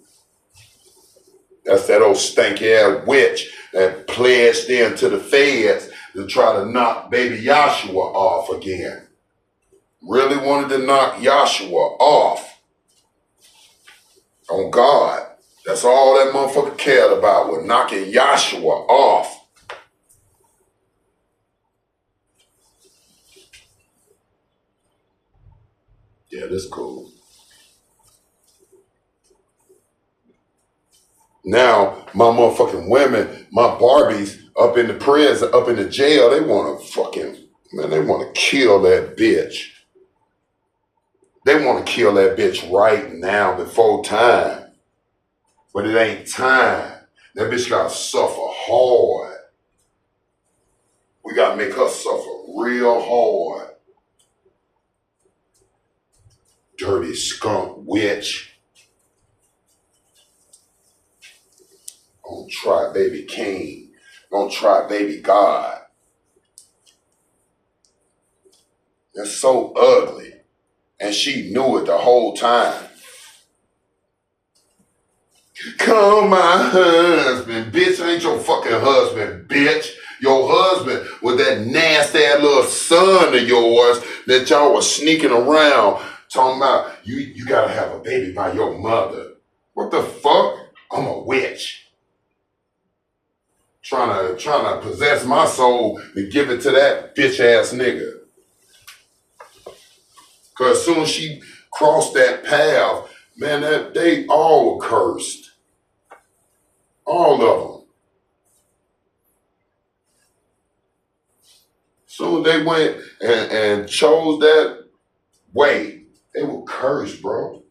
That's that old stanky ass witch that pledged into the feds to try to knock baby Joshua off again. Really wanted to knock Joshua off. On God. That's all that motherfucker cared about, was knocking Joshua off. Yeah, that's cool. Now, my motherfucking women, my Barbies up in the prison, up in the jail, they want to fucking, man, they want to kill that bitch. They want to kill that bitch right now before time. But it ain't time. That bitch got to suffer hard. We got to make her suffer real hard. Dirty skunk witch. Gonna try baby King. Gonna try baby God. That's so ugly. And she knew it the whole time. Call my husband. Bitch, ain't your fucking husband, bitch. Your husband was that nasty little son of yours that y'all was sneaking around talking about you gotta have a baby by your mother. What the fuck? I'm a witch. Trying to possess my soul and give it to that bitch ass nigga. Cause as soon as she crossed that path, man, they all were cursed. All of them. Soon they went and chose that way. They were cursed, bro.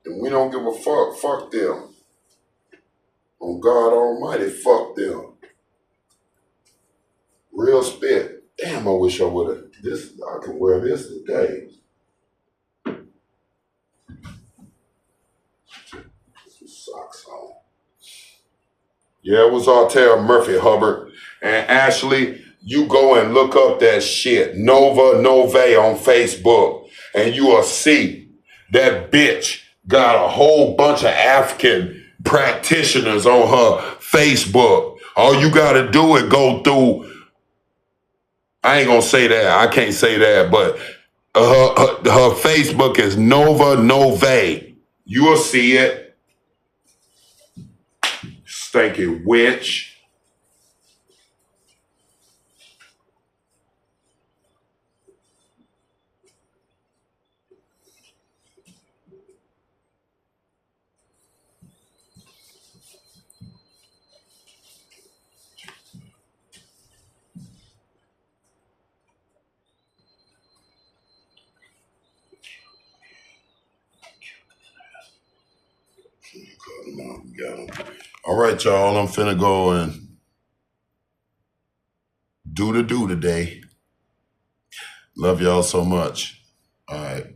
And we don't give a fuck. Fuck them. On God Almighty, fuck them. Real spit. Damn, I wish I would have. I could wear this today. Some socks on. Yeah, it was Altera Murphy Hubbard. And Ashley, you go and look up that shit, Nova Nove on Facebook, and you will see that bitch got a whole bunch of African practitioners on her Facebook. All you got to do is go through, I ain't going to say that, I can't say that, but her Facebook is Nova Nove. You will see it. Stinky witch. All right, y'all. I'm finna go and do today. Love y'all so much. All right.